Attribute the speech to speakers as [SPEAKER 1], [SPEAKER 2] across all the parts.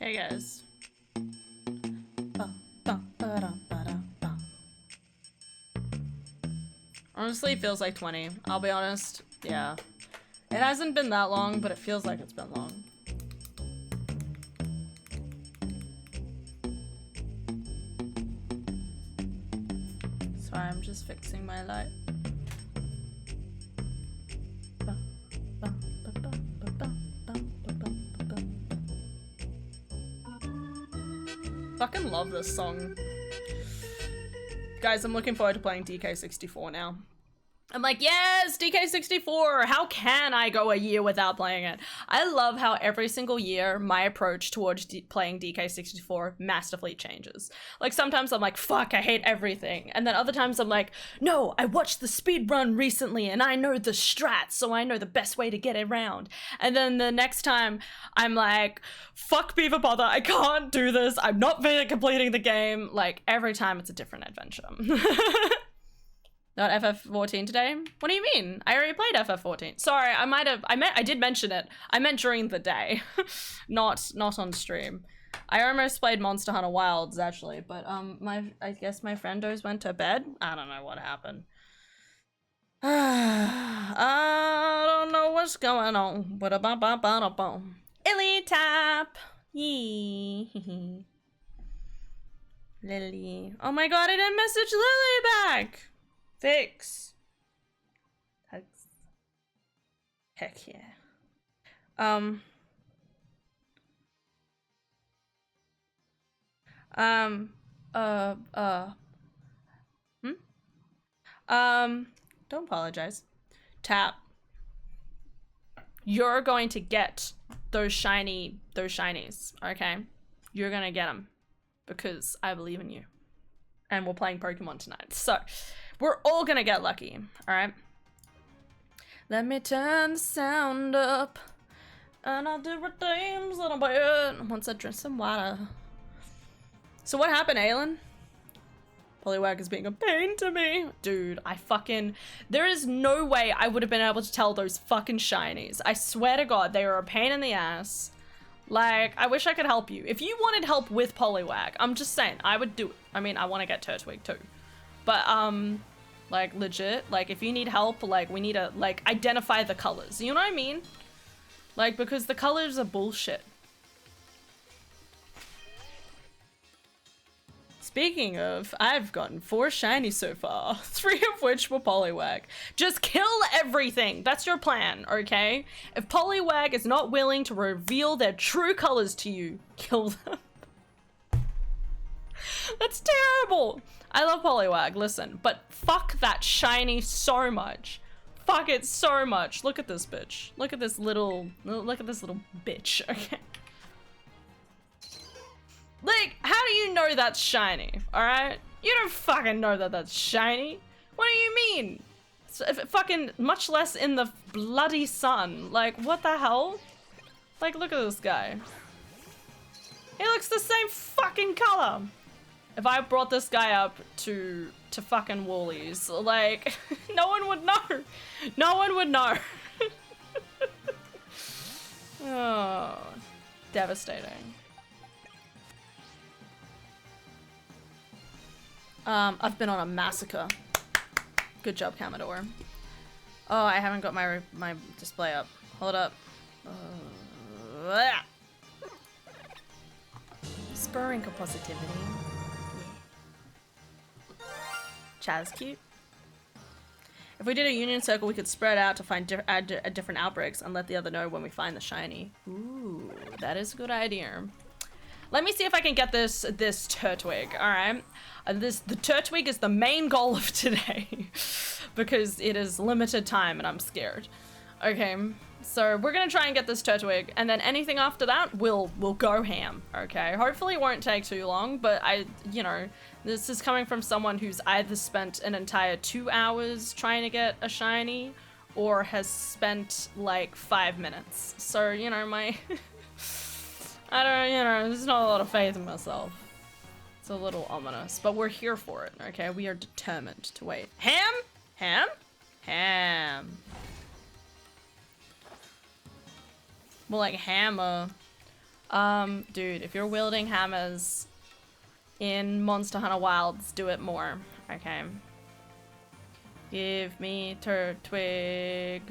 [SPEAKER 1] Hey guys. Honestly, it feels like 20. I'll be honest. Yeah. It hasn't been that long, but it feels like it's been long. Sorry, I'm just fixing my light. Fucking love this song. Guys, I'm looking forward to playing DK64 now. I'm like, yes, DK64! How can I go a year without playing it? I love how every single year my approach towards playing DK64 massively changes. Like, sometimes I'm like, fuck, I hate everything. And then other times I'm like, no, I watched the speedrun recently and I know the strats, so I know the best way to get around. And then the next time I'm like, fuck Beaver Bother, I can't do this, I'm not completing the game. Like, every time it's a different adventure. Not FF14 today? What do you mean? I already played FF14. Sorry, I did mention it. I meant during the day, not on stream. I almost played Monster Hunter Wilds actually, but I guess my friendos went to bed. I don't know what happened. I don't know what's going on. Illy tap. Yee. Lily. Oh my god, I didn't message Lily back. Fix. Hugs. Heck yeah. Don't apologize. Tap. You're going to get those shinies, okay? You're gonna get them because I believe in you. And we're playing Pokemon tonight, so we're all gonna get lucky, all right? Let me turn the sound up, and I'll do redeems little bit once I drink some water. So what happened, Aelin? Poliwag is being a pain to me. Dude, there is no way I would have been able to tell those fucking shinies. I swear to God, they were a pain in the ass. Like, I wish I could help you. If you wanted help with Poliwag, I'm just saying, I would do it. I mean, I want to get Turtwig too. But, like, legit, like, if you need help, like, we need to, like, identify the colors. You know what I mean? Like, because the colors are bullshit. Speaking of, I've gotten 4 shinies so far, 3 of which were Poliwag. Just kill everything. That's your plan, okay? If Poliwag is not willing to reveal their true colors to you, kill them. That's terrible. I love Poliwag, listen, but fuck that shiny so much. Fuck it so much. Look at this bitch. Look at this little bitch, okay? Like, how do you know that's shiny, alright? You don't fucking know that that's shiny. What do you mean? Fucking, much less in the bloody sun. Like, what the hell? Like, look at this guy. He looks the same fucking color. If I brought this guy up to fucking Woolies, like, no one would know. No one would know. Oh, devastating. I've been on a massacre. Good job, Commodore. Oh, I haven't got my display up. Hold up. Sprinkle positivity. Chaz cute. If we did a union circle, we could spread out to find different outbreaks and let the other know when we find the shiny. Ooh, that is a good idea. Let me see if I can get this Turtwig, alright? The Turtwig is the main goal of today because it is limited time and I'm scared. Okay, so we're gonna try and get this Turtwig, and then anything after that, we'll go ham, okay? Hopefully it won't take too long, but you know, this is coming from someone who's either spent an entire 2 hours trying to get a shiny or has spent like 5 minutes. So, you know, there's not a lot of faith in myself. It's a little ominous, but we're here for it, okay? We are determined to wait. Ham? Ham? Ham. More like hammer. Dude, if you're wielding hammers in Monster Hunter Wilds, do it more. Okay. Give me Turtwig.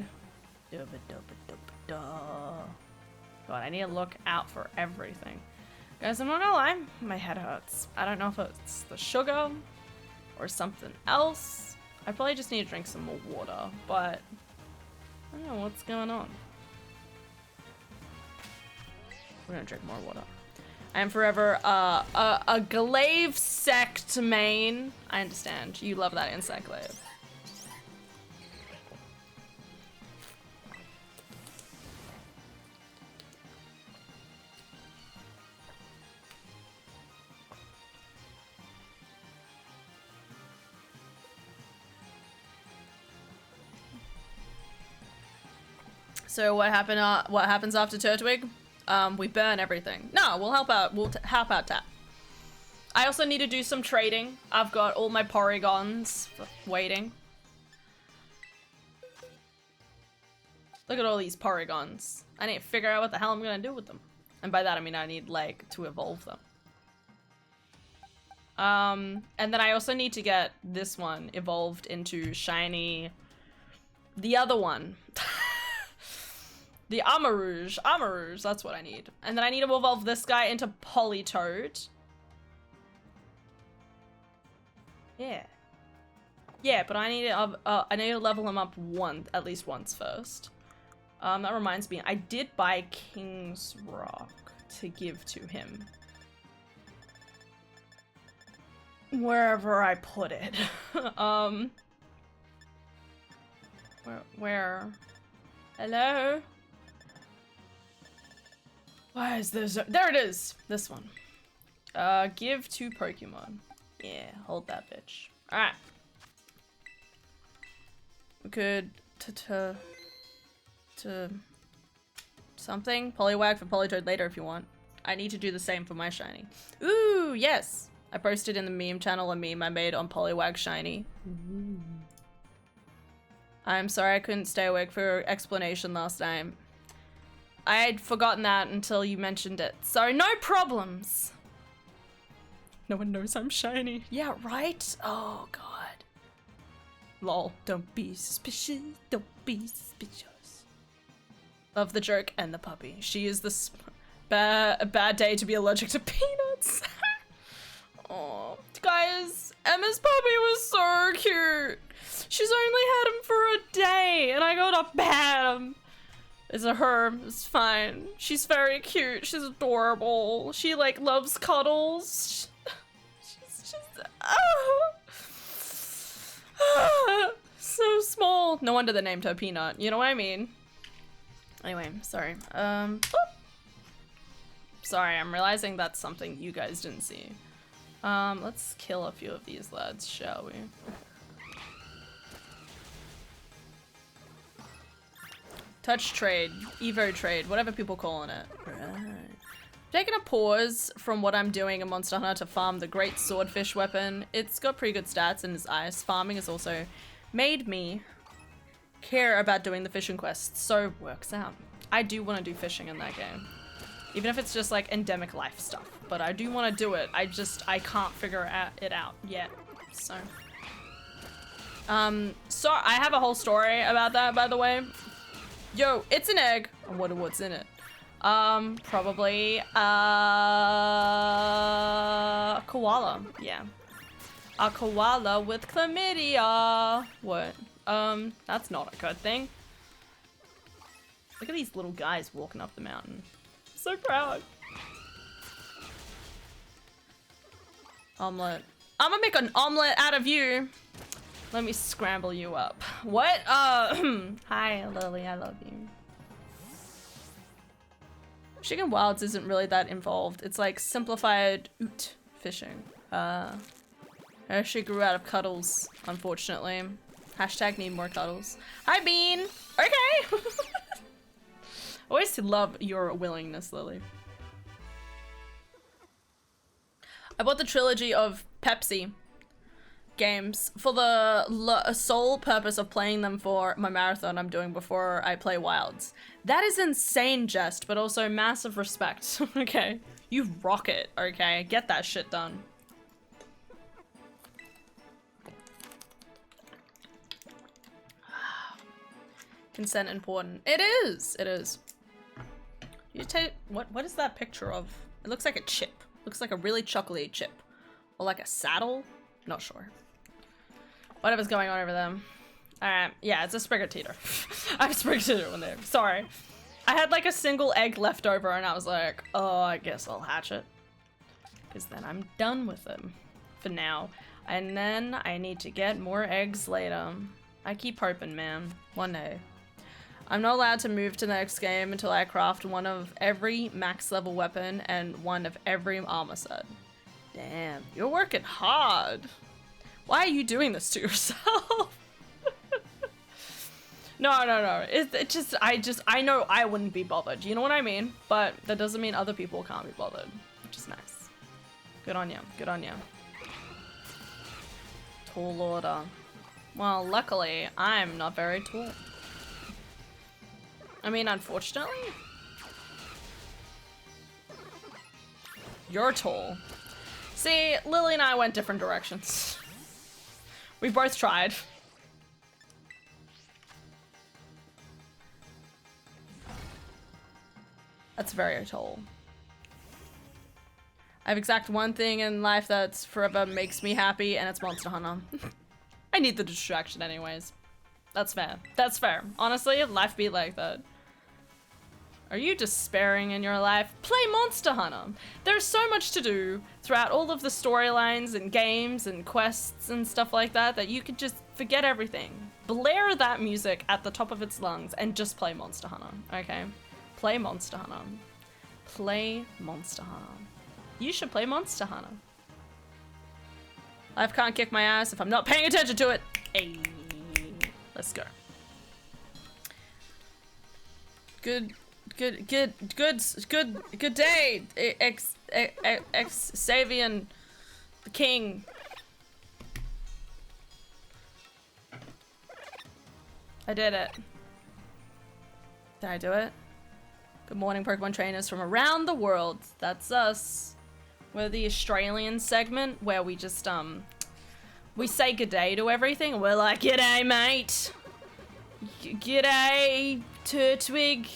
[SPEAKER 1] God, I need to look out for everything. Guys, I'm not gonna lie, my head hurts. I don't know if it's the sugar or something else. I probably just need to drink some more water, but I don't know what's going on. We're gonna drink more water. I am forever a glaive sect main. I understand. You love that insect glaive. So what happens after Turtwig? We burn everything. No, we'll help out. We'll help out Tap. I also need to do some trading. I've got all my Porygons waiting. Look at all these Porygons. I need to figure out what the hell I'm gonna do with them. And by that I mean I need, like, to evolve them. And then I also need to get this one evolved into shiny... The other one. The Amarouge. Amarouge, that's what I need. And then I need to evolve this guy into Politoed. Yeah. Yeah, but I need to level him up at least once first. That reminds me, I did buy King's Rock to give to him. Wherever I put it. Where? Hello? Why is there there it is! This one. Give to Pokemon. Yeah, hold that bitch. Alright. We could to something. Poliwag for Politoed later if you want. I need to do the same for my shiny. Ooh, yes! I posted in the meme channel a meme I made on Poliwag shiny. Ooh. I'm sorry I couldn't stay awake for your explanation last time. I had forgotten that until you mentioned it. So, no problems! No one knows I'm shiny. Yeah, right? Oh, God. Lol. Don't be suspicious. Don't be suspicious. Love the joke and the puppy. She is the a bad day to be allergic to peanuts. Oh, guys, Emma's puppy was so cute. She's only had him for a day, and I got up at him. It's a her. It's fine. She's very cute. She's adorable. She, like, loves cuddles. She's just... so small. No wonder they named her Peanut. You know what I mean? Anyway, sorry. Sorry, I'm realizing that's something you guys didn't see. Let's kill a few of these lads, shall we? Touch trade, Evo trade, whatever people calling it. Right. Taking a pause from what I'm doing in Monster Hunter to farm the great swordfish weapon. It's got pretty good stats and its ice. Farming has also made me care about doing the fishing quests, so works out. I do want to do fishing in that game. Even if it's just like endemic life stuff, but I do want to do it. I can't figure it out yet, so. So I have a whole story about that, by the way. Yo, it's an egg. I wonder what's in it. Probably, a koala. Yeah. A koala with chlamydia. What? That's not a good thing. Look at these little guys walking up the mountain. So proud. Omelette. I'm gonna make an omelette out of you. Let me scramble you up. What? Hi, Lily, I love you. Chicken Wilds isn't really that involved. It's like simplified oot fishing. She grew out of cuddles, unfortunately. Hashtag need more cuddles. Hi, Bean. Okay. Always love your willingness, Lily. I bought the trilogy of Pepsi. games for the sole purpose of playing them for my marathon I'm doing before I play Wilds. That is insane, Jest, but also massive respect. Okay, you rock it. Okay, get that shit done. Consent important. It is. It is. You take what is that picture of? It looks like a chip. Looks like a really chocolatey chip, or like a saddle. Not sure. Whatever's going on over there. Alright, yeah, it's a Sprigatito. I have Sprigatito in there. Sorry. I had like a single egg left over and I was like, oh, I guess I'll hatch it. Because then I'm done with them for now. And then I need to get more eggs later. I keep hoping, man. One day. I'm not allowed to move to the next game until I craft one of every max level weapon and one of every armor set. Damn, you're working hard. Why are you doing this to yourself? No. It just, I know I wouldn't be bothered. You know what I mean? But that doesn't mean other people can't be bothered, which is nice. Good on you. Good on you. Tall order. Well, luckily, I'm not very tall. I mean, unfortunately. You're tall. See, Lily and I went different directions. We both tried. That's very tall. I've exact one thing in life that's forever makes me happy, and it's Monster Hunter. I need the distraction anyways. That's fair. That's fair. Honestly, life be like that. Are you despairing in your life? Play Monster Hunter. There's so much to do throughout all of the storylines and games and quests and stuff like that that you could just forget everything. Blare that music at the top of its lungs and just play Monster Hunter, okay? Play Monster Hunter. Play Monster Hunter. You should play Monster Hunter. Life can't kick my ass if I'm not paying attention to it. Hey, let's go. Good day, Xavian, the king. I did it. Did I do it? Good morning, Pokemon trainers from around the world. That's us. We're the Australian segment where we just, we say good day to everything. We're like, g'day, mate. G'day, Turtwig.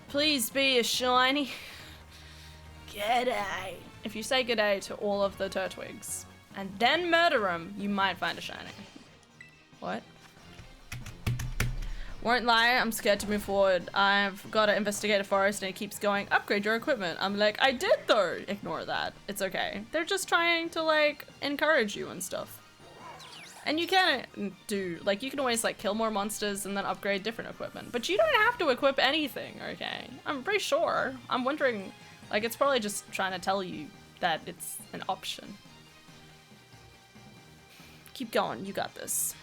[SPEAKER 1] Please be a shiny. G'day. If you say g'day to all of the Turtwigs and then murder them, you might find a shiny. What? Won't lie, I'm scared to move forward. I've got to investigate a forest and it keeps going, upgrade your equipment. I'm like, I did though. Ignore that. It's okay. They're just trying to like encourage you and stuff. And you can do, like, you can always like kill more monsters and then upgrade different equipment. But you don't have to equip anything, okay? I'm pretty sure. I'm wondering, like, it's probably just trying to tell you that it's an option. Keep going, you got this.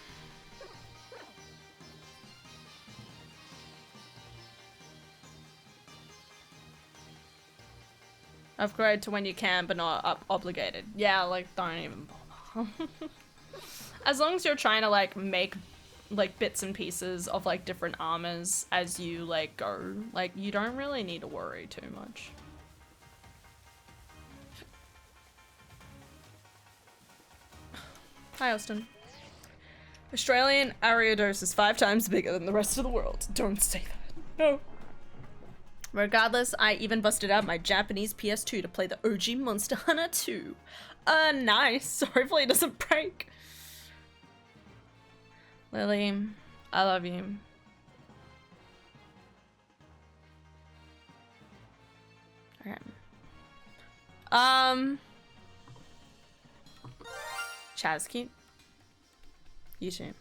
[SPEAKER 1] Upgrade to when you can, but not obligated. Yeah, like, don't even bother. As long as you're trying to, like, make, like, bits and pieces of, like, different armors as you, like, go. Like, you don't really need to worry too much. Hi, Austin. Australian Ariados is 5 times bigger than the rest of the world. Don't say that. No. Regardless, I even busted out my Japanese PS2 to play the OG Monster Hunter 2. Nice. Hopefully it doesn't break. Lily, I love you. Okay. Chaz, cute. You too.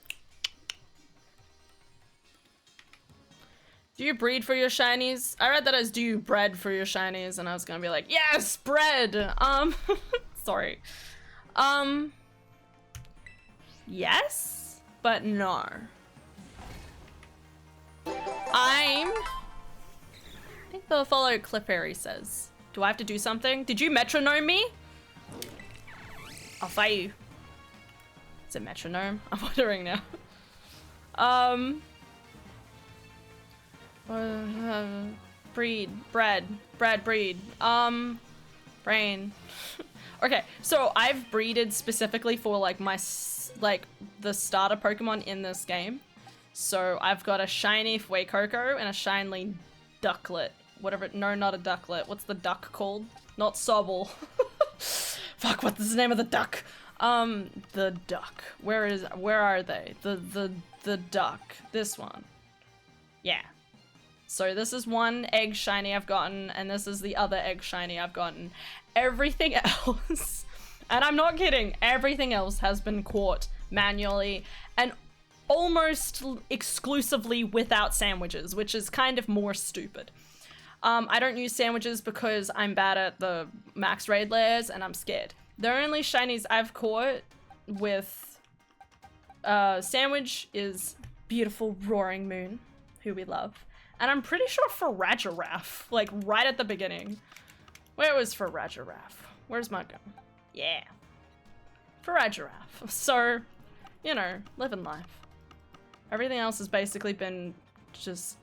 [SPEAKER 1] Do you breed for your shinies? I read that as do you bread for your shinies, and I was gonna be like, yes, bread! Sorry. Yes, but no. I think they'll follow Clipperry says. Do I have to do something? Did you metronome me? I'll fight you. Is it metronome? I'm wondering now. Breed. Brain. Okay, so I've breeded specifically for like the starter Pokemon in this game. So I've got a shiny Fuecoco and a shiny ducklet. Whatever, no, not a ducklet. What's the duck called? Not Sobble. Fuck, what's the name of the duck? The duck. Where are they? The duck. This one. Yeah. So this is one egg shiny I've gotten, and this is the other egg shiny I've gotten. Everything else, and I'm not kidding, everything else has been caught manually and almost exclusively without sandwiches, which is kind of more stupid. I don't use sandwiches because I'm bad at the max raid layers and I'm scared. The only shinies I've caught with sandwich is beautiful Roaring Moon, who we love. And I'm pretty sure Faragiraf, like right at the beginning. Where was Faragiraf? Where's my gun? Yeah. Faragiraf. So, you know, living life. Everything else has basically been just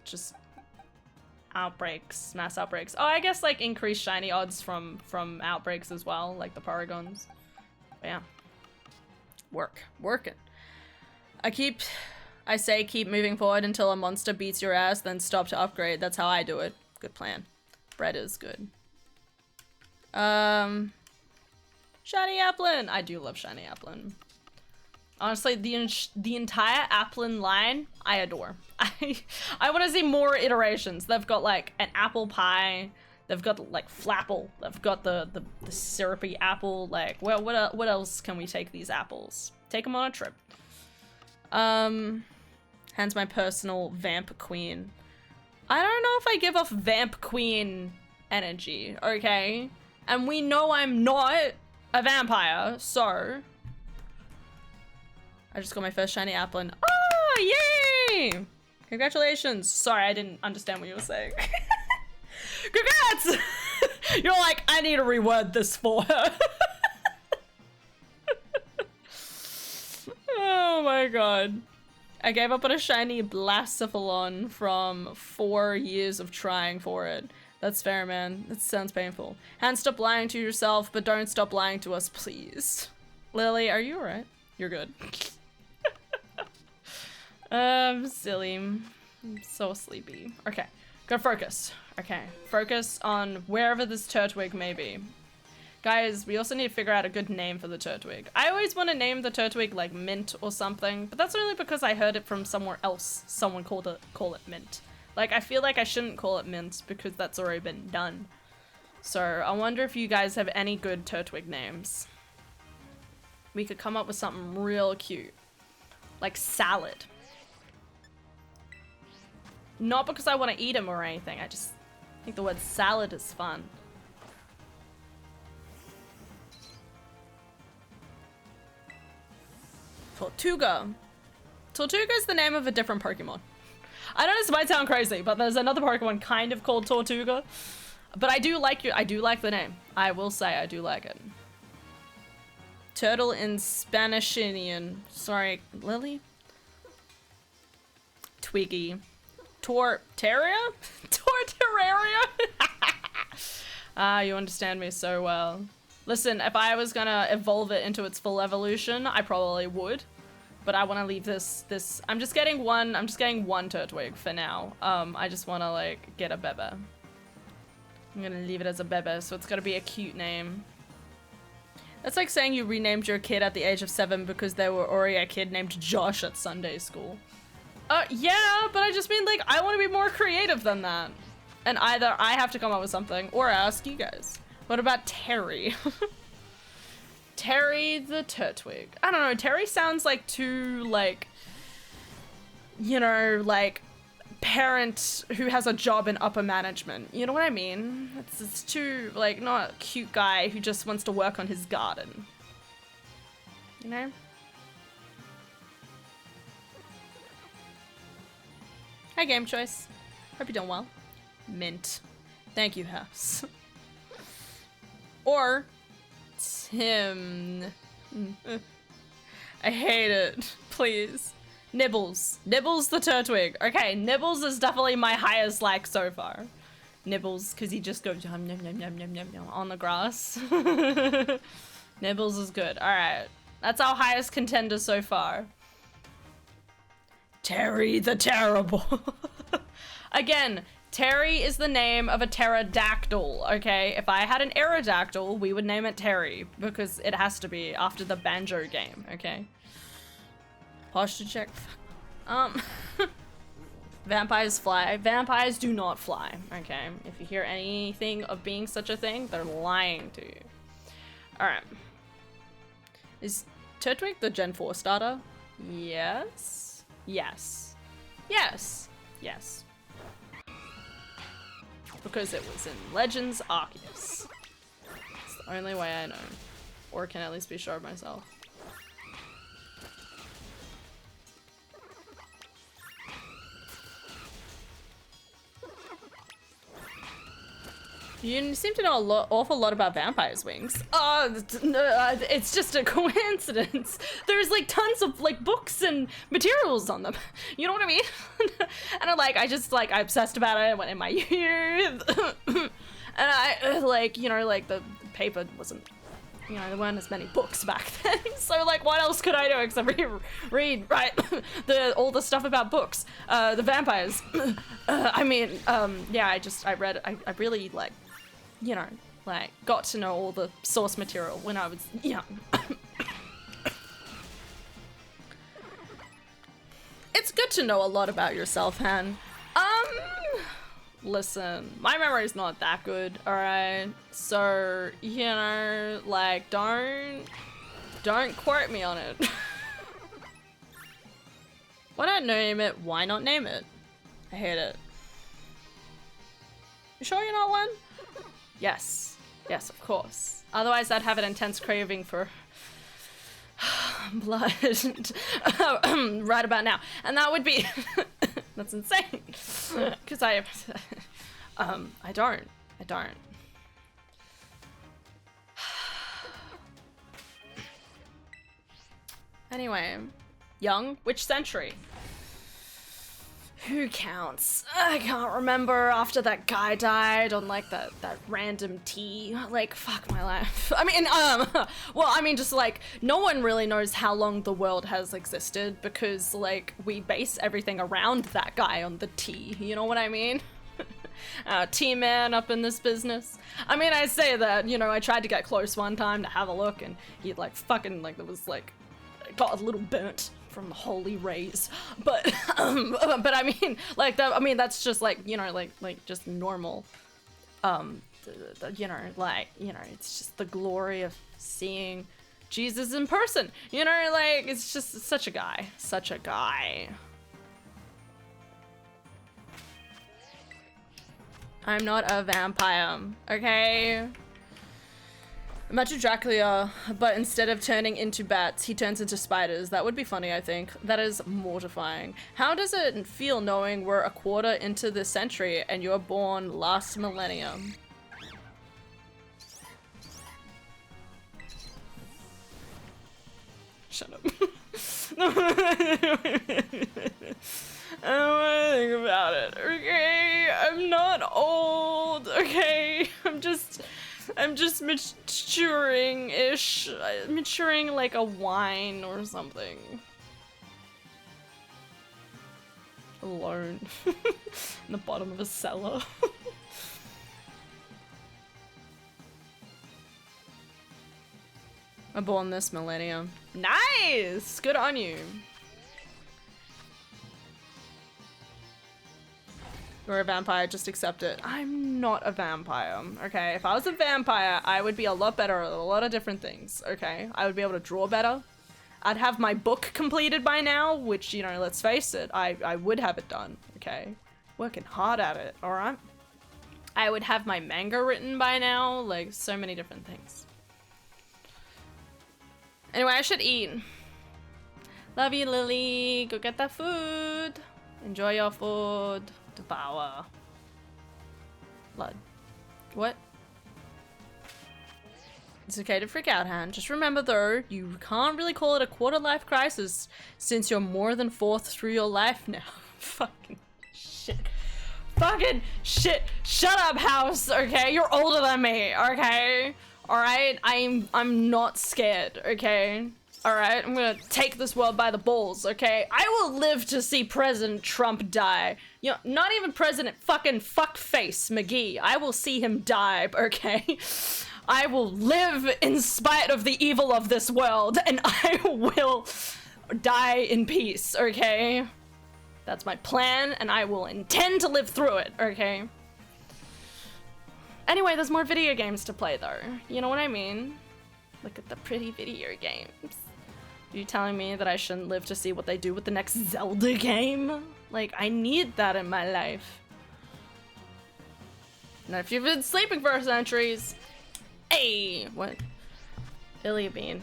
[SPEAKER 1] outbreaks, mass outbreaks. Oh, I guess like increased shiny odds from outbreaks as well, like the Paragons. But yeah. Working. I say keep moving forward until a monster beats your ass, then stop to upgrade. That's how I do it. Good plan. Bread is good. Shiny Applin! I do love Shiny Applin. Honestly, the entire Applin line, I adore. I want to see more iterations. They've got like an apple pie. They've got like Flapple. They've got the syrupy apple. Like, well, what else can we take these apples? Take them on a trip. Hence my personal Vamp Queen. I don't know if I give off Vamp Queen energy, okay? And we know I'm not a vampire, so... I just got my first shiny Applin. Oh, yay! Congratulations. Sorry, I didn't understand what you were saying. Congrats! You're like, I need to reword this for her. Oh my god. I gave up on a shiny Blacephalon from 4 years of trying for it. That's fair, man. It sounds painful. And stop lying to yourself, but don't stop lying to us, please. Lily, are you alright? You're good. Silly. I'm so sleepy. Okay, gotta focus. Okay, focus on wherever this Turtwig may be. Guys, we also need to figure out a good name for the Turtwig. I always want to name the Turtwig like Mint or something, but that's only because I heard it from somewhere else. Someone call it Mint. Like, I feel like I shouldn't call it Mint because that's already been done. So, I wonder if you guys have any good Turtwig names. We could come up with something real cute. Like Salad. Not because I want to eat him or anything, I just think the word salad is fun. Tortuga. Tortuga is the name of a different Pokemon. I know this might sound crazy, but there's another Pokemon kind of called Tortuga. But I do like the name. I will say I do like it. Turtle in Spanishinian. Sorry, Lily? Twiggy. Torterria? Torterraria? Ah, you understand me so well. Listen, if I was gonna evolve it into its full evolution, I probably would. But I want to leave this. I'm just getting one Turtwig for now. I just want to like get a Bebe. I'm gonna leave it as a Bebe, so it's gotta be a cute name. That's like saying you renamed your kid at the age of 7 because there were already a kid named Josh at Sunday school. Yeah, but I just mean like I want to be more creative than that. And either I have to come up with something or ask you guys. What about Terry? Terry the Turtwig. I don't know, Terry sounds like too, like, you know, like, parent who has a job in upper management. You know what I mean? It's too, like, not a cute guy who just wants to work on his garden. You know? Hi, Game Choice. Hope you're doing well. Mint. Thank you, House. Or Tim. I hate it. Please. Nibbles. Nibbles the Turtwig. Okay, Nibbles is definitely my highest like so far. Nibbles, because he just goes yum, yum, yum, yum, yum, yum, yum, on the grass. Nibbles is good. Alright. That's our highest contender so far. Terry the Terrible. Again, Terry is the name of a pterodactyl, okay? If I had an Aerodactyl, we would name it Terry, because it has to be after the banjo game, okay? Posture check. Vampires fly. Vampires do not fly, okay? If you hear anything of being such a thing, they're lying to you. Alright. Is Turtwig the Gen 4 starter? Yes. Yes. Yes. Yes. Because it was in Legends Arceus. It's the only way I know. Or can at least be sure of myself. You seem to know awful lot about vampires' wings. It's just a coincidence. There's like tons of like books and materials on them. You know what I mean? And I obsessed about it in my youth. And I like, you know, like the paper wasn't, you know, there weren't as many books back then. So like, what else could I do except read right? All the stuff about books, the vampires. Yeah, I read, I really like, you know, like, got to know all the source material when I was young. It's good to know a lot about yourself, Han. Listen, my memory's not that good, alright? So, you know, like, don't quote me on it. Why not name it? Why not name it? I hate it. You sure you're not one? Yes. Yes, of course. Otherwise, I'd have an intense craving for blood right about now. And that would be... That's insane. Because I don't. Anyway. Young? Which century? Who counts? I can't remember after that guy died on like that random tea. Like, fuck my life. I mean, well, I mean, just like, no one really knows how long the world has existed because like, we base everything around that guy on the tea. You know what I mean? Tea man up in this business. I mean, I say that, you know, I tried to get close one time to have a look and he like fucking like, there was like, got a little burnt from the holy rays, but I mean, like that. I mean, that's just like, you know, like just normal. You know, like, you know, it's just the glory of seeing Jesus in person. You know, like it's just such a guy, such a guy. I'm not a vampire, okay? Imagine Dracula, but instead of turning into bats, he turns into spiders. That would be funny, I think. That is mortifying. How does it feel knowing we're a quarter into the century and you're born last millennium? Shut up. I don't want to think about it, okay? I'm not old, okay? I'm just maturing-ish. Maturing like a wine or something. Alone. In the bottom of a cellar. I'm born this millennium. Nice! Good on you. You're a vampire, just accept it. I'm not a vampire, okay? If I was a vampire, I would be a lot better at a lot of different things, okay? I would be able to draw better. I'd have my book completed by now, which, you know, let's face it, I would have it done, okay? Working hard at it, alright? I would have my manga written by now, like, so many different things. Anyway, I should eat. Love you, Lily. Go get that food. Enjoy your food. Devour. Blood. What? It's okay to freak out, Han. Just remember though, you can't really call it a quarter-life crisis since you're more than fourth through your life now. Fucking shit. Fucking shit. Shut up, House, okay? You're older than me, okay? Alright? I'm not scared, okay? Alright? I'm gonna take this world by the balls, okay? I will live to see President Trump die. You know, not even President fucking fuckface McGee. I will see him die, okay? I will live in spite of the evil of this world, and I will die in peace, okay? That's my plan, and I will intend to live through it, okay? Anyway, there's more video games to play, though. You know what I mean? Look at the pretty video games. Are you telling me that I shouldn't live to see what they do with the next Zelda game? Like, I need that in my life. Now, if you've been sleeping for centuries... Hey! What? Billy Bean.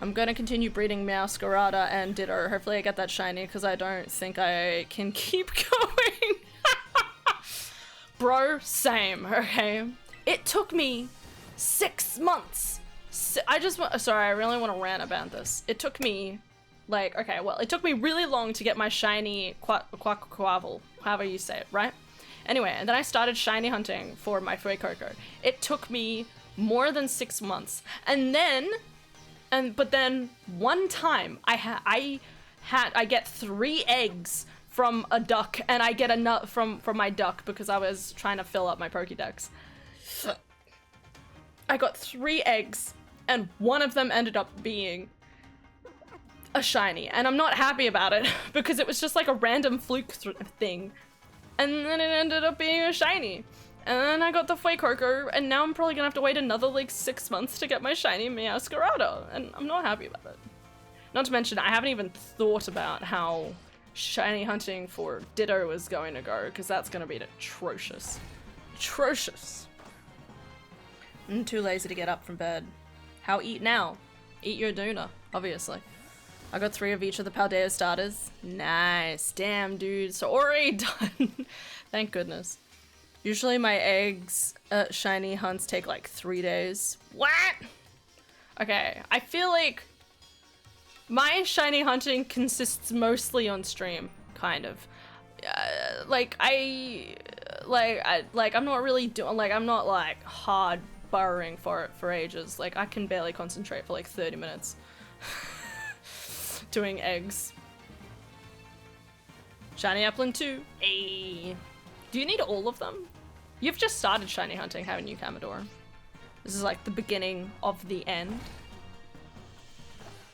[SPEAKER 1] I'm gonna continue breeding Meowscarada and Ditto. Hopefully I get that shiny, because I don't think I can keep going. Bro, same, okay? It took me 6 months. Sorry, I really want to rant about this. It took me, like, okay, well, it took me really long to get my shiny Quackquavel, however you say it, right? Anyway, and then I started shiny hunting for my Fuecoco. It took me more than 6 months. But then one time I get 3 eggs from a duck, and I get a nut from my duck because I was trying to fill up my Pokédex. I got 3 eggs, and one of them ended up being a shiny, and I'm not happy about it because it was just like a random fluke thing. And then it ended up being a shiny. And then I got the Fuecoco, and now I'm probably gonna have to wait another like 6 months to get my shiny Meowscarada, and I'm not happy about it. Not to mention, I haven't even thought about how shiny hunting for Ditto is going to go, because that's gonna be atrocious. Atrocious. I'm too lazy to get up from bed. How eat now? Eat your Duna, obviously. I got 3 of each of the Paldea starters. Nice. Damn, dude. So already done. Thank goodness. Usually my eggs shiny hunts take like 3 days. What? Okay, I feel like my shiny hunting consists mostly on stream, kind of. I'm not really doing, like, I'm not like hard burrowing for it for ages. Like, I can barely concentrate for like 30 minutes. Doing eggs. Shiny Upland 2. Ayy. Do you need all of them? You've just started shiny hunting, haven't you, Commodore? This is like the beginning of the end.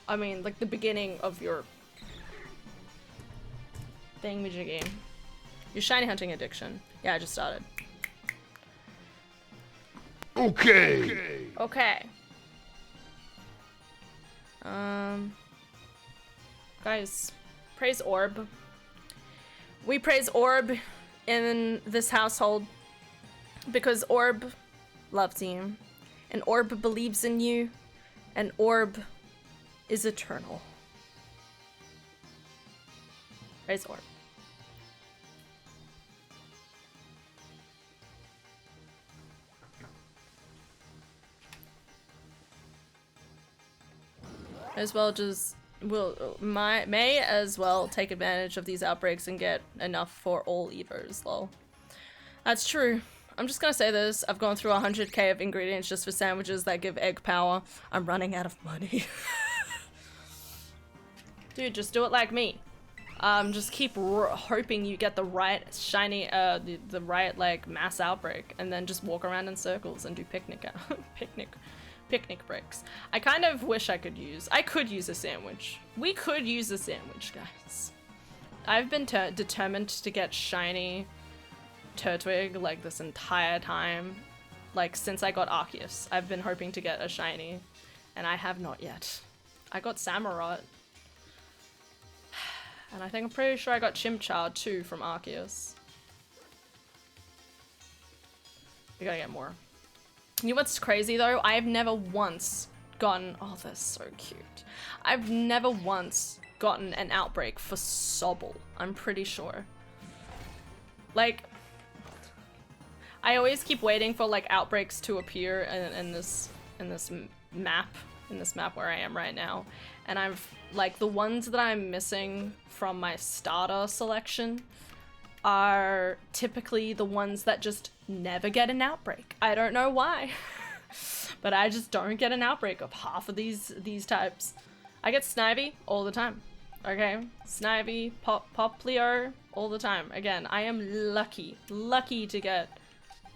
[SPEAKER 1] I mean, like the beginning of your thingamajiggy. Your shiny hunting addiction. Yeah, I just started.
[SPEAKER 2] Okay.
[SPEAKER 1] Okay. Guys, praise Orb. We praise Orb in this household because Orb loves you, and Orb believes in you, and Orb is eternal. Praise Orb. As well just may as well take advantage of these outbreaks and get enough for all Evos, lol. That's true. I'm just gonna say this, I've gone through 100k of ingredients just for sandwiches that give egg power. I'm running out of money. Dude, just do it like me. Just keep hoping you get the right shiny, the right like mass outbreak, and then just walk around in circles and do picnic breaks. I kind of wish I could use a sandwich. We could use a sandwich, guys. I've been determined to get shiny Turtwig like this entire time. Like since I got Arceus, I've been hoping to get a shiny, and I have not yet. I got Samurott. And I think I'm pretty sure I got Chimchar too from Arceus. We gotta get more. You know what's crazy though? I've never once gotten, oh that's so cute. I've never once gotten an outbreak for Sobble, I'm pretty sure. Like, I always keep waiting for like outbreaks to appear in this map where I am right now, and I've like the ones that I'm missing from my starter selection are typically the ones that just never get an outbreak. I don't know why, but I just don't get an outbreak of half of these types. I get Snivy all the time. Okay, Snivy, Poplio all the time. Again, I am lucky to get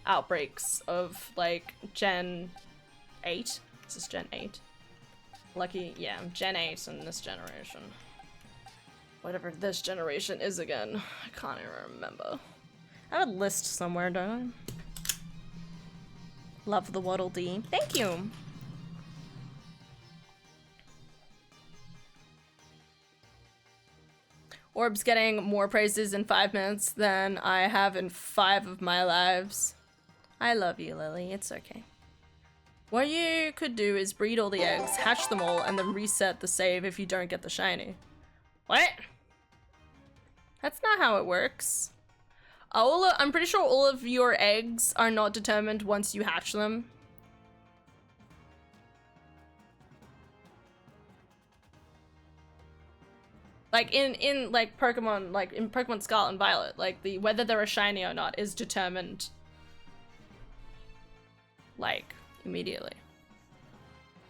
[SPEAKER 1] outbreaks of like Gen 8. This is Gen 8. Lucky, yeah, Gen 8 in this generation. Whatever this generation is again. I can't even remember. I have a list somewhere, don't I? Love the Waddle Dee. Thank you! Orb's getting more praises in 5 minutes than I have in 5 of my lives. I love you, Lily. It's okay. What you could do is breed all the eggs, hatch them all, and then reset the save if you don't get the shiny. What? That's not how it works. I'm pretty sure all of your eggs are not determined once you hatch them. Like in like Pokemon, like in Pokemon Scarlet and Violet, like whether they're a shiny or not is determined like immediately.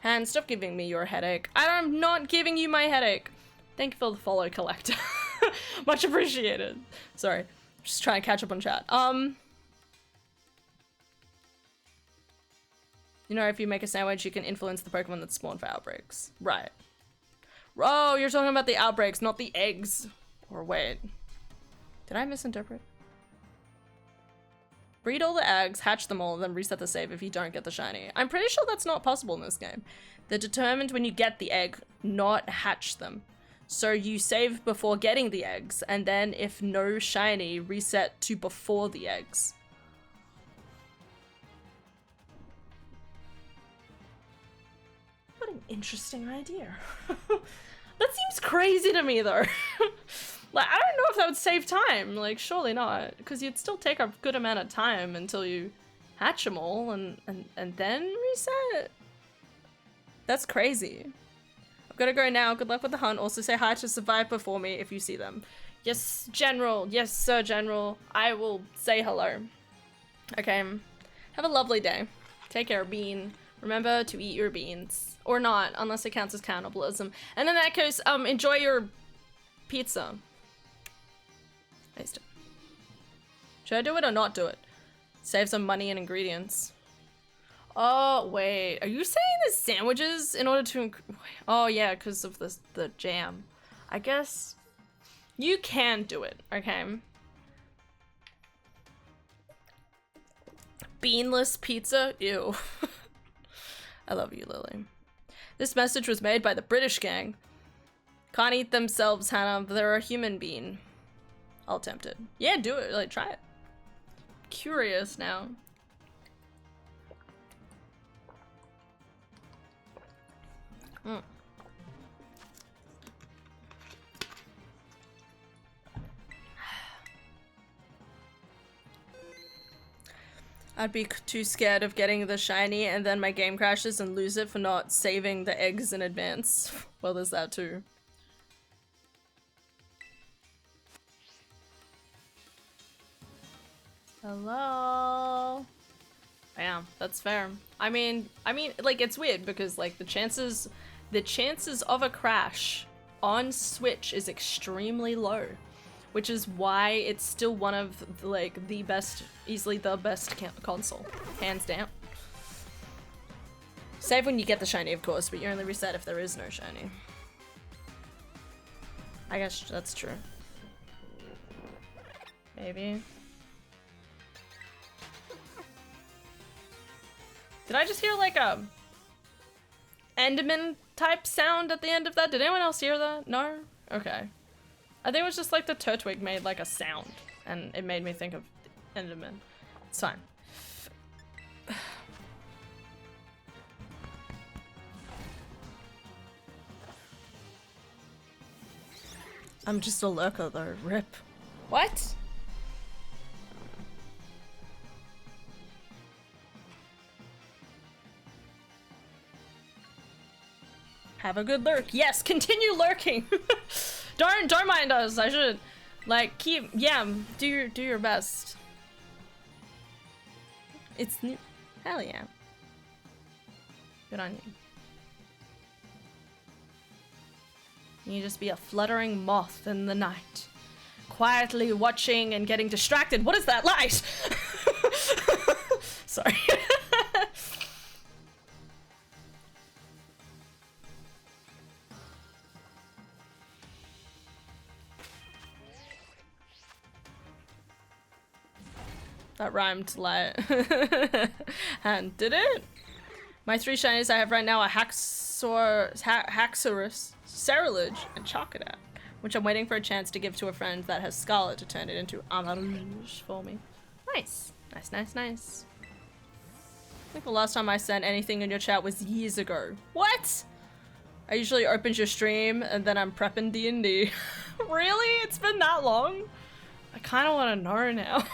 [SPEAKER 1] And stop giving me your headache. I'm not giving you my headache. Thank you for the follow, Collector. Much appreciated. Sorry, just trying to catch up on chat. You know, if you make a sandwich, you can influence the Pokemon that spawn for outbreaks. Right. Oh, you're talking about the outbreaks, not the eggs. Or wait. Did I misinterpret? Breed all the eggs, hatch them all, and then reset the save if you don't get the shiny. I'm pretty sure that's not possible in this game. They're determined when you get the egg, not hatch them. So you save before getting the eggs, and then if no shiny, reset to before the eggs. What an interesting idea. That seems crazy to me though. Like, I don't know if that would save time. Like, surely not. Because you'd still take a good amount of time until you hatch them all and then reset. That's crazy. I've got to go now. Good luck with the hunt. Also say hi to Survive before me if you see them. Yes, General. Yes, Sir General. I will say hello. Okay. Have a lovely day. Take care, Bean. Remember to eat your beans. Or not, unless it counts as cannibalism. And in that case, enjoy your pizza. Taste it. Should I do it or not do it? Save some money and ingredients. Oh, wait. Are you saying there's sandwiches in order to oh, yeah, because of the jam. I guess you can do it, okay? Beanless pizza? Ew. I love you, Lily. This message was made by the British gang. Can't eat themselves, Hannah. They're a human being. I'll attempt it. Yeah, do it. Like, try it. Curious now. Mm. I'd be too scared of getting the shiny and then my game crashes and lose it for not saving the eggs in advance. Well, there's that too. Hello? Yeah, that's fair. I mean, like, it's weird because, like, the chances of a crash on Switch is extremely low, which is why it's still one of, like, the best, easily the best console, hands down. Save when you get the shiny, of course, but you only reset if there is no shiny. I guess that's true. Maybe. Did I just hear like a Enderman type sound at the end of that? Did anyone else hear that? No? Okay. I think it was just like the Turtwig made like a sound and it made me think of Enderman. It's fine. I'm just a lurker though, rip. What? Have a good lurk. Yes, continue lurking. Don't mind us. I should like keep do your best. It's new. Hell yeah. Good on you. You just be a fluttering moth in the night, quietly watching and getting distracted. What is that light? Sorry. That rhymed light. And did it? My 3 shinies I have right now are Haxorus, Ceruledge, and Chocodat, which I'm waiting for a chance to give to a friend that has Scarlet to turn it into Amaryllis for me. Nice. Nice. I think the last time I sent anything in your chat was years ago. What? I usually open your stream and then I'm prepping D&D. Really? It's been that long? I kind of want to know now.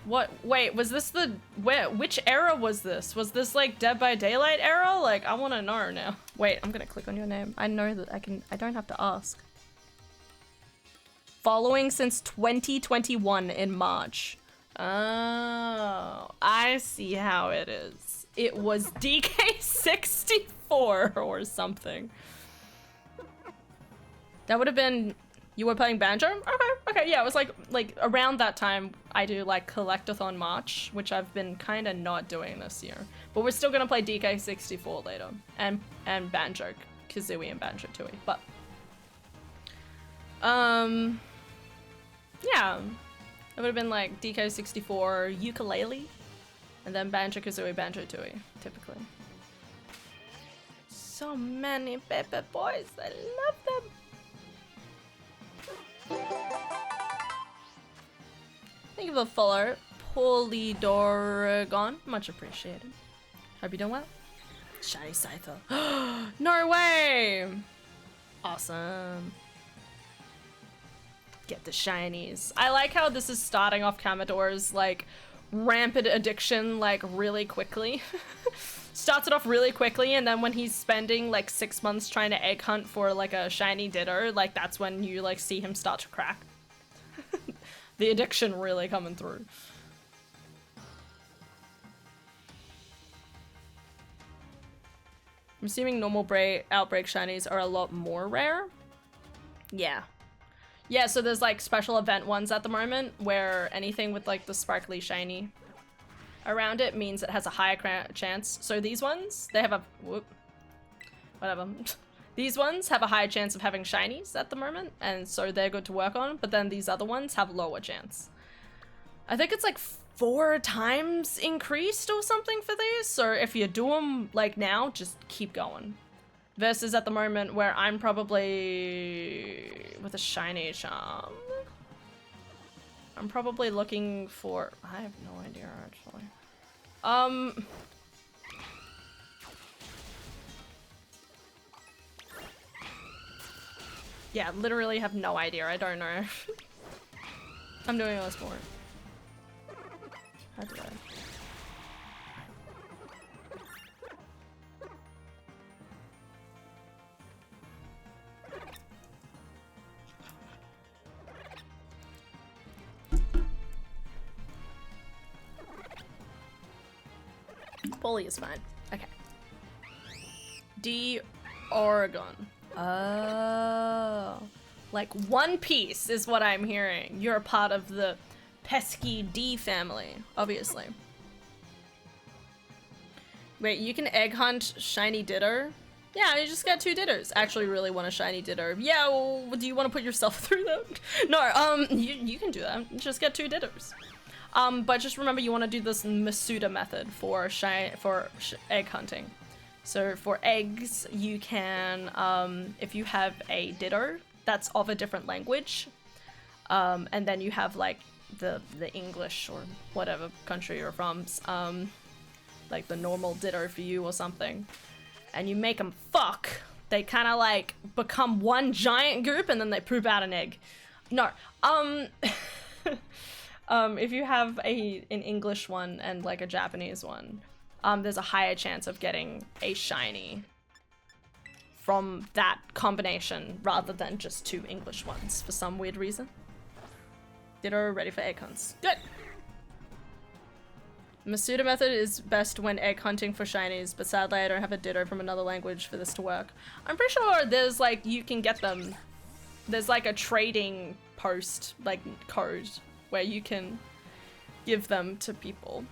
[SPEAKER 1] What? Wait, was this the which era was this? Was this like Dead by Daylight era? Like, I want to know now. Wait, I'm gonna click on your name. I know that I don't have to ask. Following since 2021 in March. Oh, I see how it is. It was DK64 or something. That would have been. You were playing Banjo? Okay, yeah, it was like around that time I do like Collectathon March, which I've been kind of not doing this year. But we're still gonna play DK64 later, and Banjo, Kazooie and Banjo-Tooie. But yeah, it would have been like DK64 Ukulele, and then Banjo-Kazooie, Banjo-Tooie, typically. So many baby boys, I love them. Thank you for the follow, Polydoragon. Much appreciated. Hope you're doing well. Shiny Scyther. No way! Awesome. Get the shinies. I like how this is starting off Commodores like rampant addiction like really quickly. Starts it off really quickly, and then when he's spending like 6 months trying to egg hunt for like a shiny Ditto, like that's when you like see him start to crack. The addiction really coming through. I'm assuming normal outbreak shinies are a lot more rare. Yeah. Yeah, so there's like special event ones at the moment where anything with like the sparkly shiny around it means it has a higher chance. So these ones, they have a whatever. These ones have a higher chance of having shinies at the moment, and so they're good to work on, but then these other ones have lower chance. I think it's like 4 times increased or something for these, so if you do them like now, just keep going. Versus at the moment where I'm probably with a shiny charm. I'm probably looking for, I have no idea actually. Yeah, literally have no idea. I don't know. I'm doing all this for it. How do I? Bully is fine. Okay. D. Oregon. Oh. Like One Piece is what I'm hearing. You're a part of the pesky D family, obviously. Wait, you can egg hunt shiny Ditto? Yeah, you just got 2 Dittos. Actually really want a shiny Ditto. Yeah, well, do you want to put yourself through that? No, you can do that. Just get 2 Dittos. But just remember you want to do this Masuda method for egg hunting. So for eggs, you can, if you have a Ditto that's of a different language, and then you have like the English or whatever country you're from, like the normal Ditto for you or something, and you make them fuck, they kind of like become one giant group and then they poop out an egg. No, if you have an English one and like a Japanese one, there's a higher chance of getting a shiny. from that combination rather than just 2 English ones for some weird reason. Ditto ready for egg hunts. Good! Masuda method is best when egg hunting for shinies, but sadly I don't have a ditto from another language for this to work. I'm pretty sure there's like, you can get them. There's like a trading post, like code, where you can give them to people.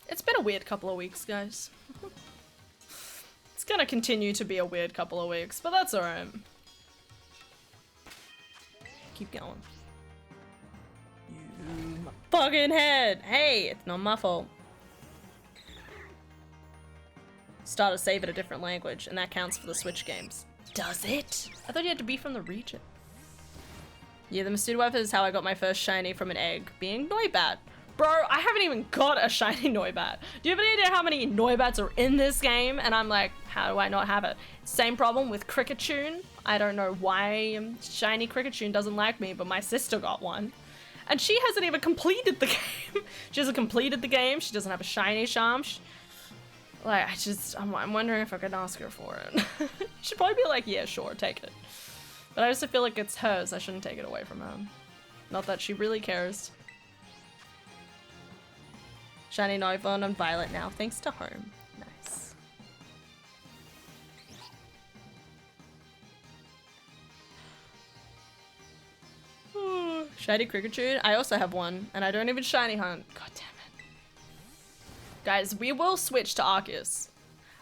[SPEAKER 1] It's been a weird couple of weeks, guys. It's gonna continue to be a weird couple of weeks, but that's alright. Keep going. You my fucking head! Hey, it's not my fault. Start a save in a different language, and that counts for the Switch games. Does it? I thought you had to be from the region. Yeah, the Masuda Wife is how I got my first shiny from an egg, being Noibat. Bro, I haven't even got a shiny Noibat. Do you have any idea how many Noibats are in this game? And I'm like, how do I not have it? Same problem with Cricketune. I don't know why shiny Cricketune doesn't like me, but my sister got one. And she hasn't even completed the game. She hasn't completed the game. She doesn't have a shiny charm. Like, I'm wondering if I could ask her for it. She'd probably be like, yeah, sure, take it. But I also feel like it's hers. I shouldn't take it away from her. Not that she really cares. Shiny Noivern and Violet now, thanks to home. Nice. Shiny Cricketune. I also have one, and I don't even shiny hunt. God damn it. Guys, we will switch to Arceus.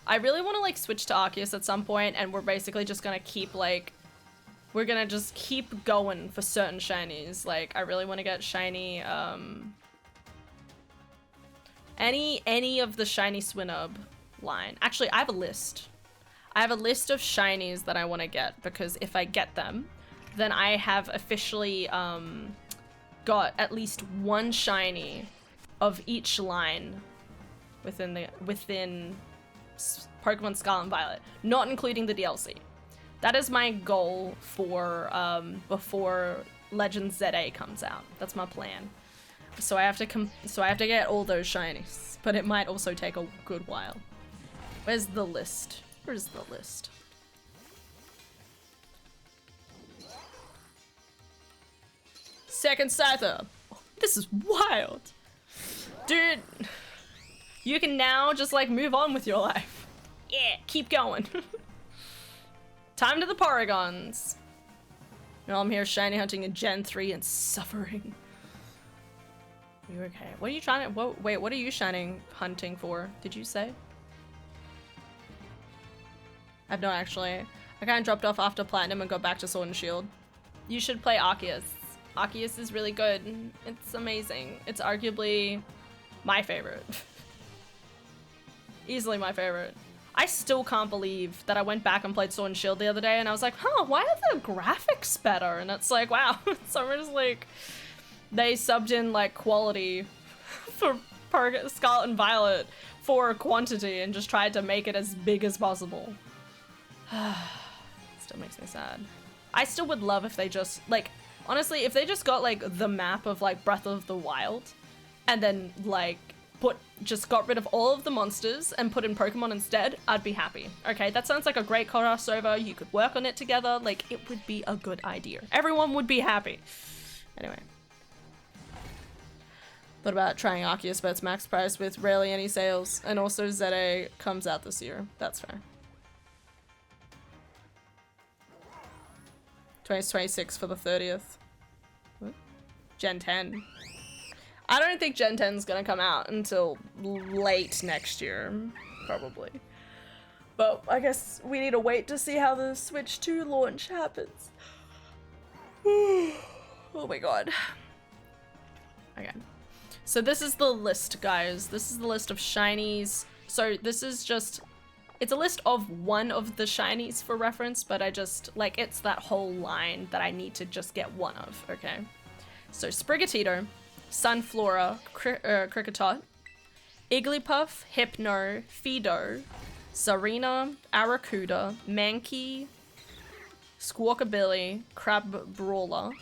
[SPEAKER 1] I really want to like switch to Arceus at some point, and we're basically just gonna keep like, we're gonna just keep going for certain shinies. Like, I really want to get shiny, any of the shiny Swinub line. Actually, I have a list. I have a list of shinies that I want to get, because if I get them, then I have officially got at least one shiny of each line within Pokemon Scarlet and Violet, not including the DLC. That is my goal for before Legends ZA comes out. That's my plan. So I have to get all those shinies, but it might also take a good while. Where's the list? Where's the list? Second Scyther. This is wild. Dude, you can now just like move on with your life. Yeah, keep going. Time to the Paragons. Now I'm here shiny hunting in Gen 3 and suffering. You okay? What are you trying to, wait, what are you shining hunting for? Did you say? I've not actually. I kind of dropped off after Platinum and got back to Sword and Shield. You should play Arceus. Arceus is really good. It's amazing. It's arguably my favorite. Easily my favorite. I still can't believe that I went back and played Sword and Shield the other day and I was like, huh, why are the graphics better? And it's like, wow, someone's like, they subbed in like quality for Scarlet and Violet for quantity and just tried to make it as big as possible. Still makes me sad. I still would love if they just, like, honestly, if they just got like the map of like Breath of the Wild and then like just got rid of all of the monsters and put in Pokemon instead, I'd be happy. Okay, that sounds like a great crossover. You could work on it together. Like, it would be a good idea. Everyone would be happy. Anyway. What about trying Arceus, but it's max price with rarely any sales, and also ZA comes out this year. That's fair. 2026 for the 30th. What? Gen 10. I don't think Gen 10's gonna come out until late next year, probably. But I guess we need to wait to see how the Switch 2 launch happens. Oh my god. Okay. So this is the list, guys. This is the list of shinies. So this is just, it's a list of one of the shinies for reference, but I just, like, it's that whole line that I need to just get one of, okay? So Sprigatito, Sunflora, Kricketot, Igglypuff, Hypno, Fido, Zarina, Arrokuda, Mankey, Squawkabilly, Crab Brawler,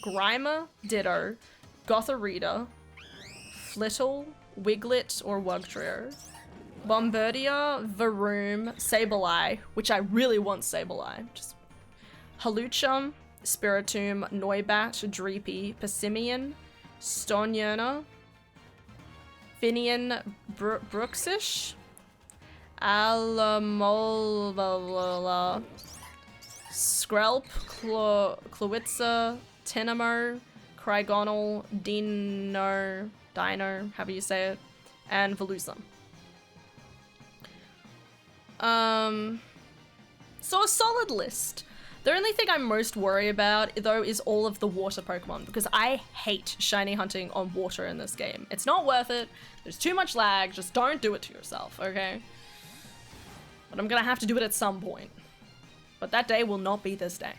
[SPEAKER 1] Grimer, Ditto, Gotharita, Flittle, Wiglet or Wugtrio, Bombardier, Varoom, Sableye, which I really want Sableye. Just Haluchum, Spiritomb, Noibat, Dreepy, Passimian, Stoneyerna, Finian, Brooksish, Alamolala, Skrelp, Clowitza, Tinamo, Crygonal, Dino, however you say it, and Velusum. So a solid list. The only thing I'm most worried about, though, is all of the water Pokemon, because I hate shiny hunting on water in this game. It's not worth it. There's too much lag. Just don't do it to yourself, okay? But I'm gonna have to do it at some point. But that day will not be this day.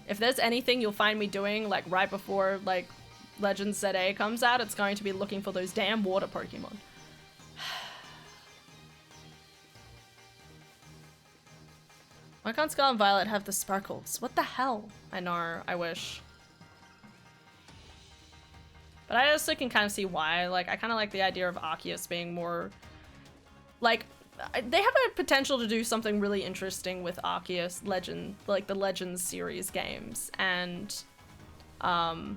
[SPEAKER 1] If there's anything you'll find me doing, like, right before, like, Legends ZA comes out, it's going to be looking for those damn water Pokemon. Why can't Scarlet and Violet have the sparkles? What the hell? I know, I wish. But I also can kind of see why. Like, I kind of like the idea of Arceus being more... Like, they have a potential to do something really interesting with Arceus Legend, like the Legends series games, and the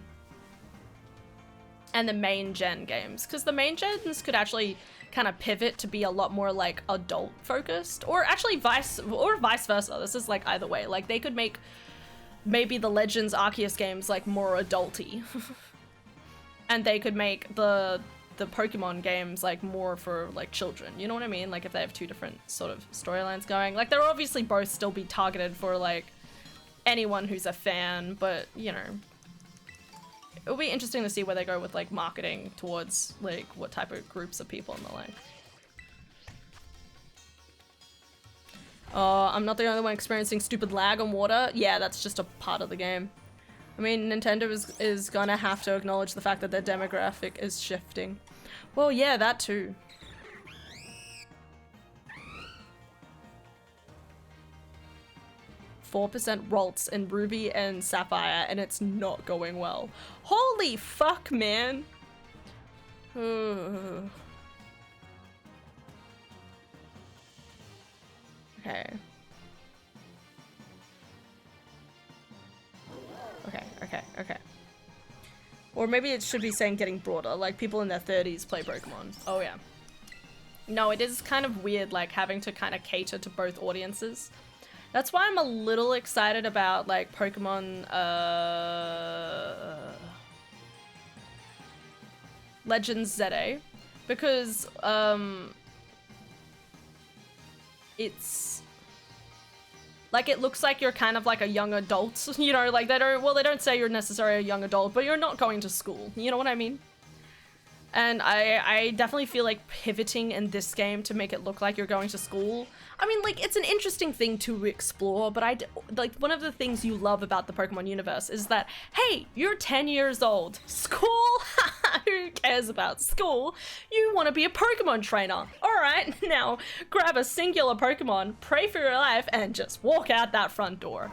[SPEAKER 1] main gen games. Because the main gens could actually kind of pivot to be a lot more like adult focused, or actually vice versa. This is like either way. Like they could make maybe the Legends Arceus games like more adulty, and they could make the Pokemon games like more for like children. You know what I mean? Like if they have two different sort of storylines going. Like they'll obviously both still be targeted for like anyone who's a fan, but you know. It'll be interesting to see where they go with like marketing towards like what type of groups of people and the like. Oh, I'm not the only one experiencing stupid lag on water. Yeah, that's just a part of the game. I mean, Nintendo is gonna have to acknowledge the fact that their demographic is shifting. Well, yeah, that too. %, Ralts in Ruby and Sapphire, and it's not going well. Holy fuck, man! Okay. Okay. Or maybe it should be saying getting broader, like people in their 30s play Pokemon. Oh yeah. No, it is kind of weird, like having to kind of cater to both audiences. That's why I'm a little excited about like Pokemon Legends ZA, because it's like it looks like you're kind of like a young adult, you know, like they don't say you're necessarily a young adult, but you're not going to school, you know what I mean? And I definitely feel like pivoting in this game to make it look like you're going to school. I mean, like, it's an interesting thing to explore, but like, one of the things you love about the Pokemon universe is that, hey, you're 10 years old. School? Who cares about school? You want to be a Pokemon trainer. All right, now grab a singular Pokemon, pray for your life, and just walk out that front door.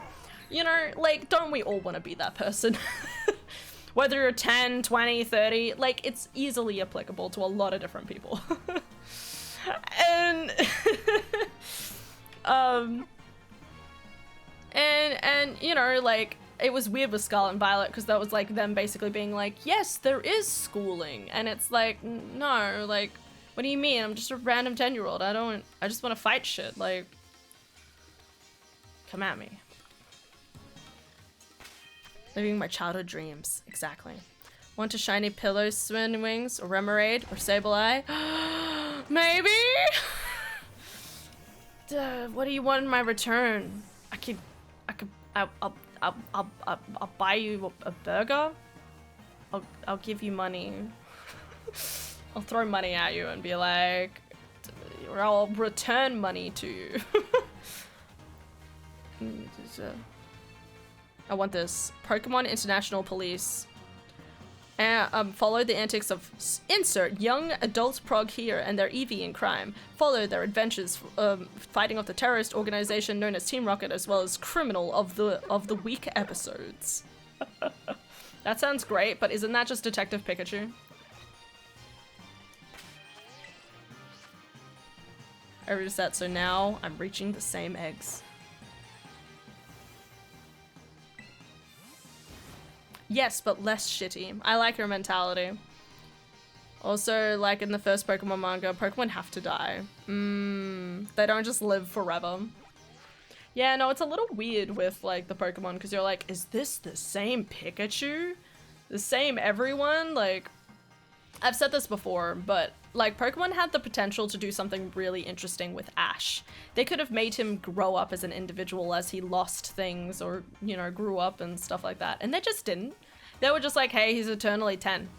[SPEAKER 1] You know, like, don't we all want to be that person? Whether you're 10, 20, 30, like, it's easily applicable to a lot of different people. And, and, you know, like, it was weird with Scarlet and Violet, because that was, like, them basically being like, yes, there is schooling, and it's like, no, like, what do you mean? I'm just a random 10-year-old, I just want to fight shit, like, come at me. Living my childhood dreams. Exactly. Want a shiny pillow swim wings or Remoraid or Sableye? Maybe? What do you want in my return? I'll buy you a burger. I'll give you money. I'll throw money at you and be like, or I'll return money to you. I want this. Pokemon International Police. Follow the antics of insert young adults prog here and their Eevee in crime. Follow their adventures fighting off the terrorist organization known as Team Rocket, as well as criminal of the week episodes. That sounds great, but isn't that just Detective Pikachu? I reset, so now I'm reaching the same eggs. Yes, but less shitty. I like your mentality. Also, like in the first Pokemon manga, Pokemon have to die. They don't just live forever. Yeah, no, it's a little weird with like the Pokemon because you're like, is this the same Pikachu? The same everyone? Like, I've said this before, but like Pokemon had the potential to do something really interesting with Ash. They could have made him grow up as an individual as he lost things or, you know, grew up and stuff like that. And they just didn't. They were just like, hey, he's eternally 10.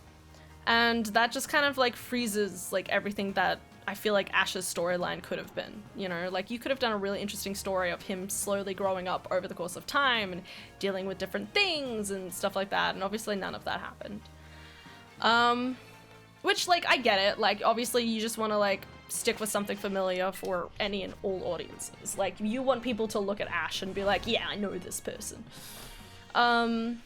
[SPEAKER 1] And that just kind of like freezes like everything that I feel like Ash's storyline could have been, you know, like you could have done a really interesting story of him slowly growing up over the course of time and dealing with different things and stuff like that. And obviously none of that happened. Which like, I get it. Like, obviously you just want to like stick with something familiar for any and all audiences. Like you want people to look at Ash and be like, yeah, I know this person. But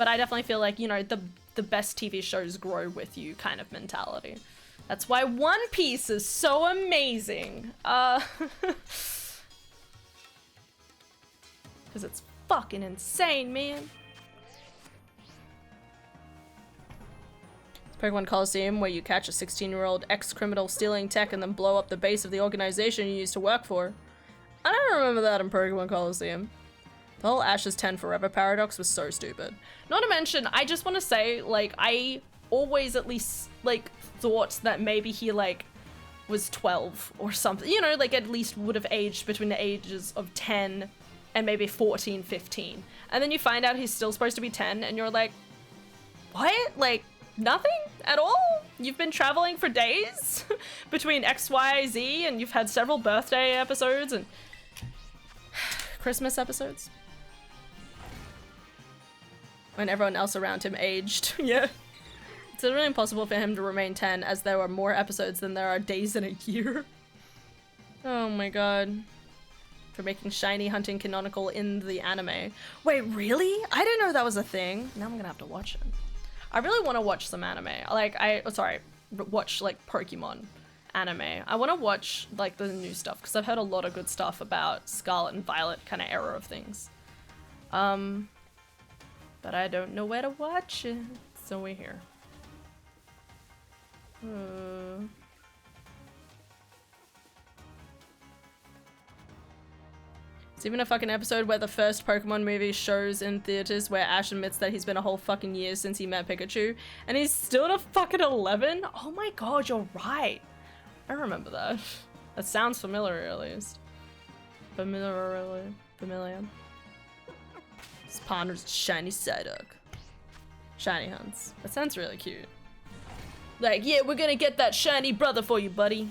[SPEAKER 1] I definitely feel like, you know, the best TV shows grow with you kind of mentality. That's why One Piece is so amazing. Because it's fucking insane, man. It's Pokemon Coliseum, where you catch a 16-year-old ex-criminal stealing tech and then blow up the base of the organization you used to work for. I don't remember that in Pokemon Coliseum. The whole Ash is 10 forever paradox was so stupid. Not to mention, I just want to say, like, I always at least, like, thought that maybe he, like, was 12 or something. You know, like, at least would have aged between the ages of 10 and maybe 14, 15. And then you find out he's still supposed to be 10, and you're like, what? Like, nothing at all? You've been traveling for days between X, Y, Z, and you've had several birthday episodes and Christmas episodes. When everyone else around him aged. Yeah. It's really impossible for him to remain 10 as there are more episodes than there are days in a year. Oh my god. For making shiny hunting canonical in the anime. Wait, really? I didn't know that was a thing. Now I'm gonna have to watch it. I really want to watch some anime. Like, watch like Pokemon anime. I want to watch like the new stuff because I've heard a lot of good stuff about Scarlet and Violet kind of era of things. But I don't know where to watch it, so we're here. It's even a fucking episode where the first Pokemon movie shows in theaters where Ash admits that he's been a whole fucking year since he met Pikachu, and he's still a fucking 11? Oh my god, you're right. I remember that. That sounds familiar, at least. Familiar. His partner's shiny Psyduck. Shiny hunts. That sounds really cute. Like, yeah, we're gonna get that shiny brother for you, buddy.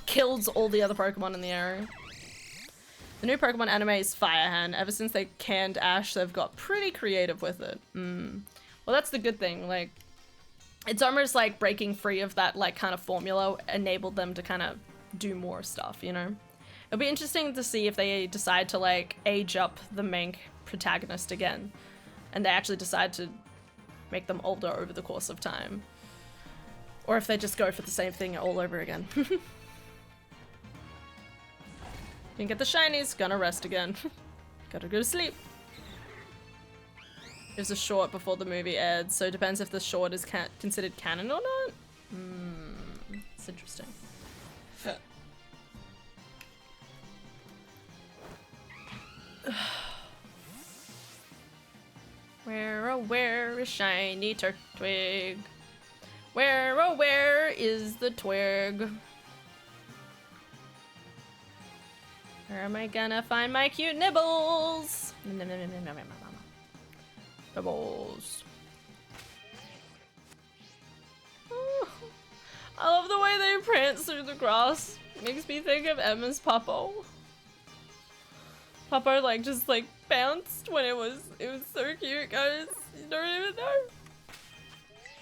[SPEAKER 1] Kills all the other Pokemon in the area. The new Pokemon anime is Fire Hand. Ever since they canned Ash, they've got pretty creative with it. Well, that's the good thing. Like, it's almost like breaking free of that, like, kind of formula enabled them to kind of do more stuff, you know? It'll be interesting to see if they decide to, like, age up the main protagonist again. And they actually decide to make them older over the course of time. Or if they just go for the same thing all over again. Didn't get the shinies, gonna rest again. Gotta go to sleep. There's a short before the movie aired, so it depends if the short is considered canon or not. It's interesting. Where is shiny Turtwig? Where is the twig? Where am I gonna find my cute nibbles? Nibbles. Oh, I love the way they prance through the grass. Makes me think of Emma's Puppo. Puppo like just like bounced when it was so cute, guys. You don't even know.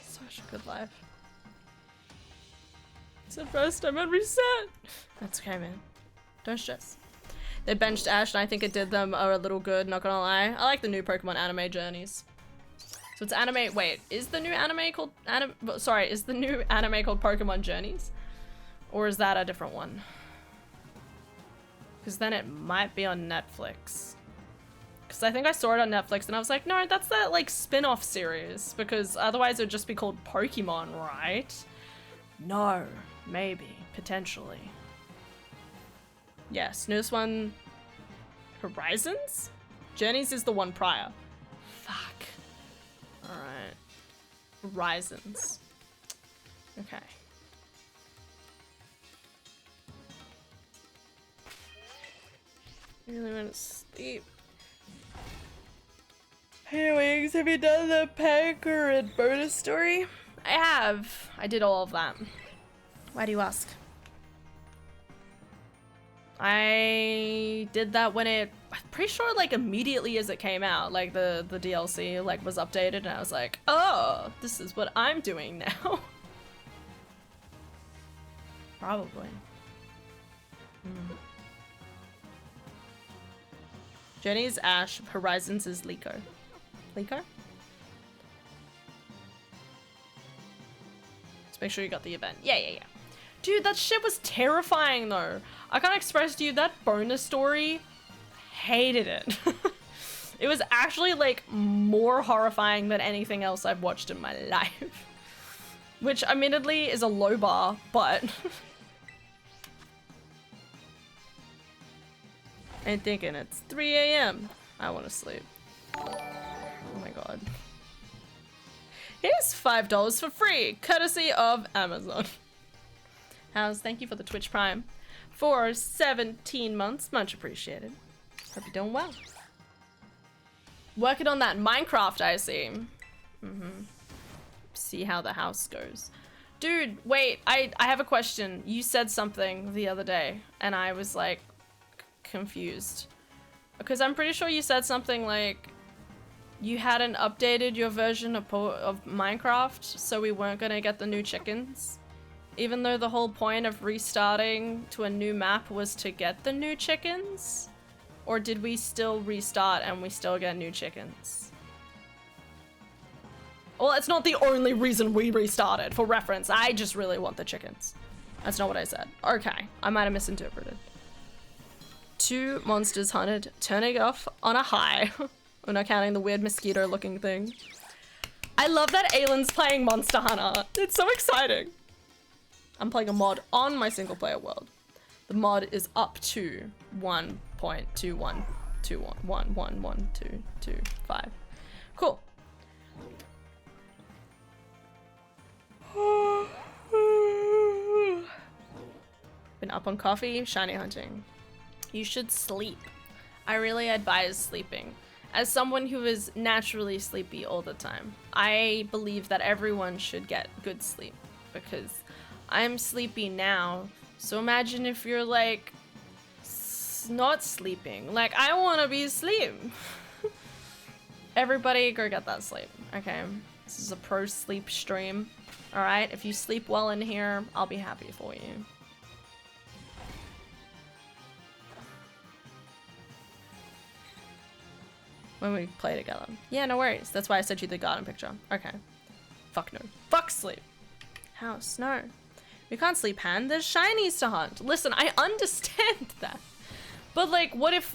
[SPEAKER 1] Such a good life. It's the first time I'd reset. That's okay, man. Don't stress. They benched Ash, and I think it did them a little good, not gonna lie. I like the new Pokemon anime journeys. So it's anime, wait, is the new anime called, is the new anime called Pokemon Journeys? Or is that a different one? Because then it might be on Netflix. Because I think I saw it on Netflix and I was like, no, that's that like spin-off series. Because otherwise it would just be called Pokemon, right? No, maybe, potentially. Yes, newest one, Horizons? Journeys is the one prior. Fuck. Alright. Horizons. Okay. Really want to sleep. Hey Wigs, have you done the Panker bonus story? I have. I did all of that. Why do you ask? I did that when I'm pretty sure like immediately as it came out, like the DLC like was updated and I was like, oh, this is what I'm doing now. Probably. Jenny's Ash, Horizons is Liko. Liko? Just make sure you got the event. Yeah. Dude, that shit was terrifying though. I can't express to you that bonus story. Hated it. It was actually like more horrifying than anything else I've watched in my life. Which admittedly is a low bar, but I'm thinking it's 3 AM. I want to sleep. Oh my god. Here's $5 for free, courtesy of Amazon. House, thank you for the Twitch Prime for 17 months. Much appreciated. Hope you're doing well. Working on that Minecraft, I see. See how the house goes. Dude, wait, I have a question. You said something the other day, and I was like, confused. Because I'm pretty sure you said something like, you hadn't updated your version of Minecraft, so we weren't gonna get the new chickens. Even though the whole point of restarting to a new map was to get the new chickens? Or did we still restart and we still get new chickens? Well, it's not the only reason we restarted. For reference, I just really want the chickens. That's not what I said. Okay, I might have misinterpreted. 2 monsters hunted, turning off on a high. We're not counting the weird mosquito looking thing. I love that Aylin's playing Monster Hunter. It's so exciting. I'm playing a mod on my single player world. The mod is up to 1.2121111225. Cool. Been up on coffee, shiny hunting. You should sleep. I really advise sleeping. As someone who is naturally sleepy all the time, I believe that everyone should get good sleep because I'm sleepy now. So imagine if you're like not sleeping. Like I want to be asleep. Everybody go get that sleep. Okay. This is a pro sleep stream. All right. If you sleep well in here, I'll be happy for you. When we play together. Yeah, no worries. That's why I sent you the garden picture. Okay. Fuck no. Fuck sleep. House, no. We can't sleep, Han. There's shinies to hunt. Listen, I understand that. But like, what if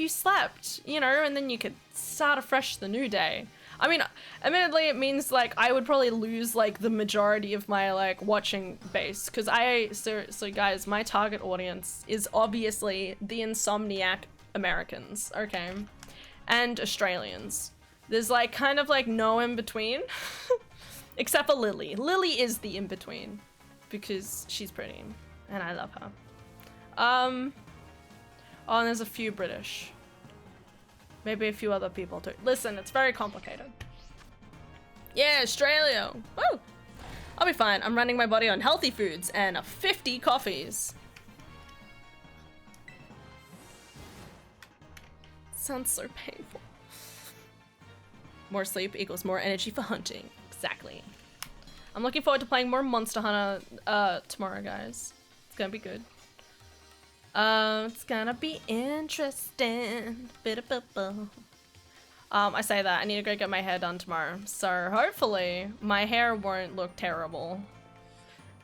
[SPEAKER 1] you slept, you know, and then you could start afresh the new day? I mean, admittedly, it means like I would probably lose like the majority of my like watching base. Cause so guys, my target audience is obviously the insomniac Americans, okay? And Australians. There's like kind of like no in between. Except for Lily. Lily is the in between because she's pretty and I love her. Oh, and there's a few British. Maybe a few other people too. Listen, it's very complicated. Yeah, Australia. Woo! I'll be fine. I'm running my body on healthy foods and 50 coffees. Sounds so painful. More sleep equals more energy for hunting. Exactly. I'm looking forward to playing more Monster Hunter tomorrow, guys. It's gonna be good. It's gonna be interesting. I say that I need to go get my hair done tomorrow, so hopefully my hair won't look terrible.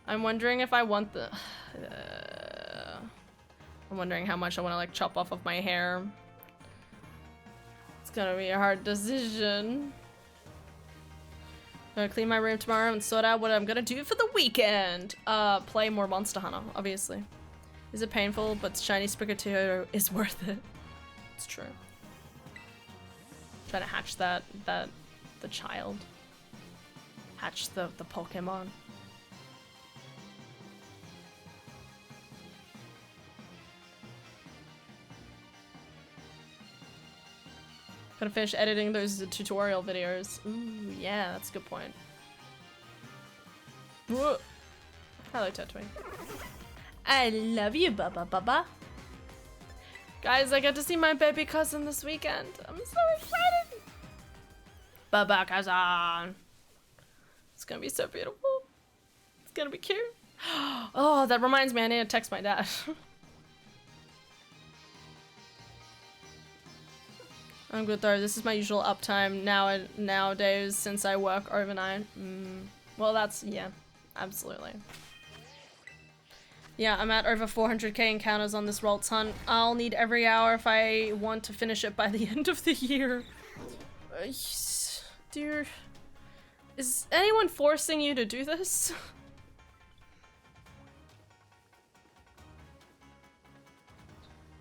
[SPEAKER 1] I'm wondering if I want the. I'm wondering how much I want to like chop off of my hair. It's gonna be a hard decision. I'm gonna clean my room tomorrow and sort out what I'm gonna do for the weekend. Play more Monster Hunter, obviously. Is it painful? But shiny Sprigatito is worth it. It's true. Trying to hatch the child. Hatch the Pokemon. Gotta finish editing those tutorial videos. Ooh, yeah, that's a good point. Whoa. Hello, Turtwig. I love you, Baba. Guys, I get to see my baby cousin this weekend. I'm so excited. Baba cousin. It's gonna be so beautiful. It's gonna be cute. Oh, that reminds me, I need to text my dad. I'm good though. This is my usual uptime nowadays since I work overnight. Well, that's, yeah, absolutely. Yeah, I'm at over 400k encounters on this Ralts hunt. I'll need every hour if I want to finish it by the end of the year. Dear, is anyone forcing you to do this?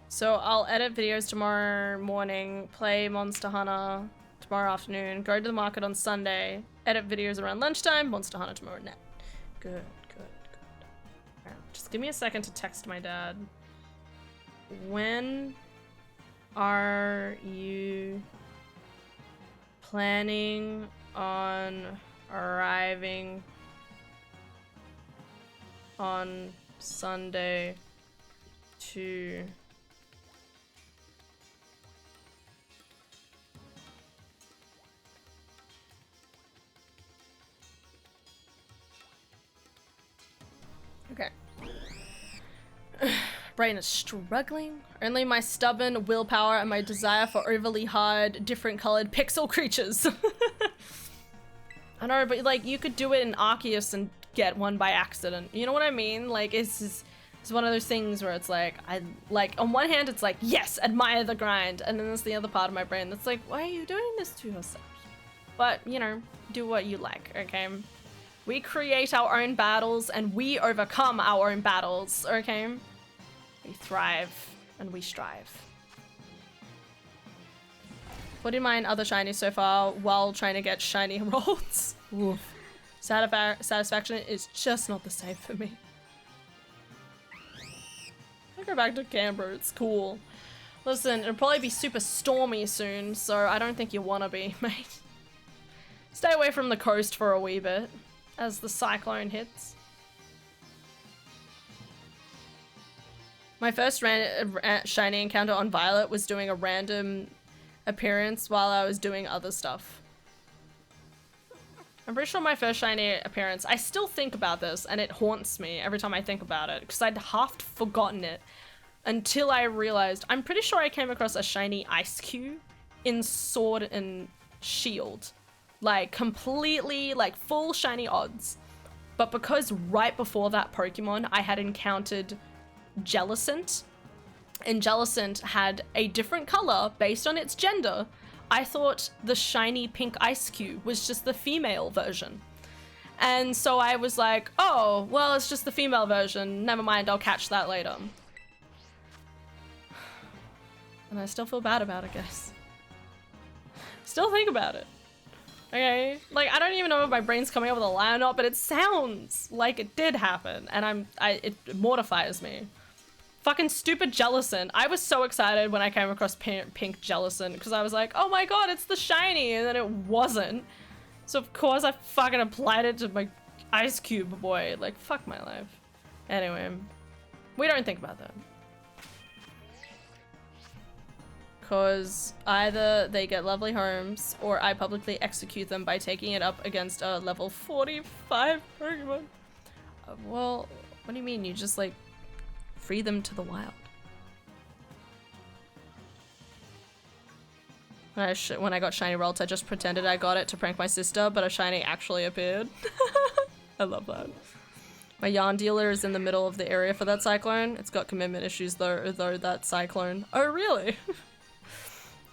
[SPEAKER 1] So I'll edit videos tomorrow morning, play Monster Hunter tomorrow afternoon, go to the market on Sunday, edit videos around lunchtime, Monster Hunter tomorrow night. Good. Just give me a second to text my dad. When are you planning on arriving on Sunday to okay. Brain is struggling. Only my stubborn willpower and my desire for overly hard, different colored pixel creatures. I know, but like you could do it in Arceus and get one by accident. You know what I mean? Like it's one of those things where it's like on one hand it's like, yes, admire the grind, and then there's the other part of my brain that's like, why are you doing this to yourself? But you know, do what you like, okay? We create our own battles and we overcome our own battles, okay? We thrive and we strive. 49 other shinies so far while trying to get shiny rolls. Oof. Satisfaction is just not the same for me. I go back to Canberra, it's cool. Listen, it'll probably be super stormy soon, so I don't think you wanna be, mate. Stay away from the coast for a wee bit as the cyclone hits. My first shiny encounter on Violet was doing a random appearance while I was doing other stuff. I'm pretty sure my first shiny appearance, I still think about this and it haunts me every time I think about it because I'd half forgotten it until I realized, I'm pretty sure I came across a shiny Ice Cube in Sword and Shield. Like completely, like full shiny odds. But because right before that Pokemon, I had encountered Jellicent, and Jellicent had a different color based on its gender. I thought the shiny pink Ice Cube was just the female version. And so I was like, oh, well, it's just the female version. Never mind, I'll catch that later. And I still feel bad about it, guys. Still think about it. Okay, like I don't even know if my brain's coming up with a lie or not, but it sounds like it did happen, and it mortifies me. Fucking stupid Jellicent. I was so excited when I came across pink Jellicent because I was like, oh my god, it's the shiny, and then it wasn't. So of course I fucking applied it to my Ice Cube boy. Like, fuck my life. Anyway, we don't think about that. Because either they get lovely homes or I publicly execute them by taking it up against a level 45 Pokemon. Well, what do you mean? You just like free them to the wild. When I got shiny Ralt, I just pretended I got it to prank my sister, but a shiny actually appeared. I love that. My yarn dealer is in the middle of the area for that cyclone. It's got commitment issues though that cyclone. Oh really?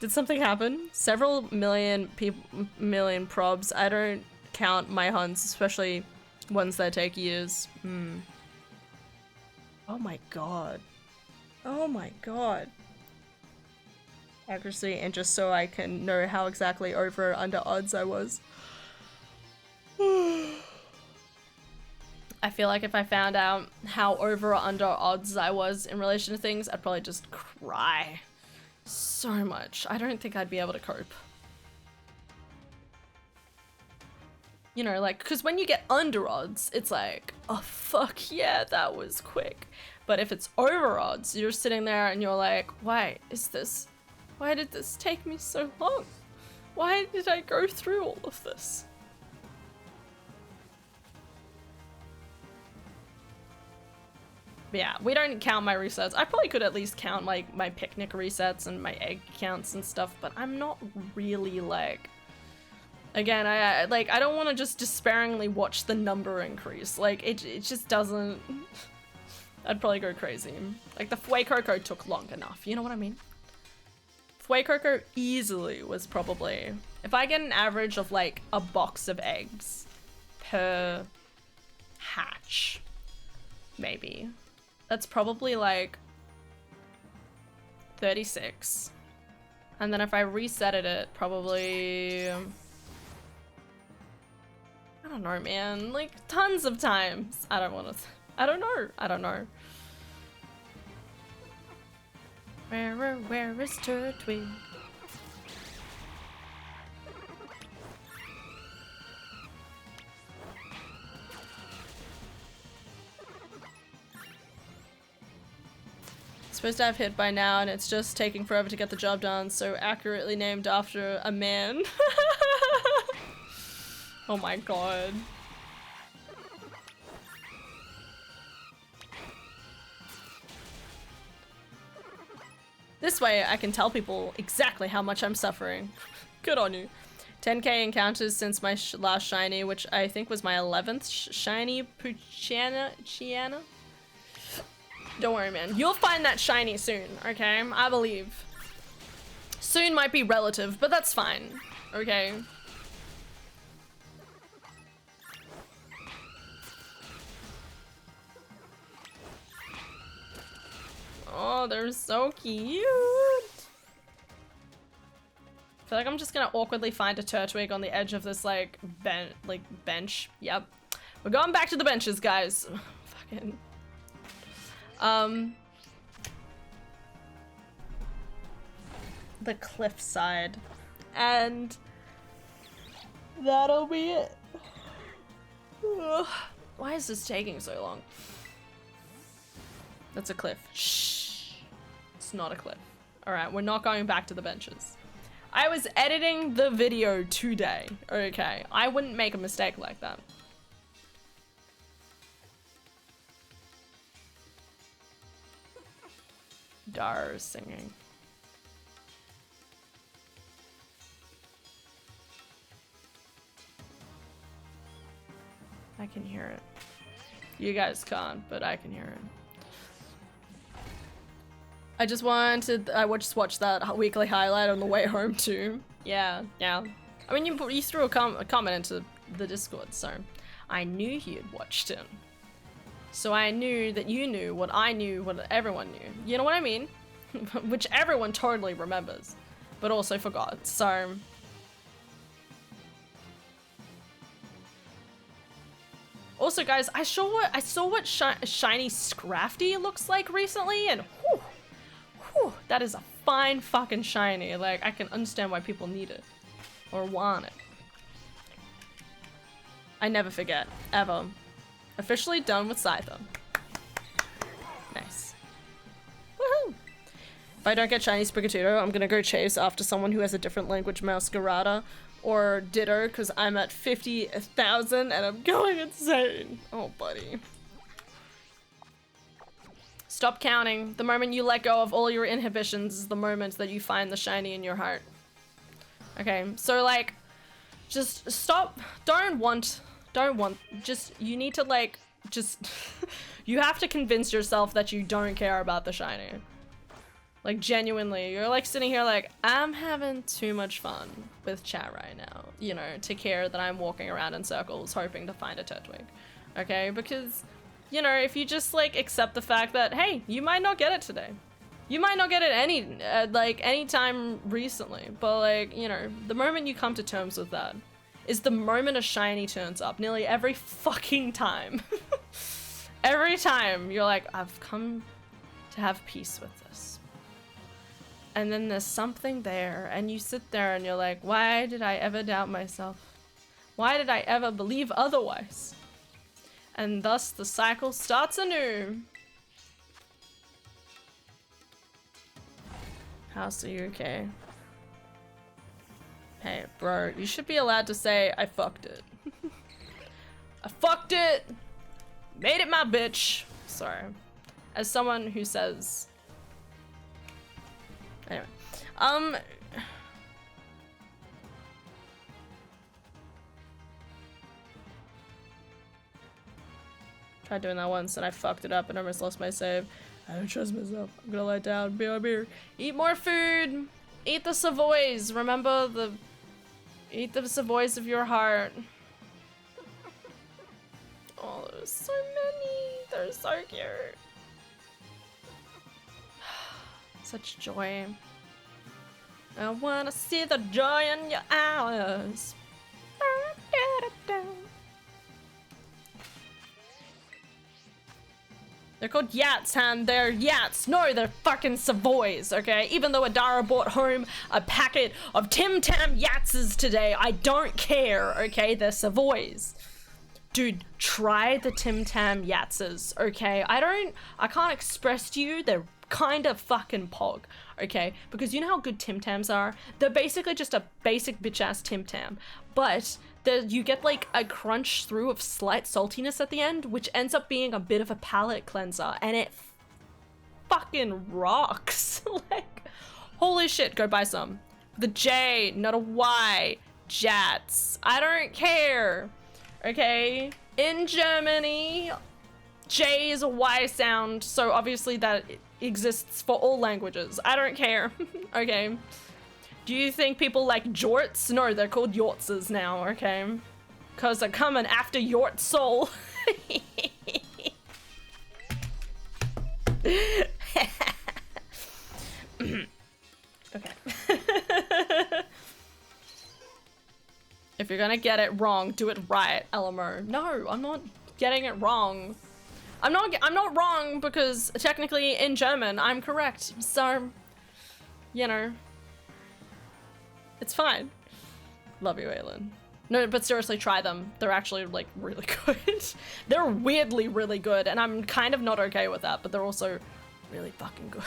[SPEAKER 1] Did something happen? Several million probs. I don't count my hunts, especially ones that take years. Oh my god. Oh my god. Accuracy, and just so I can know how exactly over or under odds I was. I feel like if I found out how over or under odds I was in relation to things, I'd probably just cry so much. I don't think I'd be able to cope. You know, like, because when you get under odds, it's like, oh fuck yeah, that was quick. But if it's over odds, you're sitting there and you're like, why did this take me so long? Why did I go through all of this? But yeah, we don't count my resets. I probably could at least count like my picnic resets and my egg counts and stuff, but I'm not really like, again, I don't want to just despairingly watch the number increase. Like it just doesn't. I'd probably go crazy. Like the Fuecoco took long enough, you know what I mean? Fuecoco easily was probably, if I get an average of like a box of eggs per hatch, maybe, that's probably like 36. And then if I resetted it, probably, I don't know, man, like tons of times. I don't know. Where is Turtwig? It's supposed to have hit by now, and it's just taking forever to get the job done, so accurately named after a man. Oh my god. This way I can tell people exactly how much I'm suffering. Good on you. 10k encounters since my last shiny, which I think was my 11th shiny Puchiana. Don't worry, man. You'll find that shiny soon, okay? I believe. Soon might be relative, but that's fine, okay? Oh, they're so cute. I feel like I'm just gonna awkwardly find a Turtwig on the edge of this like bench. Yep. We're going back to the benches, guys. Fucking. The cliffside. And that'll be it. Ugh. Why is this taking so long? That's a cliff. Shh. It's not a cliff. Alright, we're not going back to the benches. I was editing the video today. Okay, I wouldn't make a mistake like that. Dar singing. I can hear it. You guys can't, but I can hear it. I just wanted, I just watched that weekly highlight on the way home too. Yeah. I mean, you threw a comment into the Discord, so I knew you had watched it. So I knew that you knew what I knew, what everyone knew. You know what I mean? Which everyone totally remembers, but also forgot, so. Also, guys, I saw what shiny Scrafty looks like recently, and whew, that is a fine fucking shiny. Like, I can understand why people need it or want it. I never forget, ever. Officially done with Scyther. Nice. Woohoo! If I don't get shiny Sprigatito, I'm gonna go chase after someone who has a different language Masquerada or Ditto, because I'm at 50,000 and I'm going insane. Oh, buddy. Stop counting. The moment you let go of all your inhibitions is the moment that you find the shiny in your heart. Okay, so like, just stop. Just, you need to like, just, you have to convince yourself that you don't care about the shiny. Like, genuinely, you're like sitting here like, I'm having too much fun with chat right now, you know, to care that I'm walking around in circles hoping to find a Turtwig. Okay, because, you know, if you just like accept the fact that, hey, you might not get it today. You might not get it any time recently, but like, you know, the moment you come to terms with that is the moment a shiny turns up nearly every fucking time. Every time you're like, I've come to have peace with this. And then there's something there and you sit there and you're like, why did I ever doubt myself? Why did I ever believe otherwise? And thus the cycle starts anew. House, are you okay? Hey, bro, you should be allowed to say, I fucked it. I fucked it! Made it my bitch! Sorry. As someone who says... Anyway. Tried doing that once and I fucked it up and almost lost my save. I don't trust myself. I'm gonna lie down. Beer. Eat more food. Eat the Savoys. Remember the... Eat the Savoys of your heart. Oh, there's so many. They're so cute. Such joy. I wanna see the joy in your eyes. They're called Yats, and they're Yats. No, they're fucking Savoys, okay? Even though Adara brought home a packet of Tim Tam Yatses today, I don't care, okay? They're Savoys. Dude, try the Tim Tam Yatses, okay? I can't express to you, they're kind of fucking pog, okay? Because you know how good Tim Tams are? They're basically just a basic bitch-ass Tim Tam, but you get like a crunch through of slight saltiness at the end, which ends up being a bit of a palate cleanser, and it fucking rocks. Like, holy shit, go buy some. The J, not a Y. Jats. I don't care. Okay? In Germany, J is a Y sound, so obviously that exists for all languages. I don't care. Okay? Do you think people like jorts? No, they're called yortses now, okay? Cause they're coming after Yort's soul. Okay. If you're gonna get it wrong, do it right, LMO. No, I'm not getting it wrong. I'm not wrong because technically in German I'm correct. So, you know. It's fine. Love you, Aylin. No, but seriously, try them. They're actually, like, really good. They're weirdly really good, and I'm kind of not okay with that, but they're also really fucking good.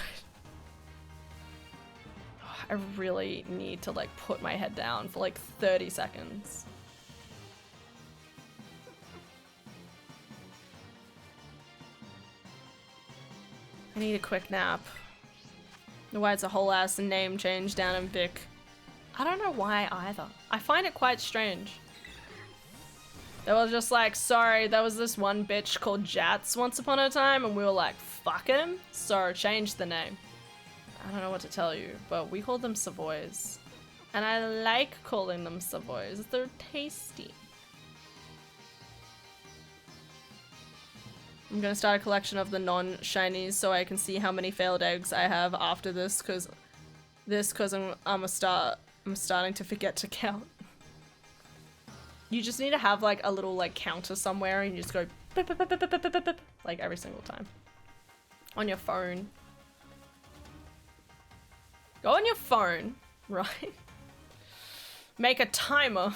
[SPEAKER 1] I really need to, like, put my head down for, like, 30 seconds. I need a quick nap. Why it's a whole ass name change down in Vic. I don't know why either. I find it quite strange. They were just like, sorry, there was this one bitch called Jats once upon a time, and we were like, fuck him, so change the name. I don't know what to tell you, but we call them Savoys. And I like calling them Savoys. They're tasty. I'm gonna start a collection of the non-shinies so I can see how many failed eggs I have after this, cause I'm starting to forget to count. You just need to have like a little like counter somewhere and you just go beep, beep, beep, beep, beep, beep, beep, beep, like every single time. On your phone. Go on your phone, right? Make a timer.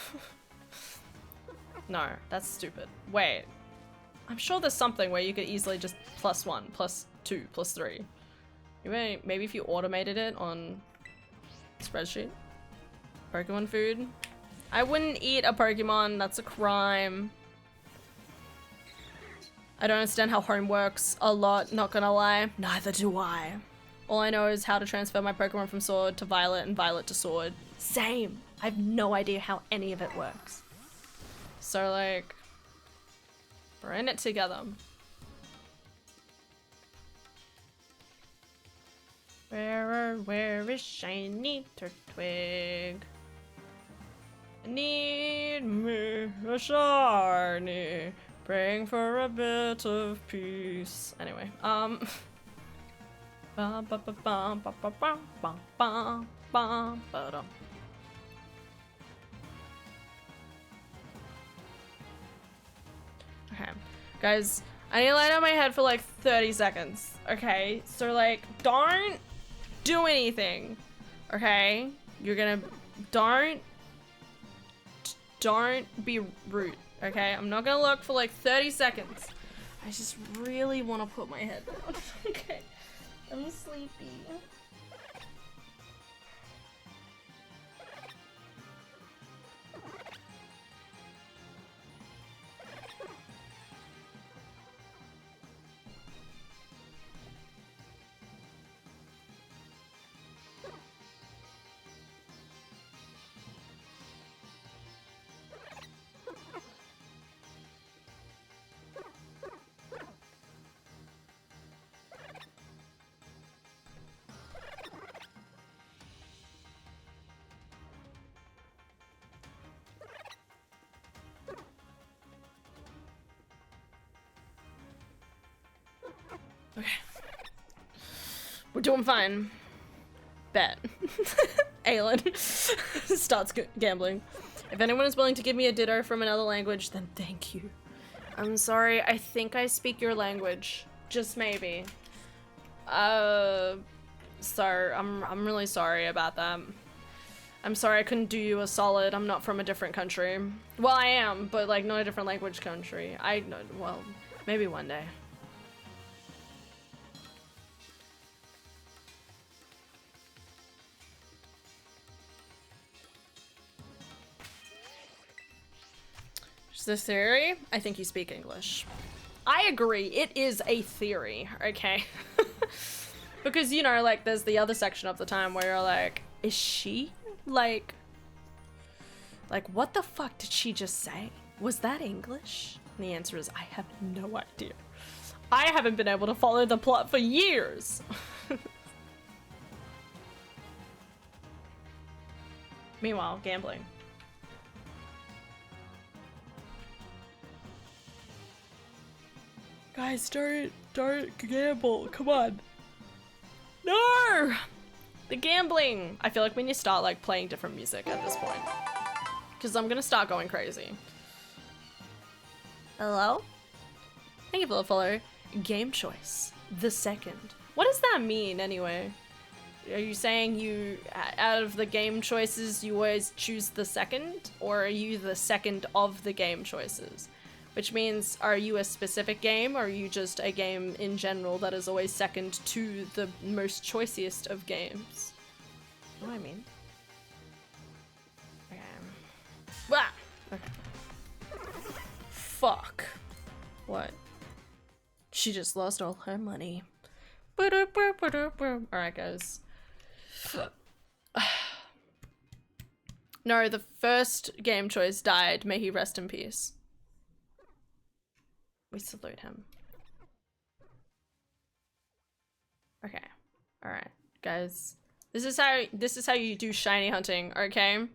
[SPEAKER 1] No, that's stupid. Wait. I'm sure there's something where you could easily just +1, +2, +3. Maybe if you automated it on spreadsheet. Pokemon food. I wouldn't eat a Pokemon, that's a crime. I don't understand how home works a lot, not gonna lie. Neither do I. All I know is how to transfer my Pokemon from Sword to Violet and Violet to Sword. Same. I have no idea how any of it works. So like, we're in it together. Where is shiny Turtwig? I need me a shiny, praying for a bit of peace. Anyway, ba ba ba ba ba ba ba ba ba ba ba. Okay, guys, I need to lie down my head for like 30 seconds. Okay, so like, don't do anything. Okay, you're gonna don't be rude. Okay, I'm not gonna look for like 30 seconds. I just really want to put my head down. Okay, I'm sleepy. Okay. We're doing fine. Bet. Aelin starts gambling. If anyone is willing to give me a ditto from another language, then thank you. I'm sorry, I think I speak your language. Just maybe. Sorry, I'm really sorry about that. I'm sorry I couldn't do you a solid. I'm not from a different country. Well, I am, but like not a different language country. Well, maybe one day. The theory? I think you speak English. I agree, it is a theory, okay? Because, you know, like, there's the other section of the time where you're like, is she, like, what the fuck did she just say? Was that English? And the answer is, I have no idea. I haven't been able to follow the plot for years. Meanwhile, gambling. Guys, don't gamble. Come on. No! The gambling. I feel like we need to start like playing different music at this point. Because I'm gonna start going crazy. Hello? Thank you for the follow. Game choice. The second. What does that mean anyway? Are you saying you, out of the game choices, you always choose the second? Or are you the second of the game choices? Which means, are you a specific game, or are you just a game in general that is always second to the most choiciest of games? You know what I mean? Okay. Wah! Okay. Fuck. What? She just lost all her money. Alright, guys. No, the first game choice died. May he rest in peace. We salute him. Okay. Alright, guys. This is how you do shiny hunting, okay?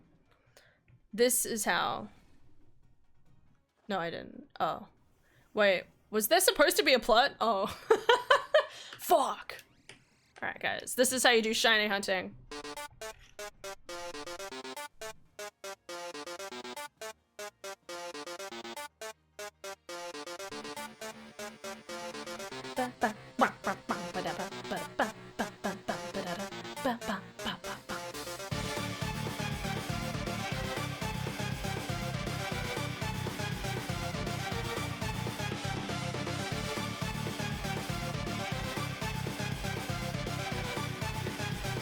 [SPEAKER 1] This is how. No, I didn't. Oh. Wait, was there supposed to be a plot? Oh. Fuck. Alright, guys. This is how you do shiny hunting.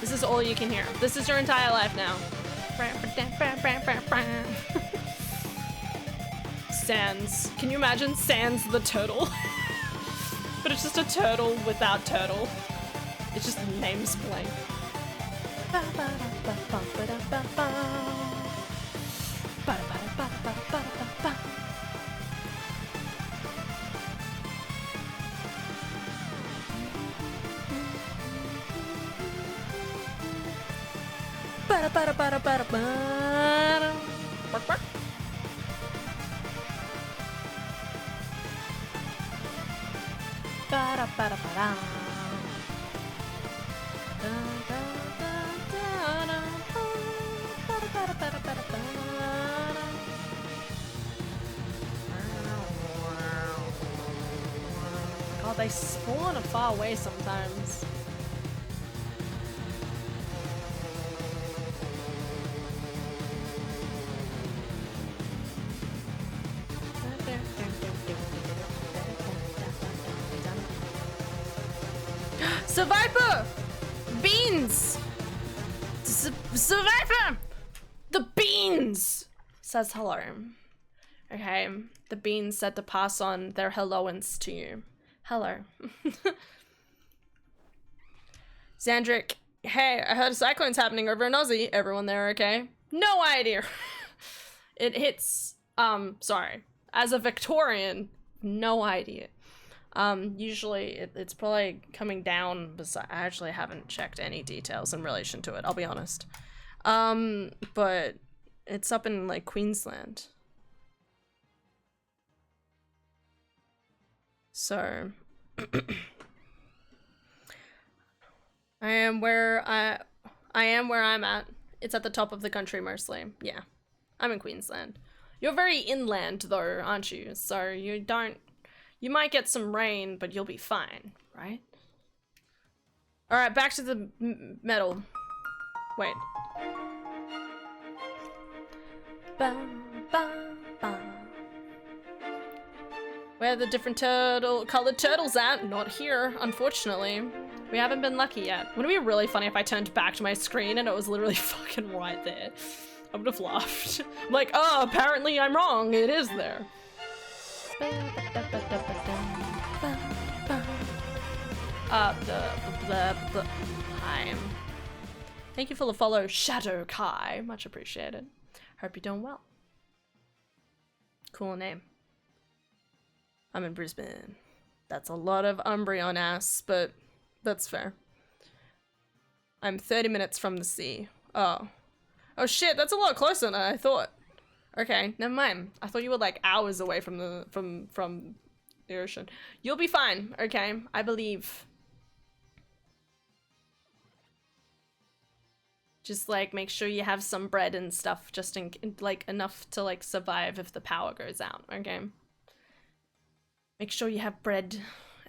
[SPEAKER 1] This is all you can hear. This is your entire life now. Sans. Can you imagine Sans the turtle? But it's just a turtle without turtle. It's just names blank. Bark, bark. Ba-da-ba-da-ba-da. God, they spawn far away sometimes. Survivor! Beans! Survivor! The beans! Says hello. Okay, the beans said to pass on their helloance to you. Hello. Xandric, hey, I heard a cyclone's happening over in Aussie. Everyone there okay? No idea. It hits, sorry. As a Victorian, no idea. Usually it's probably coming down, but I actually haven't checked any details in relation to it, I'll be honest. But it's up in like Queensland. So I am where I'm at. It's at the top of the country mostly. Yeah. I'm in Queensland. You're very inland though, aren't you? So you might get some rain, but you'll be fine, right? All right, back to the metal. Wait. Where are the different colored turtles at? Not here, unfortunately. We haven't been lucky yet. Wouldn't it be really funny if I turned back to my screen and it was literally fucking right there? I would have laughed. I'm like, oh, apparently I'm wrong. It is there. Hi. Thank you for the follow, Shadow Kai. Much appreciated. Hope you're doing well. Cool name. I'm in Brisbane. That's a lot of Umbreon ass, but that's fair. I'm 30 minutes from the sea. Oh. Oh shit, that's a lot closer than I thought. Okay, never mind. I thought you were like hours away from the from the ocean. You'll be fine, okay? I believe. Just like make sure you have some bread and stuff, just in like enough to like survive if the power goes out, okay? Make sure you have bread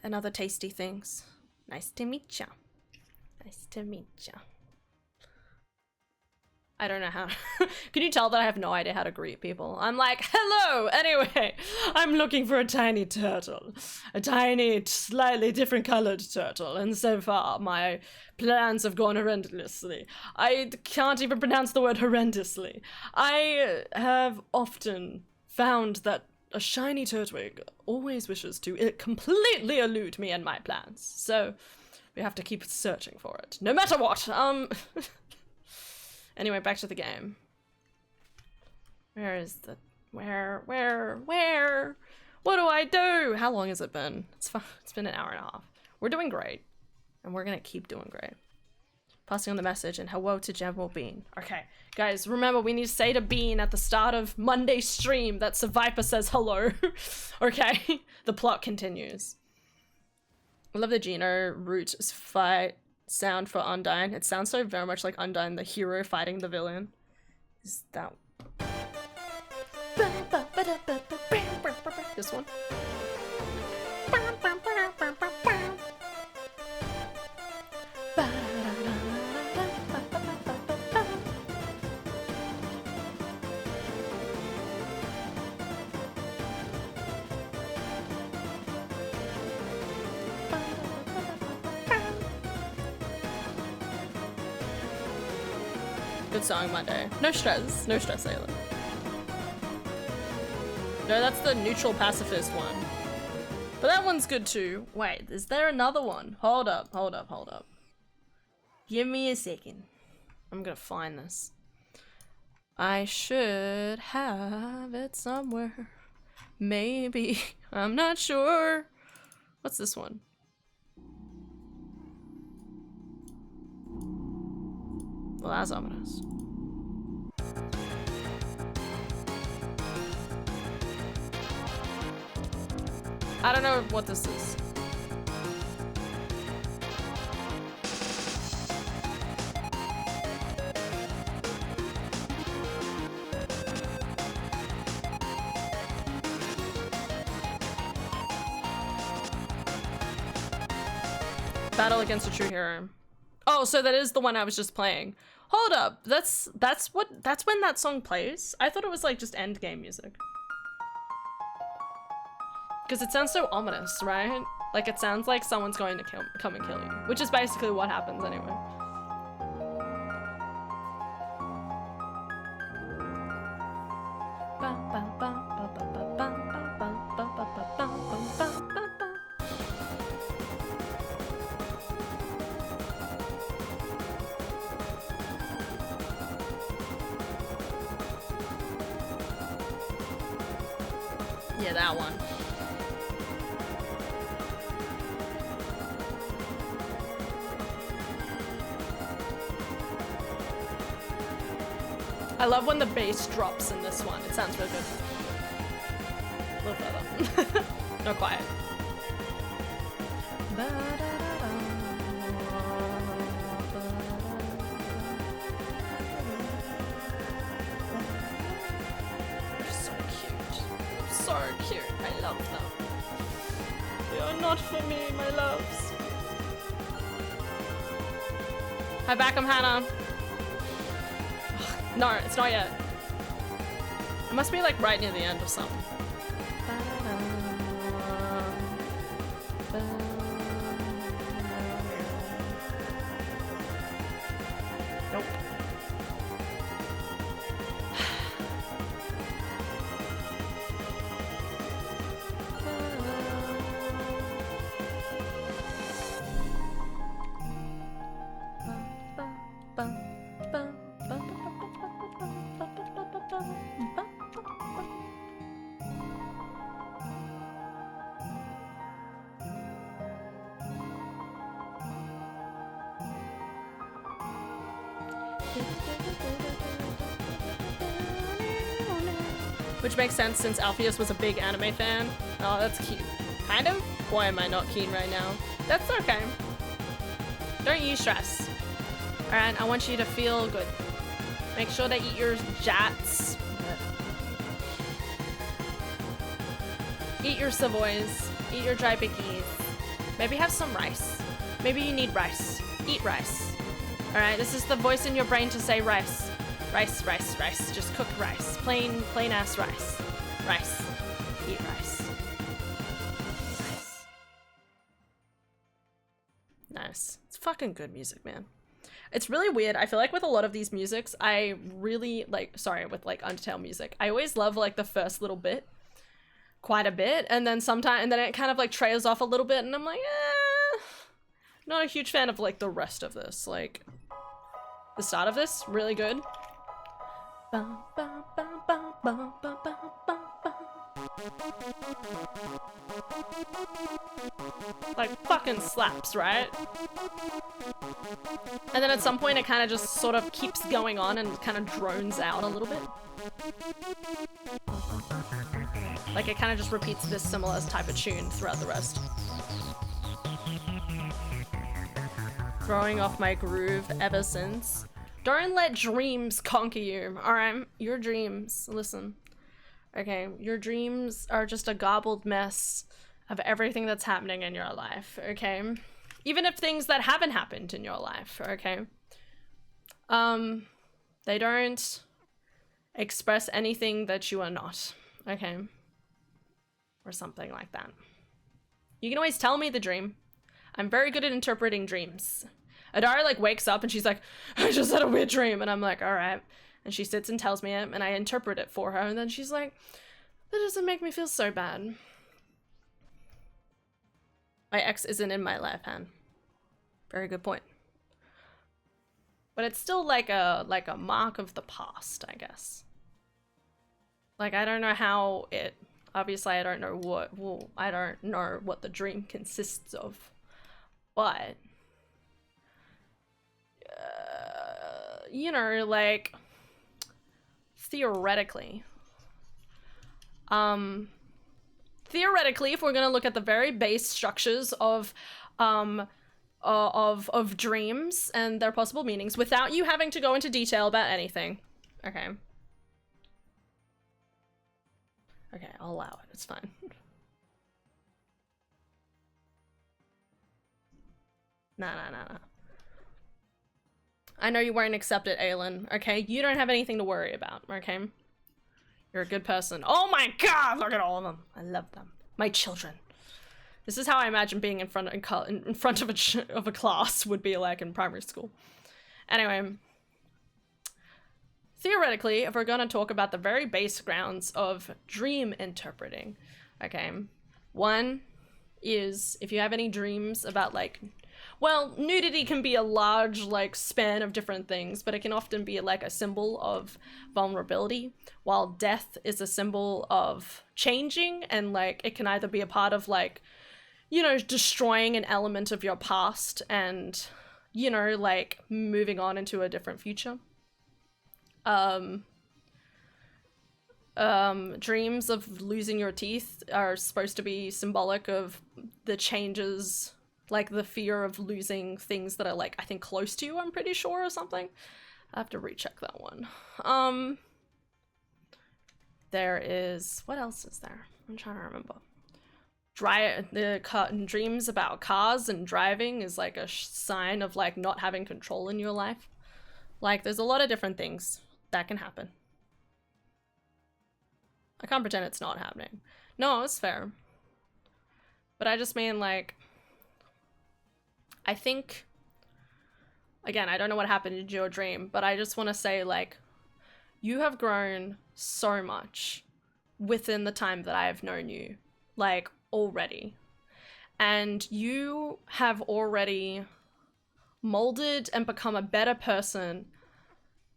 [SPEAKER 1] and other tasty things. Nice to meet ya. Nice to meet ya. I don't know how. Can you tell that I have no idea how to greet people? I'm like, hello! Anyway, I'm looking for a tiny turtle. A tiny, slightly different colored turtle. And so far, my plans have gone horrendously. I can't even pronounce the word horrendously. I have often found that a shiny Turtwig always wishes to completely elude me and my plans. So, we have to keep searching for it. No matter what! Anyway, back to the game. Where is the... Where? What do I do? How long has it been? It's been an hour and a half. We're doing great. And we're gonna keep doing great. Passing on the message and hello to General Bean. Okay, guys, remember we need to say to Bean at the start of Monday's stream that Sir Viper says hello. Okay? The plot continues. I love the Geno root fight sound for Undyne. It sounds so very much like Undyne, the hero fighting the villain. Is that this one? Good song, Monday. No stress, Ayla. No, that's the neutral pacifist one. But that one's good too. Wait, is there another one? Hold up. Give me a second. I'm gonna find this. I should have it somewhere. Maybe. I'm not sure. What's this one? Well, that's ominous. I don't know what this is. Battle against a true hero. Oh, so that is the one I was just playing. Hold up, that's when that song plays? I thought it was like just end game music. Because it sounds so ominous, right? Like it sounds like someone's going to come and kill you, which is basically what happens anyway. Yeah, that one. I love when the bass drops in this one. It sounds really good. A little further. Not quiet. They're so cute. So cute. I love them. They are not for me, my loves. Hi, back. I'm Hannah. No, it's not yet. It must be like right near the end or something. Nope. Which makes sense since Alpheus was a big anime fan. Oh, that's cute. Kind of? Boy, am I not keen right now. That's okay. Don't you stress. Alright, I want you to feel good. Make sure to eat your jats. Eat your savoys. Eat your dry bickies. Maybe have some rice. Maybe you need rice. Eat rice. Alright, this is the voice in your brain to say rice. Rice, rice, rice. Just cooked rice. Plain ass rice. Rice. Eat rice. Rice. Nice. It's fucking good music, man. It's really weird. I feel like with a lot of these musics, I really like, sorry, with like Undertale music, I always love like the first little bit quite a bit, and then it kind of like trails off a little bit, and I'm like, not a huge fan of like the rest of this. Like the start of this, really good. Like fucking slaps, right? And then at some point it kind of just sort of keeps going on and kind of drones out a little bit. Like it kind of just repeats this similar type of tune throughout the rest. Throwing off my groove ever since. Don't let dreams conquer you, alright? Your dreams, listen. Okay, your dreams are just a garbled mess of everything that's happening in your life, okay? Even if things that haven't happened in your life, okay? They don't express anything that you are not, okay? Or something like that. You can always tell me the dream. I'm very good at interpreting dreams. Adara like wakes up and she's like, I just had a weird dream, and I'm like, all right. And she sits and tells me it, and I interpret it for her, and then she's like, that doesn't make me feel so bad. My ex isn't in my life, Han. Very good point. But it's still like a mark of the past, I guess. Like I don't know how it. Obviously, I don't know what. Well, I don't know what the dream consists of, but. You know, like theoretically, theoretically, if we're going to look at the very base structures of dreams and their possible meanings without you having to go into detail about anything. Okay. Okay, I'll allow it. It's fine. Nah. I know you won't accept it, Aelin, okay? You don't have anything to worry about, okay? You're a good person. Oh my god, look at all of them. I love them. My children. This is how I imagine being in front of a class would be like in primary school. Anyway, theoretically, if we're going to talk about the very base grounds of dream interpreting, okay, one is if you have any dreams about like, well, nudity can be a large like span of different things, but it can often be like a symbol of vulnerability, while death is a symbol of changing, and like it can either be a part of like, you know, destroying an element of your past and, you know, like moving on into a different future. Dreams of losing your teeth are supposed to be symbolic of the changes, like the fear of losing things that are like, I think close to you, I'm pretty sure, or something. I have to recheck that one. There is, what else is there? I'm trying to remember. Dreams about cars and driving is like a sign of like not having control in your life. Like there's a lot of different things that can happen. I can't pretend it's not happening. No, it's fair. But I just mean like, I think, again, I don't know what happened in your dream, but I just want to say like, you have grown so much within the time that I have known you, like already. And you have already molded and become a better person,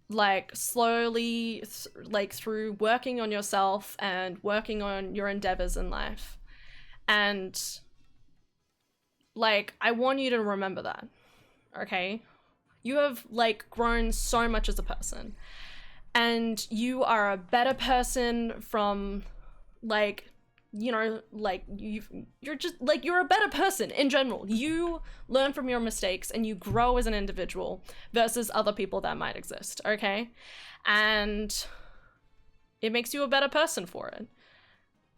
[SPEAKER 1] like slowly, like through working on yourself and working on your endeavors in life. And like, I want you to remember that, okay? You have like grown so much as a person, and you are a better person from like, you know, like you're just like, you're a better person in general. You learn from your mistakes and you grow as an individual versus other people that might exist, okay? And it makes you a better person for it.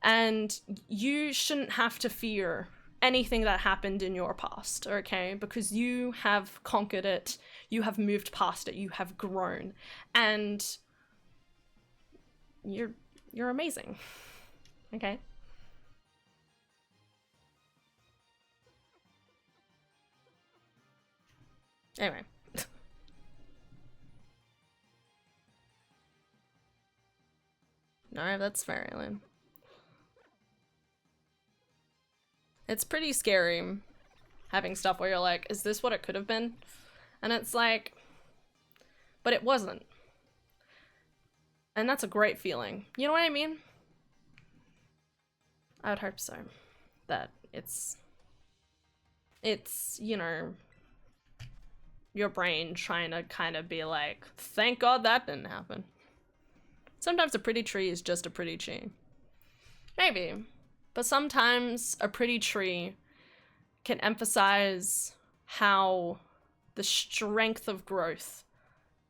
[SPEAKER 1] And you shouldn't have to fear anything that happened in your past, okay? Because you have conquered it, you have moved past it, you have grown, and you're amazing, okay? Anyway. No, that's fair, Aelin. It's pretty scary having stuff where you're like, is this what it could have been? And it's like, but it wasn't. And that's a great feeling. You know what I mean? I would hope so. That it's, you know, your brain trying to kind of be like, thank God that didn't happen. Sometimes a pretty tree is just a pretty tree. Maybe. But sometimes a pretty tree can emphasize how the strength of growth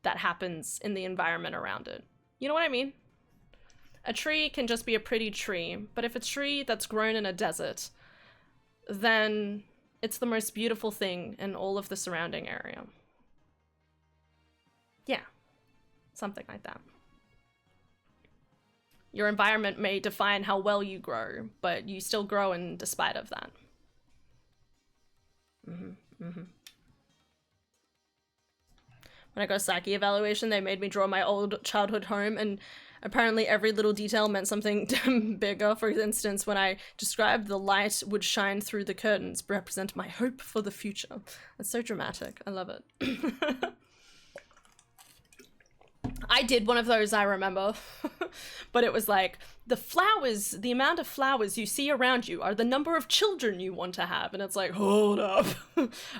[SPEAKER 1] that happens in the environment around it. You know what I mean? A tree can just be a pretty tree, but if it's a tree that's grown in a desert, then it's the most beautiful thing in all of the surrounding area. Yeah, something like that. Your environment may define how well you grow, but you still grow in despite of that. When I got psyche evaluation, they made me draw my old childhood home, and apparently every little detail meant something bigger. For instance, when I described the light would shine through the curtains, represent my hope for the future. That's so dramatic. I love it. I did one of those, I remember, but it was like, the amount of flowers you see around you are the number of children you want to have. And it's like, hold up.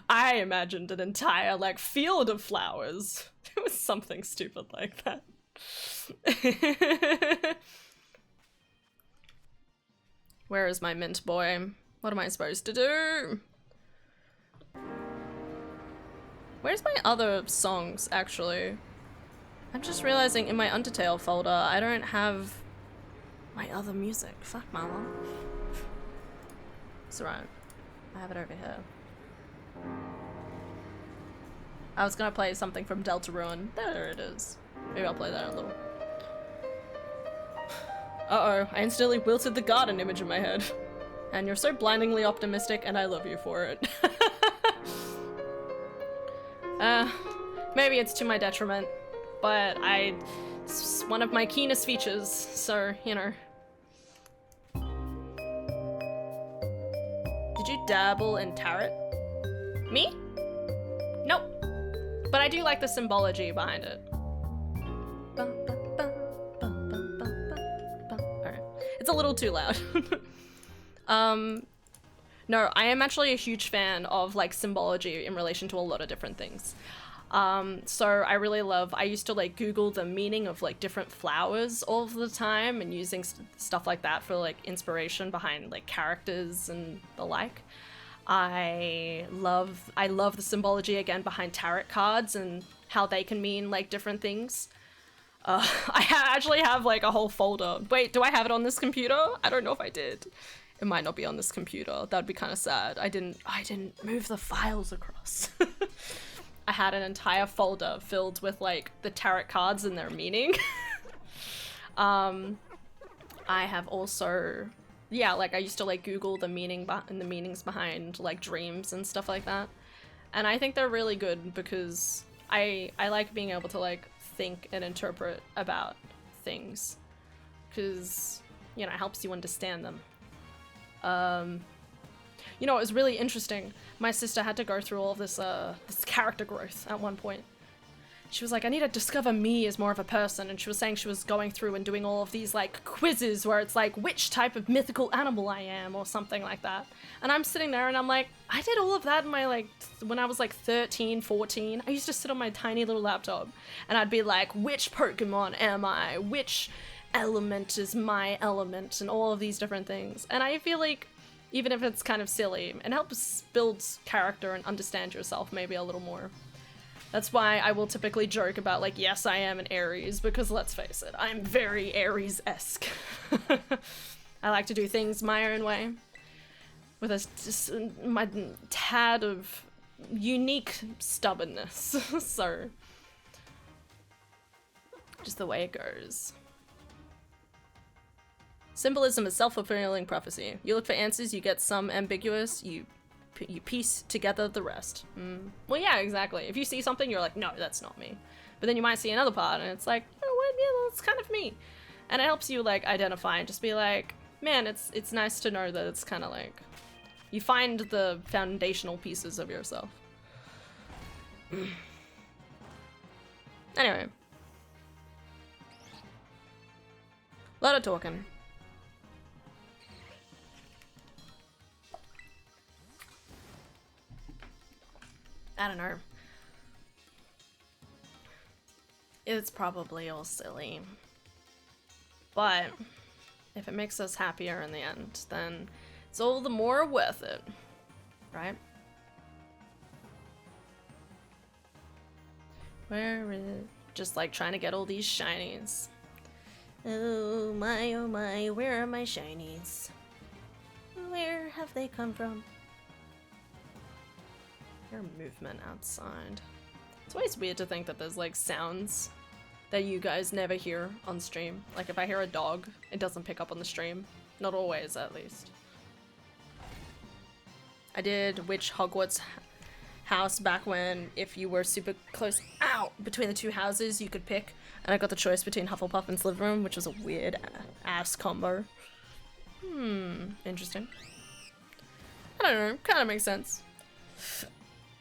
[SPEAKER 1] I imagined an entire like field of flowers. It was something stupid like that. Where is my mint boy? What am I supposed to do? Where's my other songs, actually? I'm just realizing in my Undertale folder, I don't have my other music. Fuck my life. It's alright. I have it over here. I was gonna play something from Deltarune. There it is. Maybe I'll play that a little. Uh-oh, I instantly wilted the garden image in my head. And you're so blindingly optimistic, and I love you for it. Maybe it's to my detriment, but it's one of my keenest features, so, you know. Did you dabble in tarot? Me? Nope. But I do like the symbology behind it. Alright. It's a little too loud. No, I am actually a huge fan of like symbology in relation to a lot of different things. So I really love, I used to like Google the meaning of like different flowers all of the time and using stuff like that for like inspiration behind like characters and the like. I love the symbology again behind tarot cards and how they can mean like different things. I actually have like a whole folder. Wait, do I have it on this computer? I don't know if I did. It might not be on this computer. That'd be kind of sad. I didn't move the files across. I had an entire folder filled with like the tarot cards and their meaning. I have also, yeah, like I used to like Google the meaning and the meanings behind like dreams and stuff like that. And I think they're really good because I like being able to like think and interpret about things because, you know, it helps you understand them. You know, it was really interesting. My sister had to go through all of this character growth at one point. She was like, I need to discover me as more of a person, and she was saying she was going through and doing all of these like quizzes where it's like which type of mythical animal I am or something like that. And I'm sitting there and I'm like, I did all of that in my like when I was like 13, 14. I used to sit on my tiny little laptop and I'd be like, which Pokemon am I? Which element is my element? And all of these different things. And I feel like even if it's kind of silly, it helps build character and understand yourself maybe a little more. That's why I will typically joke about like, yes, I am an Aries, because let's face it, I'm very Aries-esque. I like to do things my own way, with my tad of unique stubbornness. So, just the way it goes. Symbolism is self-fulfilling prophecy. You look for answers, you get some ambiguous, you piece together the rest. Well, yeah, exactly. If you see something, you're like, no, that's not me. But then you might see another part, and it's like, oh, what? Yeah, that's kind of me. And it helps you, like, identify and just be like, man, it's nice to know that it's kind of like, you find the foundational pieces of yourself. Anyway. A lot of talking. I don't know. It's probably all silly. But if it makes us happier in the end, then it's all the more worth it. Right? Where is it? Just like trying to get all these shinies. Oh my, where are my shinies? Where have they come from? Your movement outside. It's always weird to think that there's like sounds that you guys never hear on stream. Like if I hear a dog, it doesn't pick up on the stream. Not always, at least. I did Witch Hogwarts house back when if you were super close between the two houses you could pick, and I got the choice between Hufflepuff and Slytherin, which was a weird ass combo. Interesting. I don't know, kind of makes sense.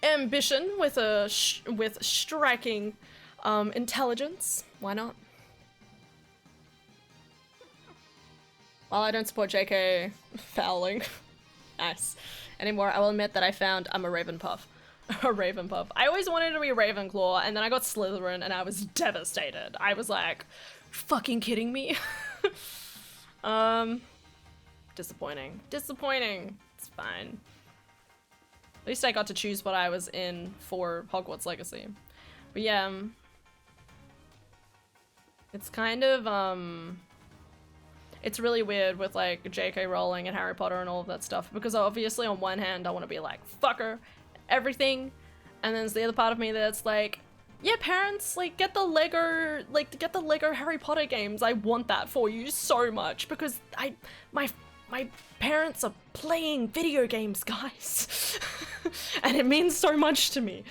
[SPEAKER 1] Ambition with a with striking intelligence. Why not? While I don't support JK fouling nice anymore, I will admit that I found I'm a Ravenpuff. A Ravenpuff. I always wanted to be a Ravenclaw, and then I got Slytherin and I was devastated. I was like, fucking kidding me? Disappointing. Disappointing. It's fine. At least I got to choose what I was in for Hogwarts Legacy. But yeah, it's kind of, it's really weird with like J.K. Rowling and Harry Potter and all of that stuff, because obviously on one hand I want to be like, fuck her, everything, and then there's the other part of me that's like, yeah, parents, like, get the Lego Harry Potter games. I want that for you so much, because my parents are playing video games, guys. And it means so much to me.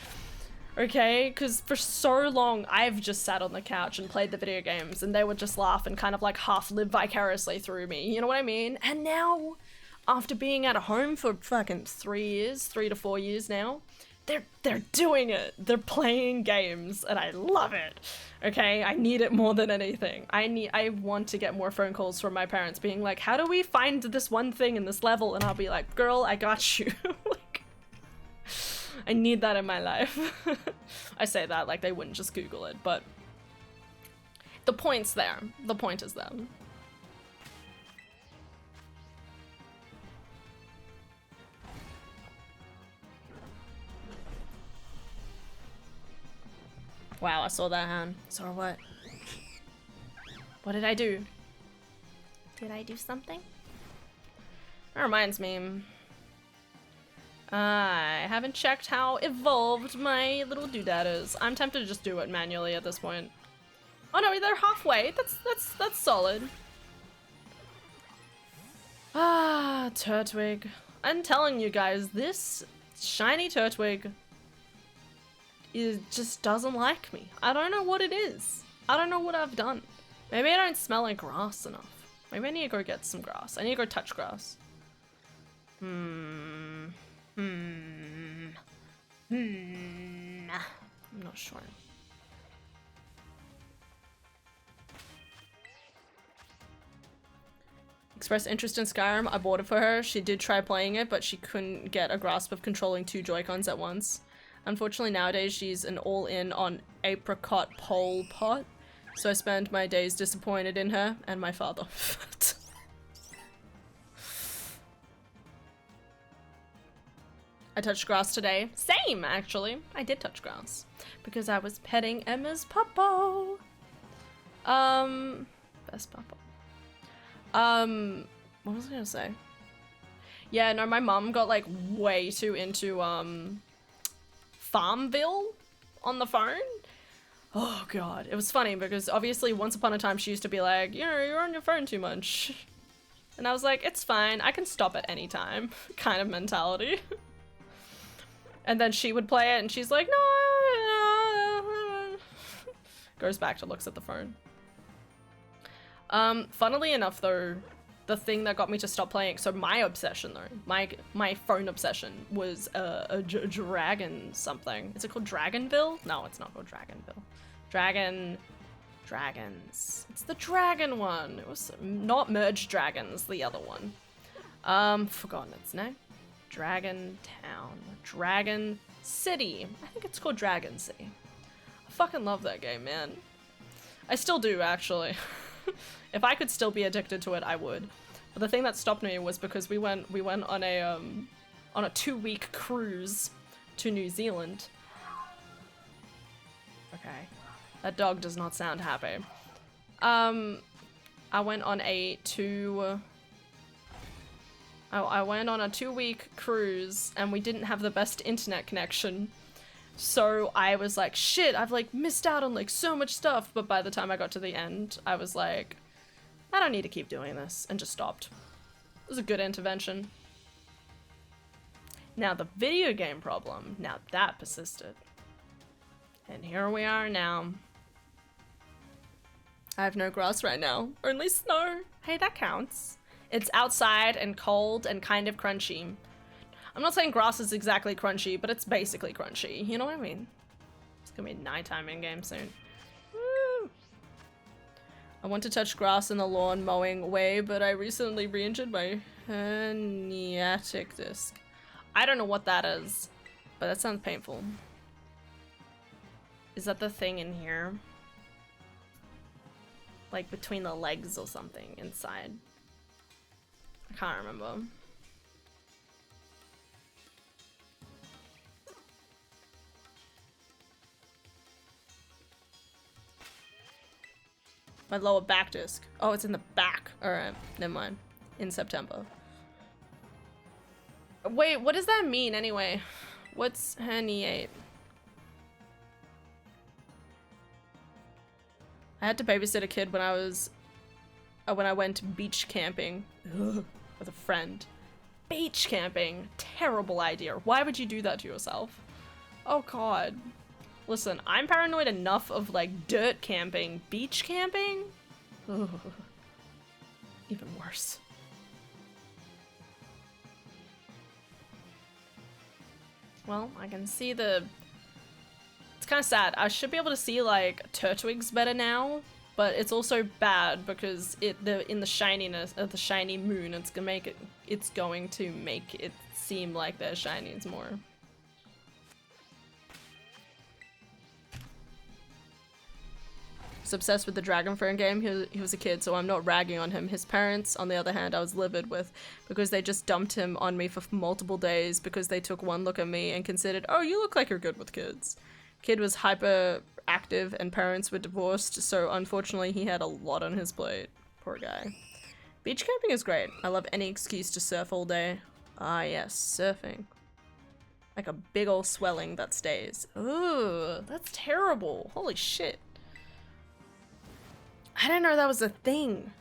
[SPEAKER 1] Okay? Because for so long, I've just sat on the couch and played the video games, and they would just laugh and kind of like half live vicariously through me. You know what I mean? And now, after being at home for fucking 3 to 4 years now, they're doing it. They're playing games, and I love it. Okay, I need it more than anything. I want to get more phone calls from my parents being like, how do we find this one thing in this level? And I'll be like, girl, I got you. Like, I need that in my life. I say that like they wouldn't just Google it, but the point's there. The point is there. Wow, I saw that hand. Saw what? What did I do? Did I do something? That reminds me. I haven't checked how evolved my little doodad is. I'm tempted to just do it manually at this point. Oh no, they're halfway. That's solid. Ah, Turtwig. I'm telling you guys, this shiny Turtwig just doesn't like me. I don't know what it is. I don't know what I've done. Maybe I don't smell like grass enough. Maybe I need to go get some grass. I need to go touch grass. I'm not sure. Expressed interest in Skyrim. I bought it for her. She did try playing it, but she couldn't get a grasp of controlling 2 Joy-Cons at once. Unfortunately, nowadays she's an all-in on apricot pole pot, so I spend my days disappointed in her and my father. I touched grass today. Same, actually. I did touch grass because I was petting Emma's puppo. Best puppo. What was I gonna say? Yeah, no, my mom got like way too into Farmville on the phone. Oh god, it was funny because obviously once upon a time she used to be like, you're on your phone too much. And I was like, it's fine, I can stop at any time, kind of mentality. And then she would play it and she's like, no. Goes back to looks at the phone. Funnily enough though, the thing that got me to stop playing, so my obsession though, my phone obsession was a dragon something. Is it called Dragonville? No, it's not called Dragonville. Dragons. It's the dragon one. It was not Merge Dragons, the other one. Forgotten its name. Dragon Town. Dragon City. I think it's called Dragon City. I fucking love that game, man. I still do, actually. If I could still be addicted to it, I would. But the thing that stopped me was because we went on a 2-week cruise to New Zealand. Okay. That dog does not sound happy. I went on a 2-week cruise and we didn't have the best internet connection. So I was like, shit, I've like missed out on like so much stuff. But by the time I got to the end, I was like, I don't need to keep doing this, and just stopped. It was a good intervention. Now the video game problem, now that persisted. And here we are now. I have no grass right now, only snow. Hey, that counts. It's outside and cold and kind of crunchy. I'm not saying grass is exactly crunchy, but it's basically crunchy. You know what I mean? It's gonna be nighttime in-game soon. Woo! I want to touch grass in the lawn mowing way, but I recently re-injured my herniatic disc. I don't know what that is, but that sounds painful. Is that the thing in here? Like between the legs or something inside? I can't remember. My lower back disc. Oh, it's in the back. Alright, never mind. In September. Wait, what does that mean anyway? What's herniate? I had to babysit a kid when I went beach camping with a friend. Beach camping, terrible idea. Why would you do that to yourself? Oh god. Listen, I'm paranoid enough of like dirt camping. Beach camping? Ugh. Even worse. Well, I can see the... It's kind of sad. I should be able to see like Turtwigs better now, but it's also bad because in the shininess of the shiny moon, it's going to make it seem like their shinies more. Was obsessed with the Dragon Fern game. He was a kid, so I'm not ragging on him. His parents, on the other hand, I was livid with because they just dumped him on me for multiple days because they took one look at me and considered, oh, you look like you're good with kids. Kid was hyperactive and parents were divorced, so unfortunately he had a lot on his plate. Poor guy. Beach camping is great. I love any excuse to surf all day. Ah yes, surfing. Like a big ol' swelling that stays. Ooh, that's terrible. Holy shit. I didn't know that was a thing.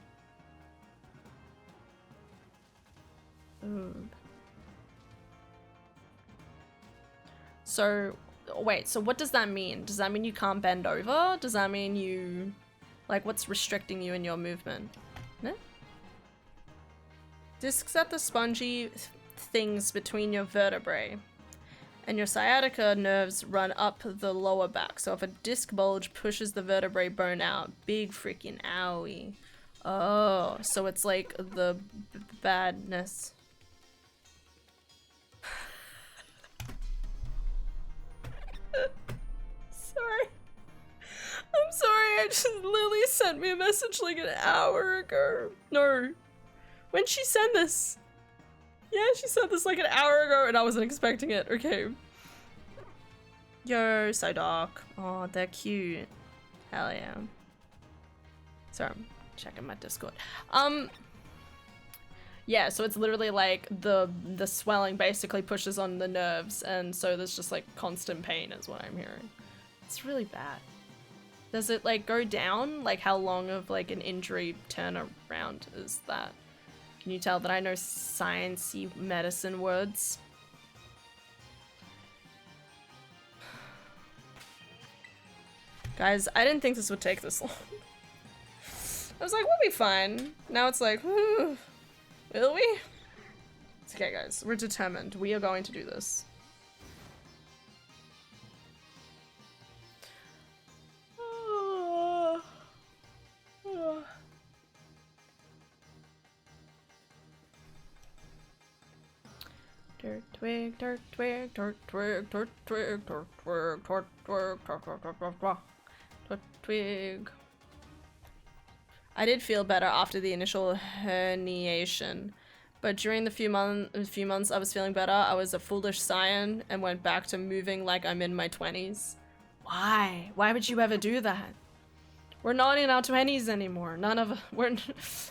[SPEAKER 1] So, wait, so what does that mean? Does that mean you can't bend over? Does that mean you... Like, what's restricting you in your movement? No? Discs at the spongy things between your vertebrae. And your sciatica nerves run up the lower back. So if a disc bulge pushes the vertebrae bone out, big freaking owie. Oh, so it's like the badness. Sorry. I'm sorry, Lily sent me a message like an hour ago. No. When she sent this? Yeah, she sent this like an hour ago and I wasn't expecting it. Okay. Yo, so dark. Oh, they're cute. Hell yeah. Sorry, I'm checking my Discord. Yeah, so it's literally like the swelling basically pushes on the nerves and so there's just like constant pain is what I'm hearing. It's really bad. Does it like go down? Like how long of like an injury turnaround is that? Can you tell that I know sciencey medicine words? Guys, I didn't think this would take this long. I was like, we'll be fine. Now it's like, will we? It's okay, guys. We're determined. We are going to do this. Turtwig, Turtwig, Turtwig, Turtwig, Turtwig, Turtwig, Turtwig. I did feel better after the initial herniation, but during the few months I was feeling better, I was a foolish scion and went back to moving like I'm in my 20s. Why? Why would you ever do that? We're not in our 20s anymore. None of we're.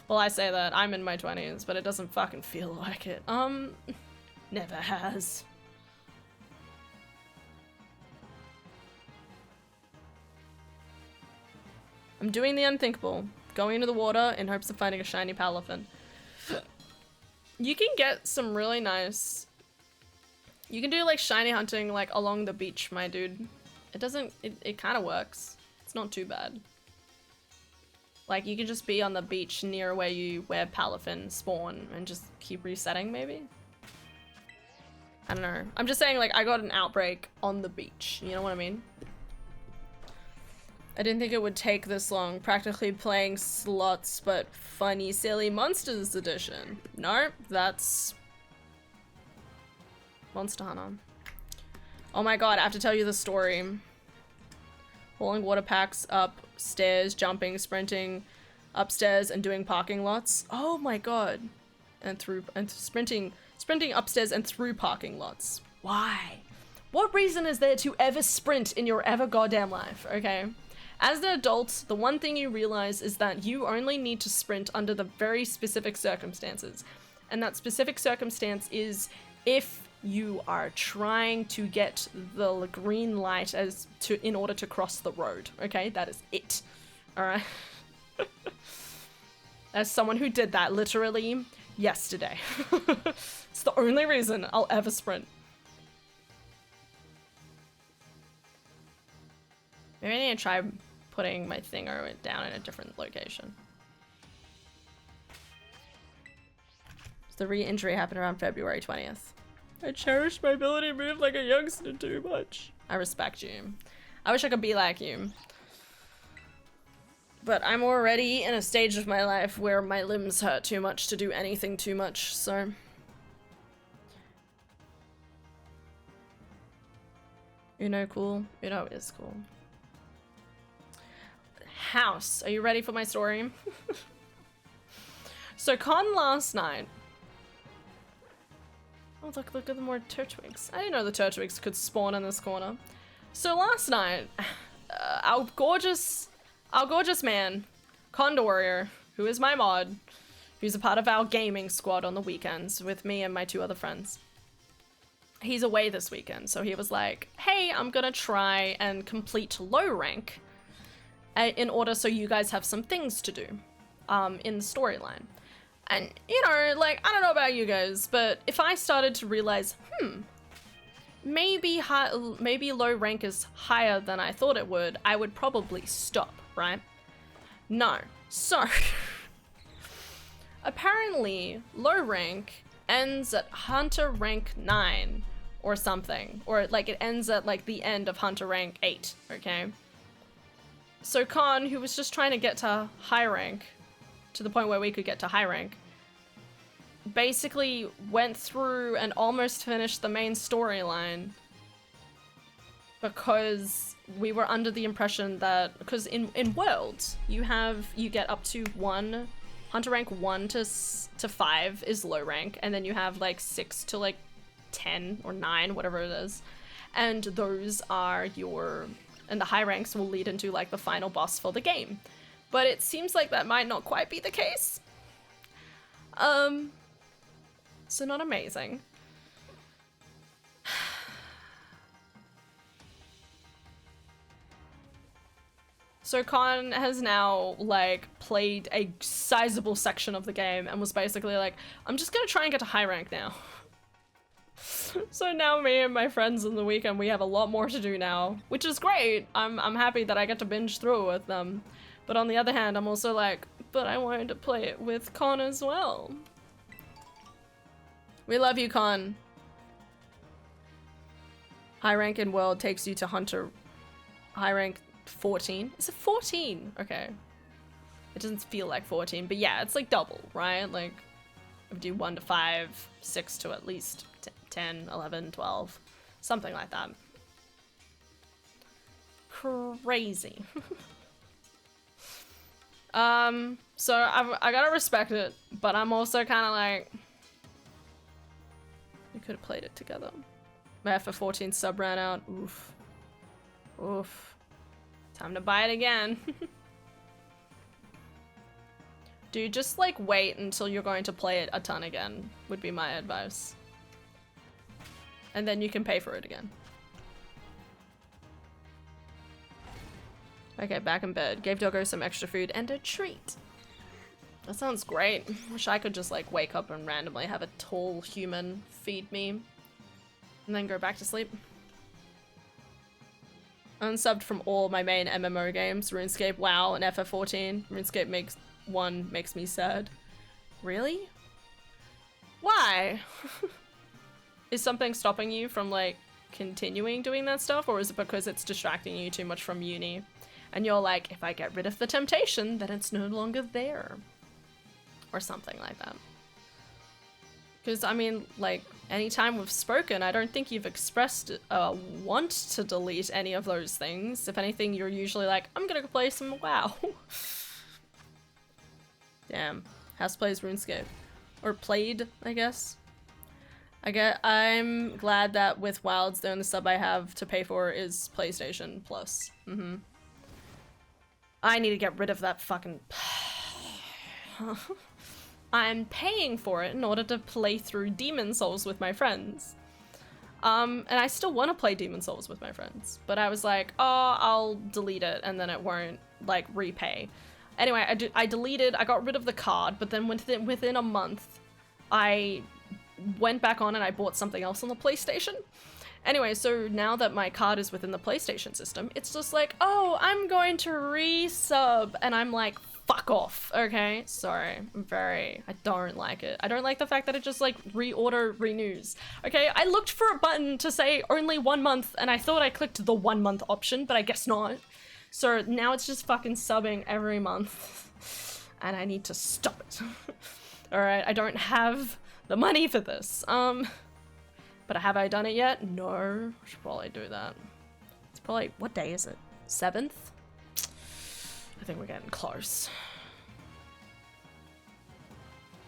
[SPEAKER 1] Well, I say that I'm in my 20s, but it doesn't fucking feel like it. Never has. I'm doing the unthinkable. Going into the water in hopes of finding a shiny palafin. You can get some really nice... You can do like shiny hunting like along the beach, my dude. It kind of works. It's not too bad. Like you can just be on the beach near where palafin spawn and just keep resetting maybe? I don't know. I'm just saying like I got an outbreak on the beach. You know what I mean? I didn't think it would take this long. Practically playing slots, but funny, silly Monsters edition. Nope, that's Monster Hunter. Oh my god, I have to tell you the story. Hauling water packs upstairs, jumping, sprinting upstairs, and doing parking lots. Oh my god. and sprinting upstairs and through parking lots. Why? What reason is there to ever sprint in your ever goddamn life, okay? As an adult, the one thing you realize is that you only need to sprint under the very specific circumstances. And that specific circumstance is if you are trying to get the green light in order to cross the road, okay? That is it, all right? As someone who did that literally yesterday. It's the only reason I'll ever sprint. Maybe I need to try putting my thing down in a different location. The re-injury happened around February 20th. I cherish my ability to move like a youngster too much. I respect you. I wish I could be like you. But I'm already in a stage of my life where my limbs hurt too much to do anything too much, so... Uno cool? Uno is cool. House. Are you ready for my story? So Con last night... Oh look at the more Turtwigs. I didn't know the Turtwigs could spawn in this corner. So last night, our gorgeous man, Con Warrior, who is my mod, who's a part of our gaming squad on the weekends with me and my 2 other friends. He's away this weekend, so he was like, hey, I'm gonna try and complete low rank in order so you guys have some things to do in the storyline. And, you know, like, I don't know about you guys, but if I started to realize, maybe low rank is higher than I thought it would, I would probably stop, right? No. So, apparently, low rank ends at Hunter rank 9 or something. Or, like, it ends at, like, the end of Hunter rank 8, okay? So Khan, who was just trying to get to high rank, to the point where we could get to high rank, basically went through and almost finished the main storyline because we were under the impression that, because in Worlds, you get up to 1, Hunter rank 1 to 5 is low rank, and then you have like 6 to like 10 or 9, whatever it is, and those are and the high ranks will lead into like the final boss for the game. But it seems like that might not quite be the case. So not amazing. So Khan has now, like, played a sizable section of the game and was basically like, I'm just gonna try and get to high rank now. So now me and my friends on the weekend, we have a lot more to do now, which is great. I'm happy that I get to binge through it with them. But on the other hand, I'm also like, but I wanted to play it with Con as well. We love you, Con. High rank in World takes you to Hunter. High rank 14. Is it 14? Okay. It doesn't feel like 14, but yeah, it's like double, right? Like, we do 1 to 5, 6 to at least 10, 11, 12. Something like that. Crazy. So I gotta respect it, but I'm also kind of like, we could have played it together. My FF14 sub ran out. Oof. Oof. Time to buy it again. Dude, just like wait until you're going to play it a ton again, would be my advice. And then you can pay for it again. Okay, back in bed. Gave Doggo some extra food and a treat. That sounds great. Wish I could just like wake up and randomly have a tall human feed me and then go back to sleep. Unsubbed from all my main MMO games. RuneScape, WoW, and FF14. RuneScape makes me sad. Really? Why? Is something stopping you from like continuing doing that stuff, or is it because it's distracting you too much from uni? And you're like, if I get rid of the temptation, then it's no longer there. Or something like that. Because, I mean, like, anytime we've spoken, I don't think you've expressed a want to delete any of those things. If anything, you're usually like, I'm gonna go play some WoW. Damn. House plays RuneScape. Or played, I guess. I'm glad that with Wilds, the only sub I have to pay for is PlayStation Plus. I need to get rid of that fucking... I'm paying for it in order to play through Demon Souls with my friends. And I still want to play Demon Souls with my friends, but I was like, oh, I'll delete it and then it won't, like, repay. Anyway, I got rid of the card, but then within a month, I went back on and I bought something else on the PlayStation. Anyway, so now that my card is within the PlayStation system, it's just like, oh, I'm going to resub, and I'm like, fuck off, okay? Sorry, I don't like it. I don't like the fact that it just like renews. Okay, I looked for a button to say only 1 month, and I thought I clicked the 1 month option, but I guess not. So now it's just fucking subbing every month, and I need to stop it. Alright, I don't have the money for this. But have I done it yet? No. I should probably do that. It's probably, what day is it? 7th? I think we're getting close.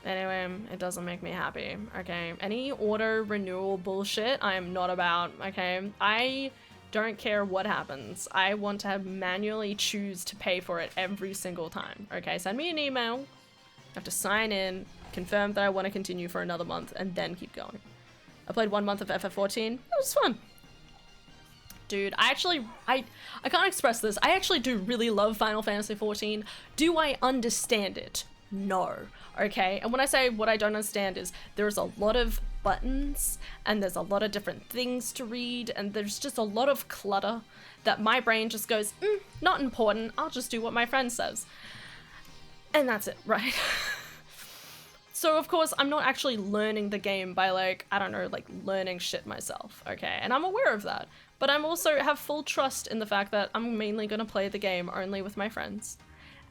[SPEAKER 1] Anyway, it doesn't make me happy, okay? Any auto renewal bullshit, I am not about, okay? I don't care what happens. I want to manually choose to pay for it every single time, okay? Send me an email. I have to sign in, confirm that I want to continue for another month, and then keep going. I played 1 month of FF14. It was fun. Dude, I can't express this. I actually do really love Final Fantasy XIV. Do I understand it? No. Okay? And when I say what I don't understand is there's a lot of buttons and there's a lot of different things to read and there's just a lot of clutter that my brain just goes, not important. I'll just do what my friend says. And that's it, right? So, of course, I'm not actually learning the game by, like, I don't know, like, learning shit myself, okay? And I'm aware of that. But I'm also have full trust in the fact that I'm mainly going to play the game only with my friends.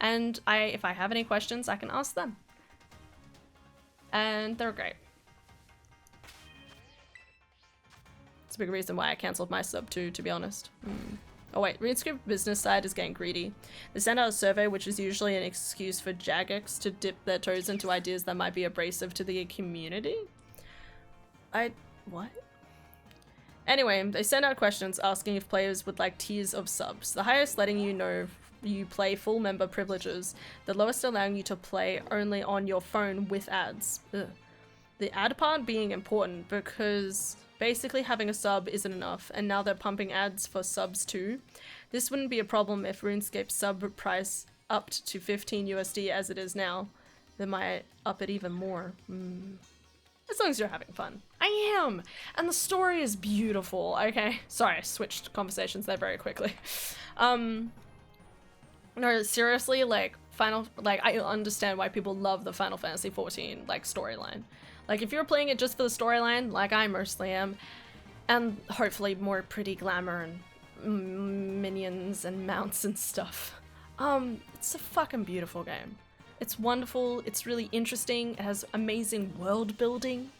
[SPEAKER 1] And if I have any questions, I can ask them. And they're great. It's a big reason why I cancelled my sub too, to be honest. Oh wait, RuneScape business side is getting greedy. They send out a survey, which is usually an excuse for Jagex to dip their toes into ideas that might be abrasive to the community? What? Anyway, they send out questions asking if players would like tiers of subs. The highest letting you know you play full member privileges. The lowest allowing you to play only on your phone with ads. Ugh. The ad part being important because basically having a sub isn't enough, and now they're pumping ads for subs too. This wouldn't be a problem if RuneScape's sub price upped to 15 USD as it is now. They might up it even more. As long as you're having fun. I am! And the story is beautiful, okay? Sorry, I switched conversations there very quickly. No, seriously, like, I understand why people love the Final Fantasy XIV, like, storyline. Like, if you're playing it just for the storyline, like I mostly am, and hopefully more pretty glamour and minions and mounts and stuff, it's a fucking beautiful game. It's wonderful, it's really interesting, it has amazing world building.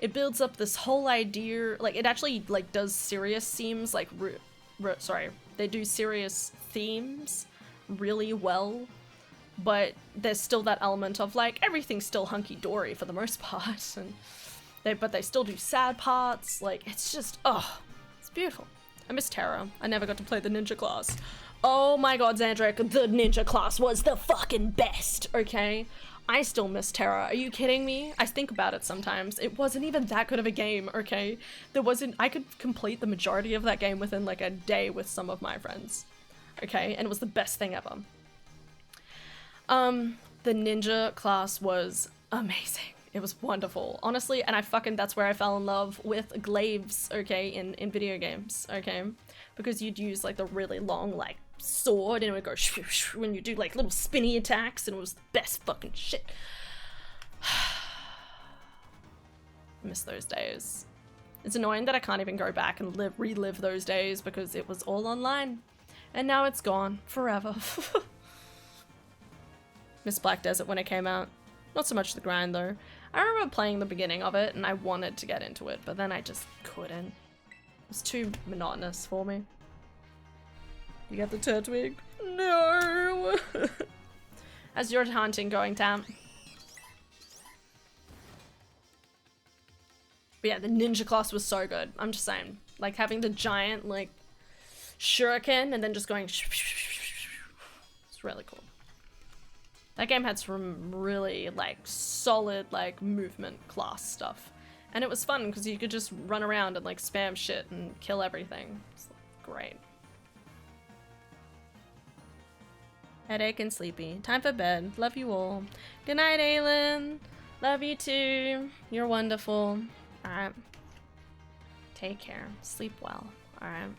[SPEAKER 1] It builds up this whole idea, like, it actually, like, does serious themes, like, they do serious themes really well. But there's still that element of, like, everything's still hunky-dory for the most part, and but they still do sad parts, like, it's just, oh, it's beautiful. I miss Terra. I never got to play the ninja class. Oh my god, Xandric, the ninja class was the fucking best, okay? I still miss Terra. Are you kidding me? I think about it sometimes. It wasn't even that good of a game, okay? I could complete the majority of that game within, like, a day with some of my friends, okay? And it was the best thing ever. The ninja class was amazing. It was wonderful, honestly, and that's where I fell in love with glaives, okay, in video games, okay? Because you'd use, like, the really long, like, sword, and it would go when you do, like, little spinny attacks, and it was the best fucking shit. Miss those days. It's annoying that I can't even go back and relive those days because it was all online, and now it's gone forever. Miss Black Desert when it came out. Not so much the grind though. I remember playing the beginning of it and I wanted to get into it, but then I just couldn't. It was too monotonous for me. You got the Turtwig? No! How's your hunting going, Tam? But yeah, the ninja class was so good. I'm just saying. Like, having the giant, like, shuriken and then just going... It's really cool. That game had some really, like, solid, like, movement class stuff. And it was fun because you could just run around and, like, spam shit and kill everything. It's great. Headache and sleepy. Time for bed. Love you all. Good night, Aylin. Love you too. You're wonderful. Alright. Take care. Sleep well. Alright.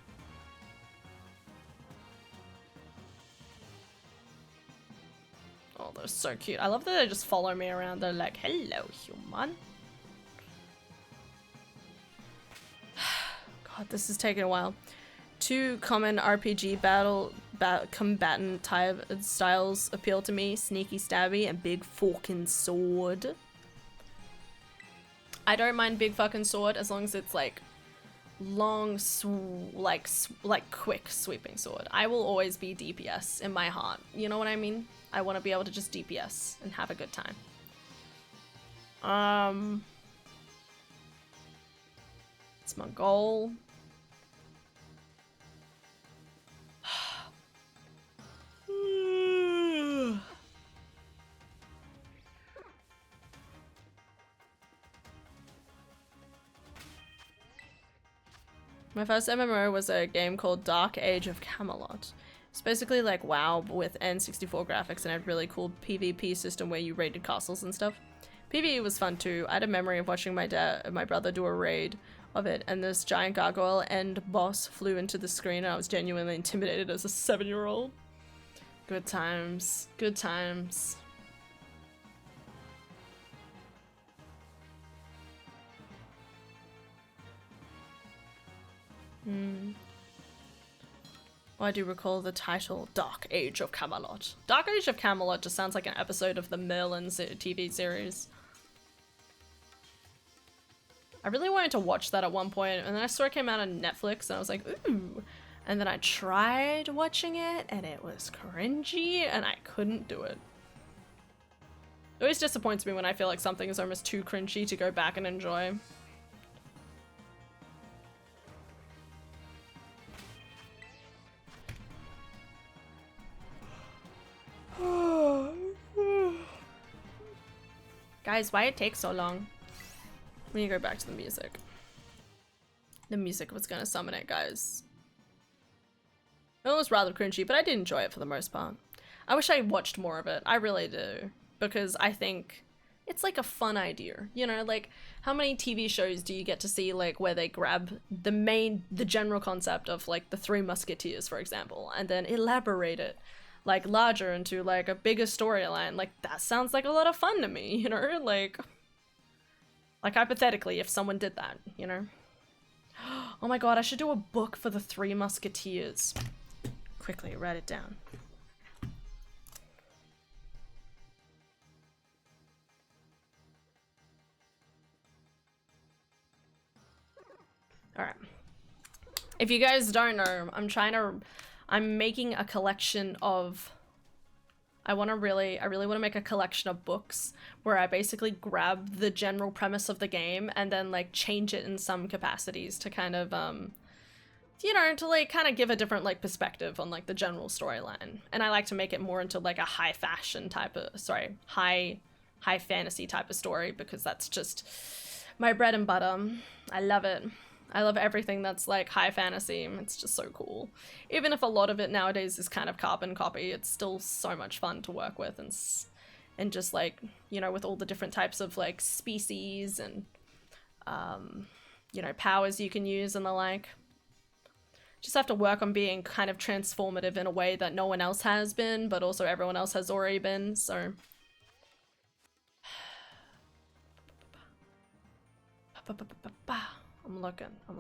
[SPEAKER 1] Oh, they're so cute. I love that they just follow me around. They're like, hello, human. God, this is taking a while. 2 common RPG combatant type styles appeal to me. Sneaky stabby and big forking sword. I don't mind big fucking sword as long as it's like long, like quick sweeping sword. I will always be DPS in my heart. You know what I mean? I want to be able to just DPS and have a good time. It's my goal. My first MMO was a game called Dark Age of Camelot. It's basically like WoW with N64 graphics and a really cool PvP system where you raided castles and stuff. PvE was fun too. I had a memory of watching my brother do a raid of it, and this giant gargoyle end boss flew into the screen and I was genuinely intimidated as a 7-year-old. Good times. Good times. Well, I do recall the title Dark Age of Camelot. Dark Age of Camelot just sounds like an episode of the Merlin TV series. I really wanted to watch that at one point, and then I saw it came out on Netflix, and I was like, ooh. And then I tried watching it, and it was cringy, and I couldn't do it. It always disappoints me when I feel like something is almost too cringy to go back and enjoy. Guys, why it takes so long? We need to go back to the music. The music was gonna summon it, guys. It was rather cringy, but I did enjoy it for the most part. I wish I watched more of it. I really do. Because I think it's like a fun idea. You know, like how many TV shows do you get to see like where they grab the general concept of like the Three Musketeers, for example, and then elaborate it like larger into like a bigger storyline. Like that sounds like a lot of fun to me, you know? Like hypothetically, if someone did that, you know? Oh my god, I should do a book for the Three Musketeers. Quickly, write it down. Alright. If you guys don't know, I'm making a collection of... I really want to make a collection of books where I basically grab the general premise of the game and then like change it in some capacities to kind of, you know, to like kind of give a different like perspective on like the general storyline. And I like to make it more into like a high fashion type of, high fantasy type of story because that's just my bread and butter. I love it. I love everything that's like high fantasy. It's just so cool. Even if a lot of it nowadays is kind of carbon copy, it's still so much fun to work with and just like, you know, with all the different types of like species and, you know, powers you can use and the like. Just have to work on being kind of transformative in a way that no one else has been, but also everyone else has already been, so. I'm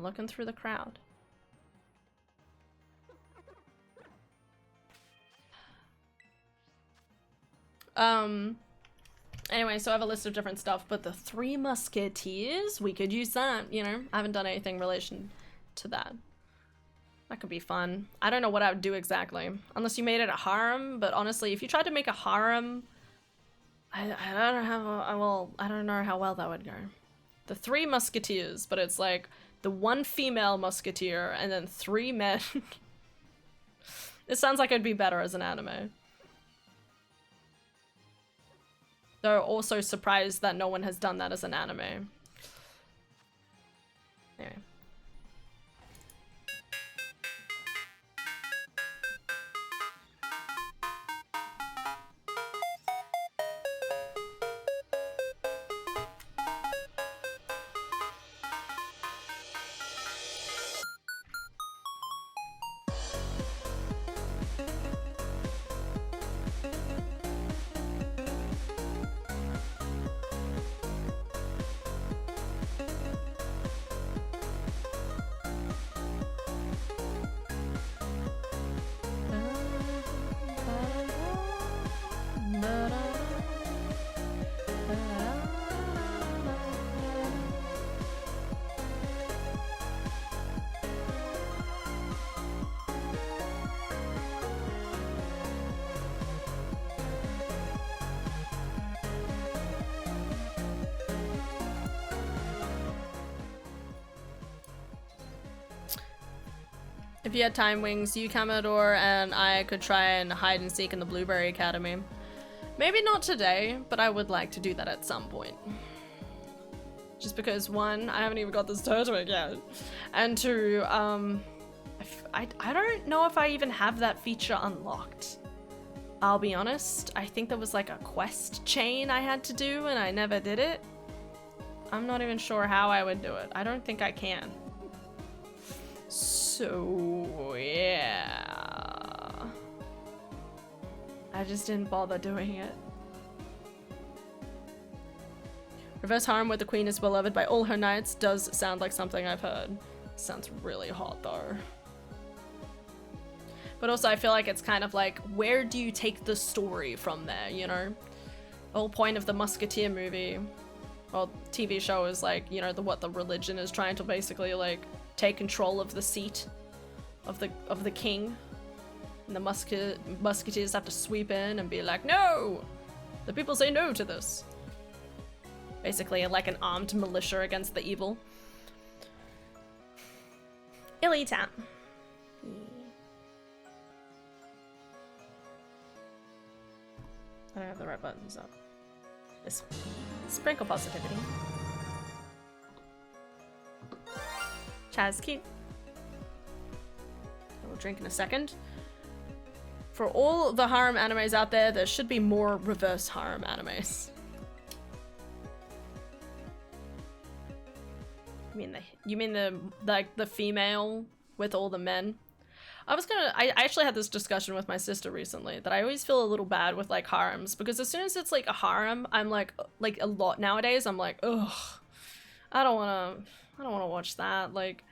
[SPEAKER 1] looking through the crowd. Anyway, so I have a list of different stuff, but the Three Musketeers, we could use that, you know? I haven't done anything in relation to that. That could be fun. I don't know what I would do exactly, unless you made it a harem, but honestly, if you tried to make a harem, I don't know how well that would go. The Three Musketeers, but it's like the one female musketeer and then 3 men. It sounds like it'd be better as an anime. They're also surprised that no one has done that as an anime. Anyway. If you had time, Wings, you, Commodore, and I could try and hide and seek in the Blueberry Academy. Maybe not today, but I would like to do that at some point. Just because, 1, I haven't even got this Turtwig yet, and 2, I don't know if I even have that feature unlocked. I'll be honest, I think there was like a quest chain I had to do and I never did it. I'm not even sure how I would do it. I don't think I can. So, yeah. I just didn't bother doing it. Reverse harem where the queen is beloved by all her knights does sound like something I've heard. Sounds really hot though. But also I feel like it's kind of like, where do you take the story from there, you know? The whole point of the Musketeer movie, or TV show, is like, you know, the religion is trying to basically like take control of the seat of the king, and the musketeers have to sweep in and be like, no, the people say no to this. Basically like an armed militia against the evil. Illy-tap. I don't have the right buttons up. This one. Sprinkle positivity. Chaz cute. I will drink in a second. For all the harem animes out there, there should be more reverse harem animes. You mean the female with all the men? I actually had this discussion with my sister recently that I always feel a little bad with like harems, because as soon as it's like a harem, I'm like a lot nowadays, I'm like, ugh, I don't wanna watch that. Like,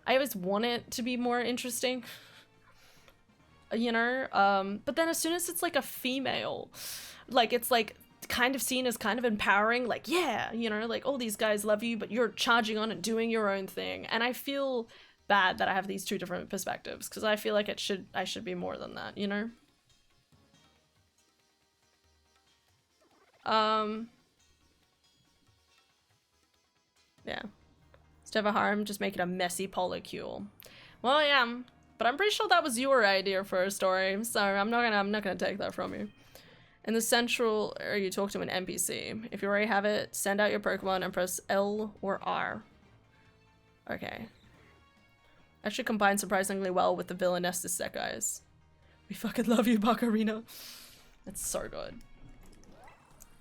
[SPEAKER 1] I always want it to be more interesting, you know? But then as soon as it's like a female, like it's like kind of seen as kind of empowering, like, yeah, you know, like all these guys love you, but you're charging on and doing your own thing. And I feel bad that I have these two different perspectives, because I feel like I should be more than that, you know? Yeah. Instead of a harem, just make it a messy polycule. Well, yeah, but I'm pretty sure that was your idea for a story, so I'm not gonna take that from you. In the central, or you talk to an NPC. If you already have it, send out your Pokemon and press L or R. Okay. Actually combines surprisingly well with the villainess set, guys. We fucking love you, Bakarina. It's so good.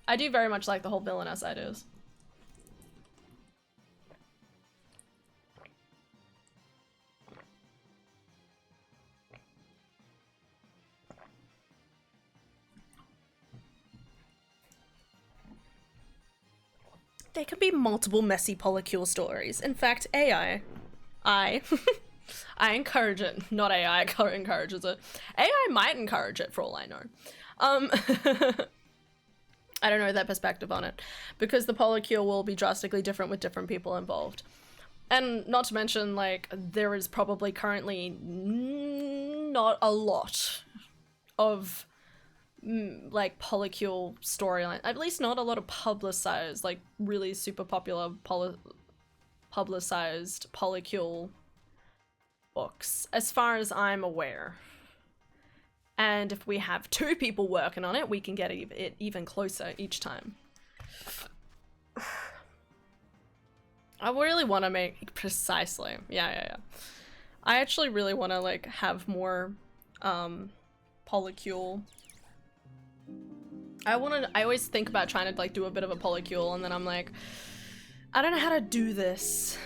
[SPEAKER 1] I do very much like the whole villainess ideas. There can be multiple messy polycule stories. In fact, I encourage it. Not AI encourages it. AI might encourage it for all I know. I don't know their perspective on it, because the polycule will be drastically different with different people involved. And not to mention, like, there is probably currently not a lot of like polycule storyline. At least not a lot of publicized, like really super popular publicized polycule books, as far as I'm aware. And if we have 2 people working on it, we can get it even closer each time. I really want to make precisely. Yeah. I actually really want to like have more polycule. I always think about trying to like do a bit of a polycule, and then I'm like, I don't know how to do this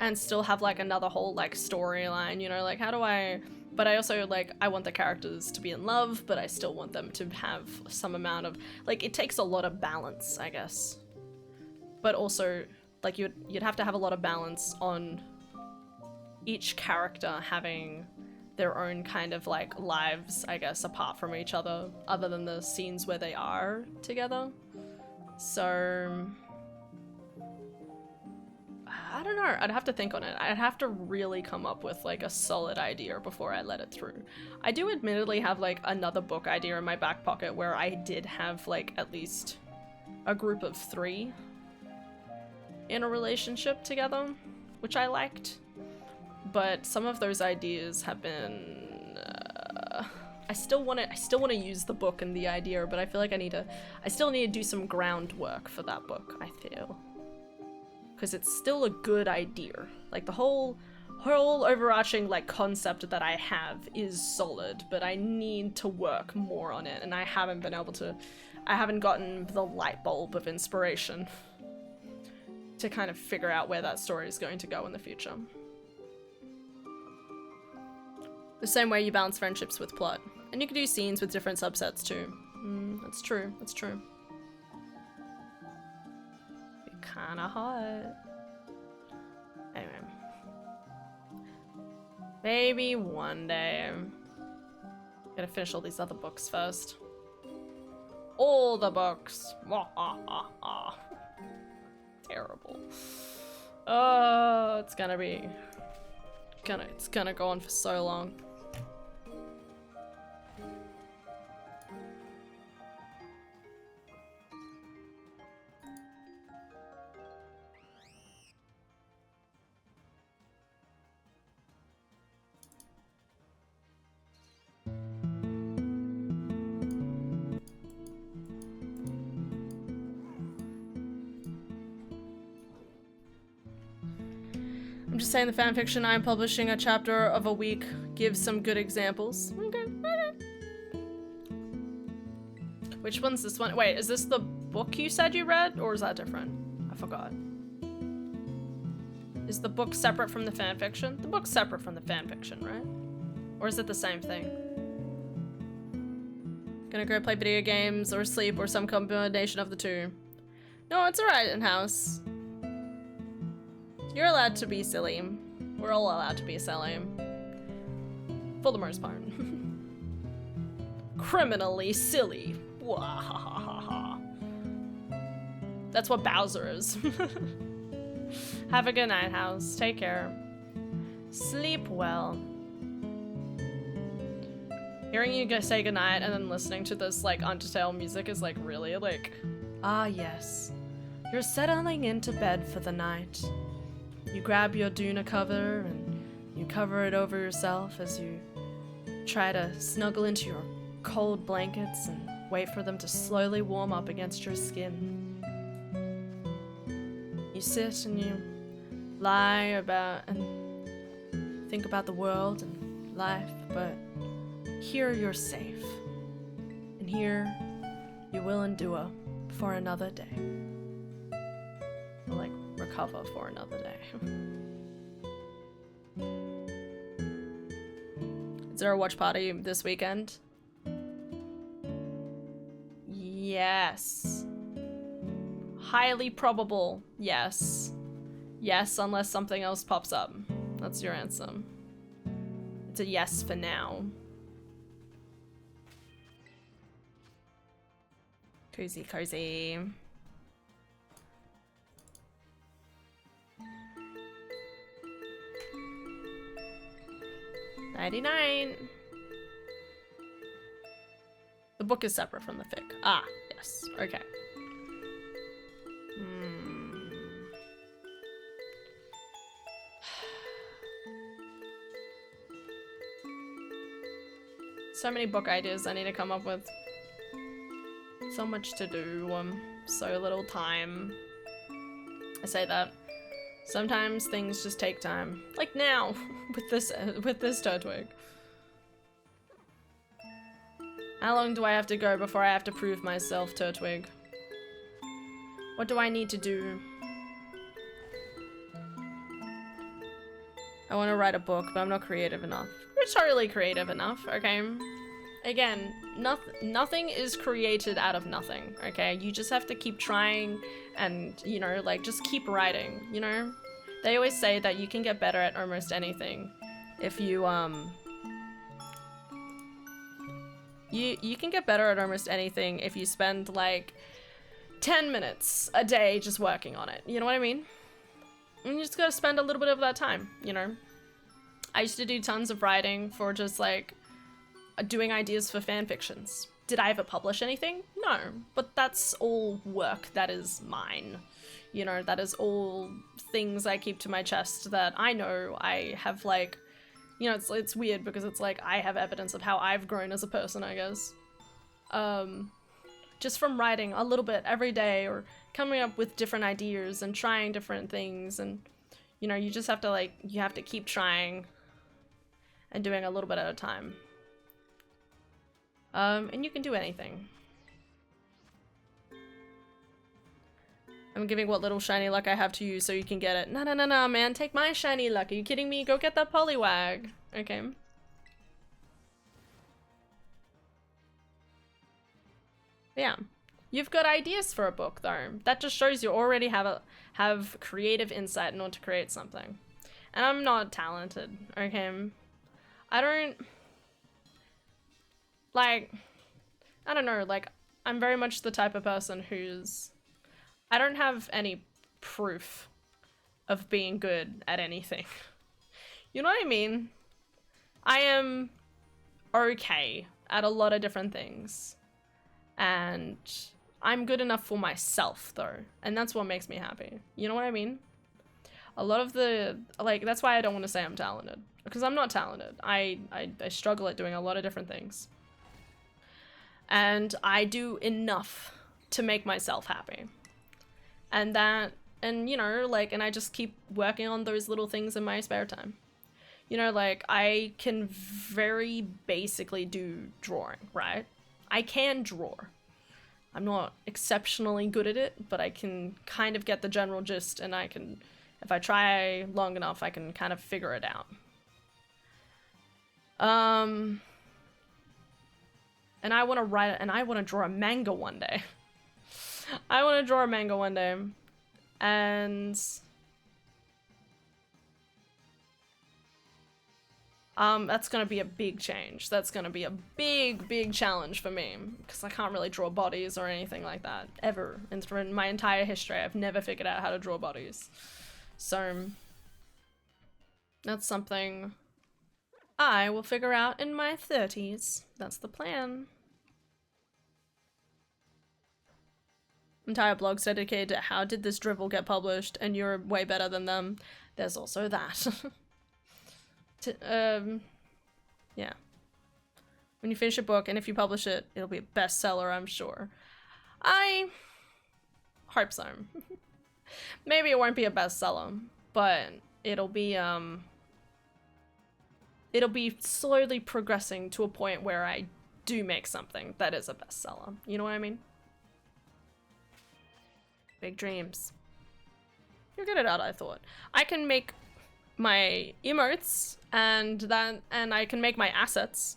[SPEAKER 1] and still have like another whole like storyline, you know, like how do I, but I also like, I want the characters to be in love, but I still want them to have some amount of, like, it takes a lot of balance, I guess. But also, like, you'd have to have a lot of balance on each character having their own kind of like lives, I guess, apart from each other than the scenes where they are together. So I don't know, I'd have to think on it. I'd have to really come up with like a solid idea before I let it through. I do admittedly have like another book idea in my back pocket where I did have like at least a group of 3 in a relationship together, which I liked. But some of those ideas have been, I still want to use the book and the idea, but I feel like I still need to do some groundwork for that book, I feel. Because it's still a good idea. Like the whole overarching like concept that I have is solid, but I need to work more on it, and I haven't gotten the light bulb of inspiration to kind of figure out where that story is going to go in the future. The same way you balance friendships with plot. And you can do scenes with different subsets too. That's true, that's true. Be kinda hot. Anyway. Maybe one day. Gotta finish all these other books first. All the books. Terrible. Oh, it's gonna go on for so long. I'm just saying the fanfiction I'm publishing a chapter of a week gives some good examples. Okay. Which one's this one? Wait, is this the book you said you read, or is that different? I forgot. Is the book separate from the fanfiction? The book's separate from the fanfiction, right? Or is it the same thing? Gonna go play video games or sleep or some combination of the two. No, it's alright in-house. You're allowed to be silly. We're all allowed to be silly. For the most part. Criminally silly. Wahahaha. That's what Bowser is. Have a good night, house. Take care. Sleep well. Hearing you say goodnight and then listening to this like Undertale music is like really like, ah yes. You're settling into bed for the night. You grab your Duna cover and you cover it over yourself as you try to snuggle into your cold blankets and wait for them to slowly warm up against your skin. You sit and you lie about and think about the world and life, but here you're safe. And here you will endure for another day. Or like recover for another day. Is there a watch party this weekend? Yes. Highly probable, yes. Yes, unless something else pops up. That's your answer. It's a yes for now. Cozy, cozy. Nighty-night. The book is separate from the fic. Ah, yes. Okay. So many book ideas I need to come up with. So much to do, so little time. I say that. Sometimes things just take time. Like now, with this Turtwig. How long do I have to go before I have to prove myself, Turtwig? What do I need to do? I want to write a book, but I'm not creative enough. You're totally creative enough, okay? Again, nothing is created out of nothing, okay? You just have to keep trying and, you know, like, just keep writing, you know? They always say that you can get better at almost anything if you, You can get better at almost anything if you spend, like, 10 minutes a day just working on it, you know what I mean? And you just gotta spend a little bit of that time, you know? I used to do tons of writing for just, like, doing ideas for fan fictions. Did I ever publish anything? No, but that's all work that is mine. You know, that is all things I keep to my chest that I know I have, like, you know, it's weird because it's like I have evidence of how I've grown as a person, I guess. Just from writing a little bit every day or coming up with different ideas and trying different things, and, you know, you just have to, like, you have to keep trying and doing a little bit at a time. And you can do anything. I'm giving what little shiny luck I have to you so you can get it. No, man. Take my shiny luck. Are you kidding me? Go get that Poliwag. Okay. Yeah. You've got ideas for a book, though. That just shows you already have creative insight in order to create something. And I'm not talented, okay? I don't... Like, I don't know, like, I'm very much the type of person who's... I don't have any proof of being good at anything. You know what I mean? I am okay at a lot of different things. And I'm good enough for myself, though. And that's what makes me happy. You know what I mean? A lot of the... Like, that's why I don't want to say I'm talented. Because I'm not talented. I struggle at doing a lot of different things. And I do enough to make myself happy. And that, and, you know, like, and I just keep working on those little things in my spare time. You know, like, I can very basically do drawing, right? I can draw. I'm not exceptionally good at it, but I can kind of get the general gist, and I can, if I try long enough, I can kind of figure it out. And I want to write it, and I want to draw a manga one day. I want to draw a manga one day. And... that's gonna be a big change. That's gonna be a big challenge for me. Because I can't really draw bodies or anything like that. Ever. In my entire history, I've never figured out how to draw bodies. So... that's something... I will figure out in my 30s. That's the plan. Entire blog's dedicated to how did this drivel get published, and you're way better than them. There's also that. Yeah. When you finish a book, and if you publish it, it'll be a bestseller, I'm sure. I hope so. Maybe it won't be a bestseller, but it'll be slowly progressing to a point where I do make something that is a bestseller. You know what I mean? Big dreams. You're good at that, I thought. I can make my emotes and I can make my assets.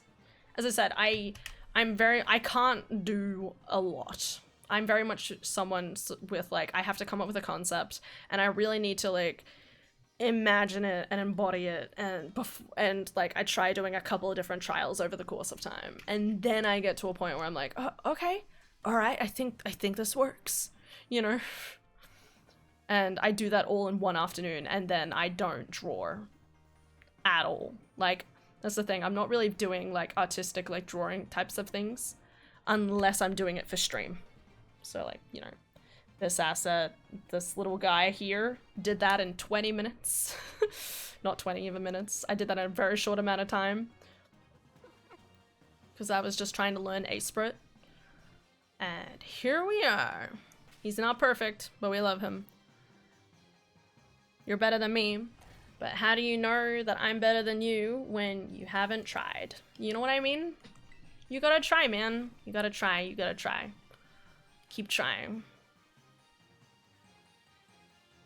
[SPEAKER 1] As I said, I can't do a lot. I'm very much someone with, like, I have to come up with a concept and I really need to, like, imagine it and embody it, and like I try doing a couple of different trials over the course of time, and then I get to a point where I'm like, oh, okay, all right, I think this works, you know. And I do that all in one afternoon, and then I don't draw at all. Like, that's the thing, I'm not really doing, like, artistic, like, drawing types of things. unless I'm doing it for stream. So like, you know, this asset, this little guy here did that in 20 minutes. Not 20 even minutes. I did that in a very short amount of time. Because I was just trying to learn AEST. And here we are. He's not perfect, but we love him. You're better than me. But how do you know that I'm better than you when you haven't tried? You know what I mean? You gotta try, man. You gotta try, you gotta try. Keep trying.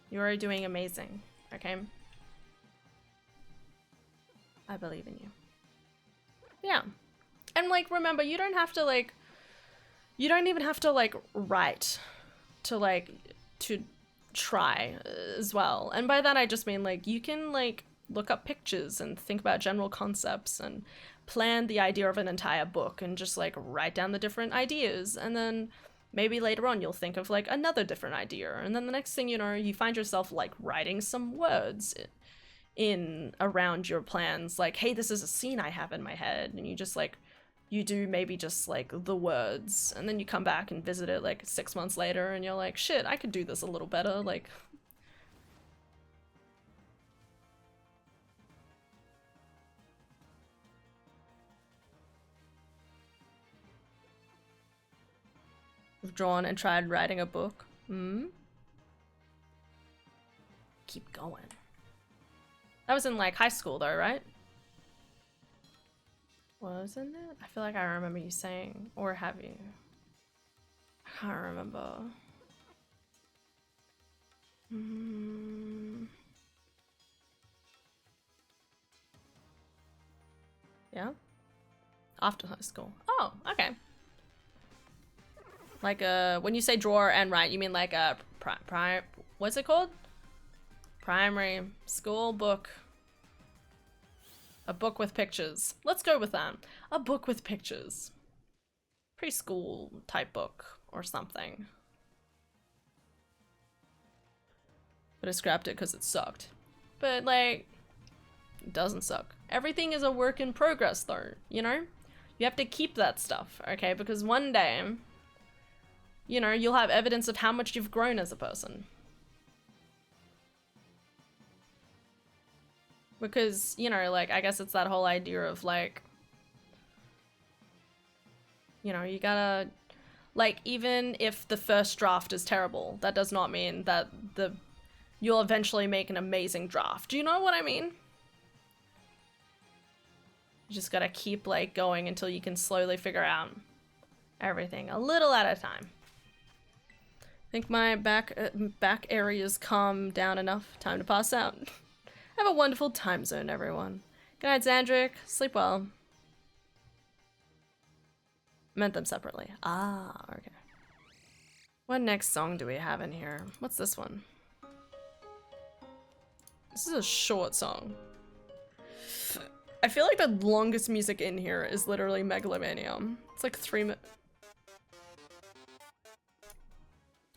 [SPEAKER 1] You are doing amazing, okay? I believe in you. Yeah. And like, remember, you don't have to like, you don't even have to like write to like, to try as well. And by that I just mean like, you can like look up pictures and think about general concepts and plan the idea of an entire book and just like write down the different ideas, and then maybe later on you'll think of like another different idea, and then the next thing you know, you find yourself like writing some words in around your plans, like, hey, this is a scene I have in my head, and you just like, you do maybe just like the words, and then you come back and visit it like 6 months later and you're like, shit, I could do this a little better, like. I've drawn and tried writing a book. Keep going. That was in like high school though, right? Wasn't it? I feel like I remember you saying, or have you? I can't remember. Yeah? After high school. Oh, okay. Like when you say draw and write, you mean like a what's it called? Primary school book. A book with pictures. Let's go with that. A book with pictures. Preschool type book or something. But I scrapped it because it sucked. But like, it doesn't suck. Everything is a work in progress though, you know? You have to keep that stuff, okay? Because one day, you know, you'll have evidence of how much you've grown as a person. Because, you know, like, I guess it's that whole idea of, like, you know, you gotta, like, even if the first draft is terrible, that does not mean that you'll eventually make an amazing draft. Do you know what I mean? You just gotta keep, like, going until you can slowly figure out everything a little at a time. I think my back area's calm down enough. Time to pass out. Have a wonderful time zone, everyone. Good night, Xandric. Sleep well. Meant them separately. Ah, okay. What next song do we have in here? What's this one? This is a short song. I feel like the longest music in here is literally Megalomania. It's like 3 minutes.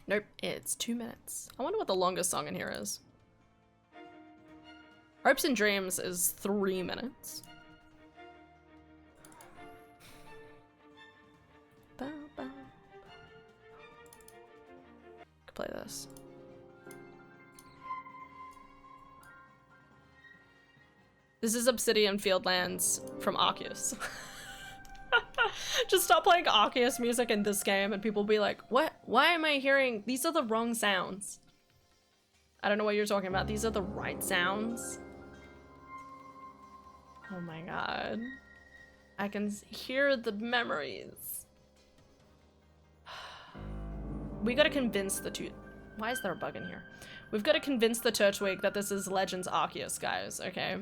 [SPEAKER 1] Nope, it's 2 minutes. I wonder what the longest song in here is. Hopes and Dreams is 3 minutes. Could play this. This is Obsidian Fieldlands from Arceus. Just stop playing Arceus music in this game and people will be like, what? Why am I hearing? These are the wrong sounds. I don't know what you're talking about. These are the right sounds. Oh my god. I can hear the memories. We gotta convince the Why is there a bug in here? We've got to convince the Turtwig that this is Legends Arceus, guys, okay?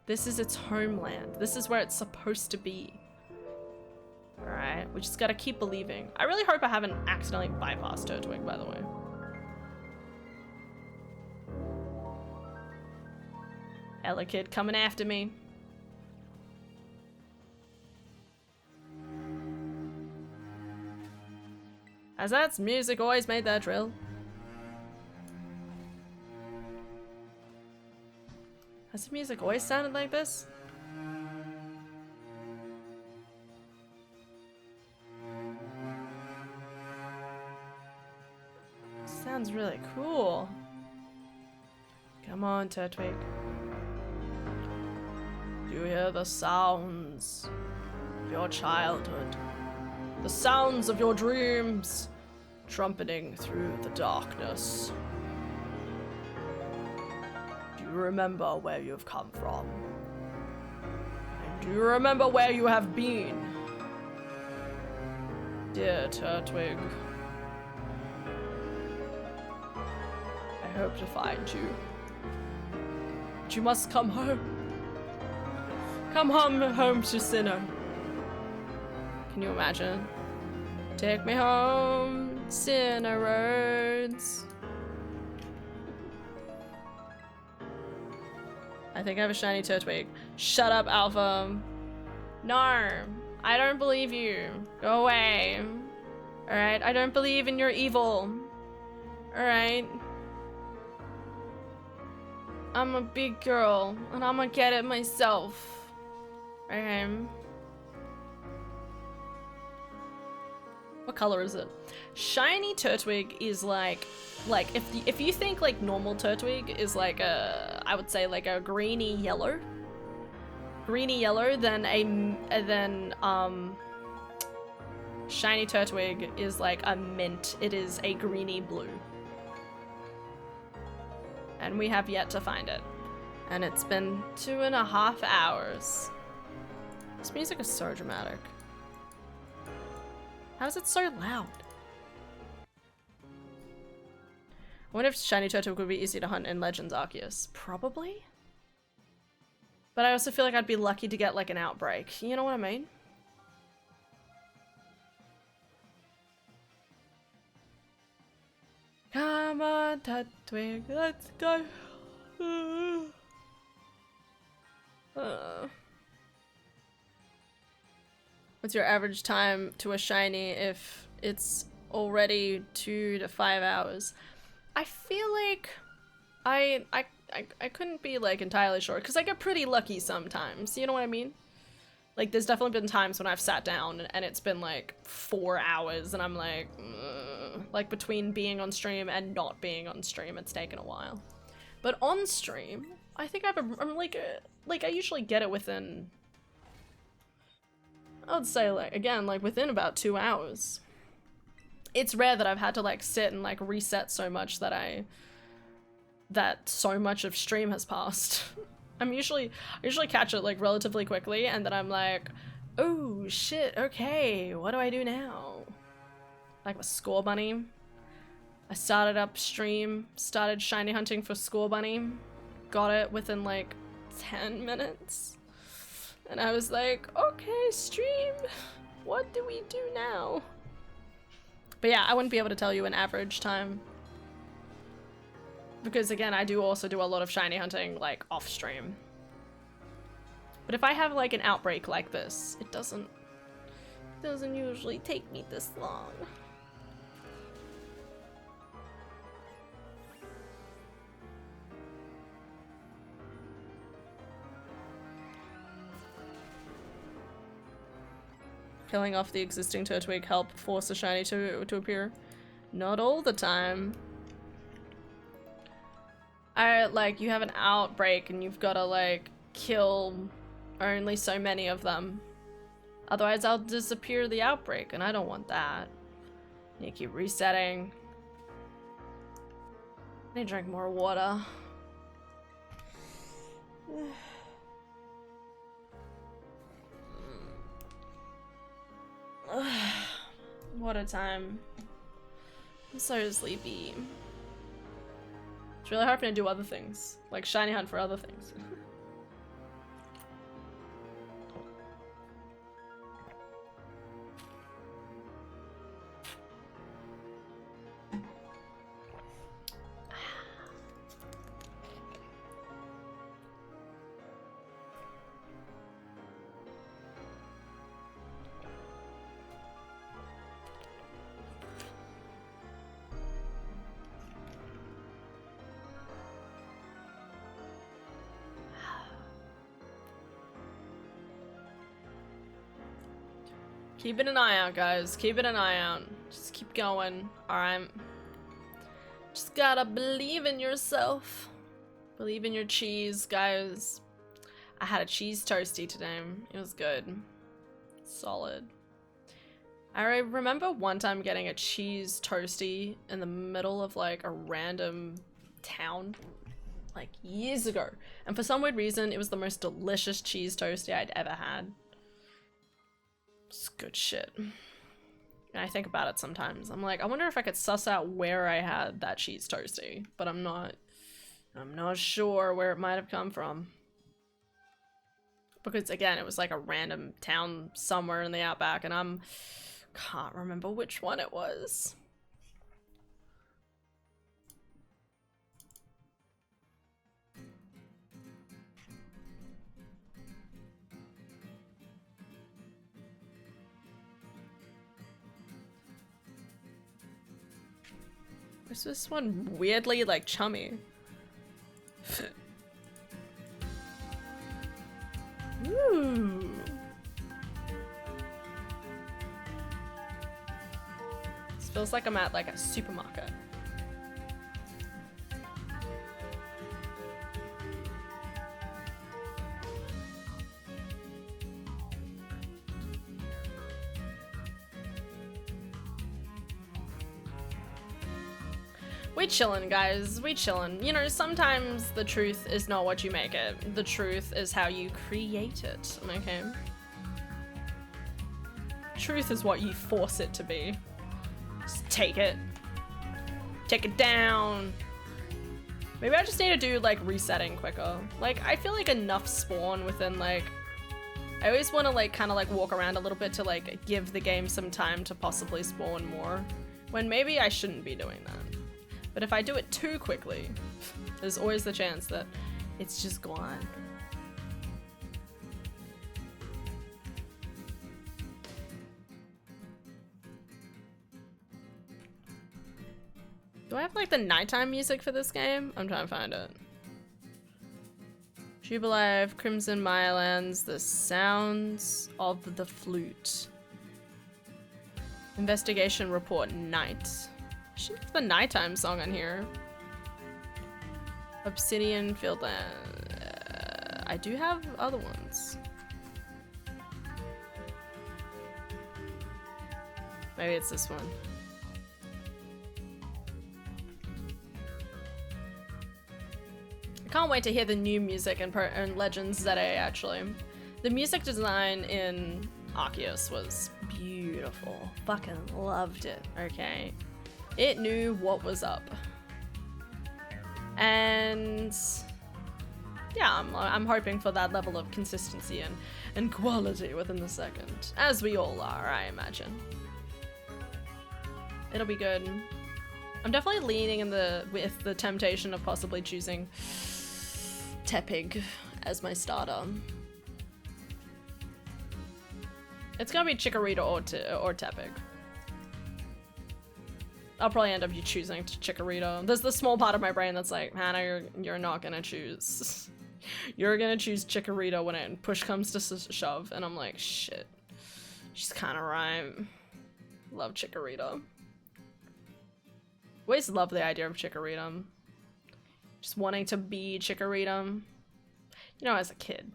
[SPEAKER 1] This is its homeland. This is where it's supposed to be. Alright, we just gotta keep believing. I really hope I haven't accidentally bypassed Turtwig, by the way. Ella Kid coming after me. As that's music always made that drill. Has the music always sounded like this? sounds really cool. Come on, Turtwig. Do you hear the sounds of your childhood? The sounds of your dreams trumpeting through the darkness. Do you remember where you've come from? And do you remember where you have been? Dear Turtwig, I hope to find you. But you must come home. Come home to Sinnoh. Can you imagine? Take me home, Sinnoh roads. I think I have a shiny Turtwig. Shut up, Alpha. No, I don't believe you. Go away. Alright, I don't believe in your evil. Alright. I'm a big girl, and I'm gonna get it myself. Okay. What color is it? Shiny Turtwig is like if you think like normal Turtwig is like a, I would say like a greeny yellow, then shiny Turtwig is like a mint. It is a greeny blue, and we have yet to find it, and it's been 2.5 hours. This music is so dramatic. How is it so loud? I wonder if shiny Turtwig would be easy to hunt in Legends Arceus. Probably. But I also feel like I'd be lucky to get like an outbreak. You know what I mean? Come on, Turtwig, let's go. What's your average time to a shiny if it's already 2 to 5 hours? I feel like I couldn't be like entirely sure because I get pretty lucky sometimes. You know what I mean? Like there's definitely been times when I've sat down and it's been like 4 hours and I'm like, like between being on stream and not being on stream, it's taken a while. But on stream, I think I'm like I usually get it within, I'd say like, again, like within about 2 hours. It's rare that I've had to like sit and like reset so much that so much of stream has passed. I usually catch it like relatively quickly and then I'm like, oh shit, okay, what do I do now? Like a Score Bunny. I started up stream, started shiny hunting for Score Bunny, got it within like 10 minutes. And I was like, okay, stream, what do we do now? But yeah, I wouldn't be able to tell you an average time. Because again, I do also do a lot of shiny hunting like off stream. But if I have like an outbreak like this, it doesn't usually take me this long. Killing off the existing Turtwig help force a shiny to appear? Not all the time. Like, you have an outbreak and you've gotta, like, kill only so many of them. Otherwise, I'll disappear the outbreak, and I don't want that. I need to keep resetting. I need to drink more water. What a time. I'm so sleepy. It's really hard for me to do other things, like shiny hunt for other things. Keeping an eye out, guys. Keeping an eye out. Just keep going. Alright. just gotta believe in yourself. Believe in your cheese, guys. I had a cheese toasty today. It was good. Solid. I remember one time getting a cheese toasty in the middle of like a random town like years ago. And for some weird reason, it was the most delicious cheese toasty I'd ever had. It's good shit. And I think about it sometimes. I'm like, I wonder if I could suss out where I had that cheese toasty, but I'm not sure where it might have come from. Because again, it was like a random town somewhere in the outback, and can't remember which one it was. Is this one weirdly like chummy? Ooh. This feels like I'm at like a supermarket. We chillin', guys. We chillin'. You know, sometimes the truth is not what you make it. The truth is how you create it, okay? Truth is what you force it to be. Just take it. Take it down. Maybe I just need to do, like, resetting quicker. Like, I feel like enough spawn within, like... I always want to, like, kind of, like, walk around a little bit to, like, give the game some time to possibly spawn more. When maybe I shouldn't be doing that. But if I do it too quickly, there's always the chance that it's just gone. Do I have like the nighttime music for this game? I'm trying to find it. Jubilife, Crimson Mirelands, The Sounds of the Flute. Investigation Report Night. Should have the nighttime song on here. Obsidian Fieldland. I do have other ones. Maybe it's this one. I can't wait to hear the new music in Legends ZA, actually. The music design in Arceus was beautiful. Fucking loved it, okay? It knew what was up. And yeah, I'm hoping for that level of consistency and quality within the second. As we all are, I imagine. It'll be good. I'm definitely leaning with the temptation of possibly choosing Tepig as my starter. It's gonna be Chikorita or Tepig. I'll probably end up choosing Chikorita. There's the small part of my brain that's like, Hannah, you're not gonna choose. You're gonna choose Chikorita when push comes to shove. And I'm like, shit. She's kind of right. Love Chikorita. Always love the idea of Chikorita. Just wanting to be Chikorita. You know, as a kid.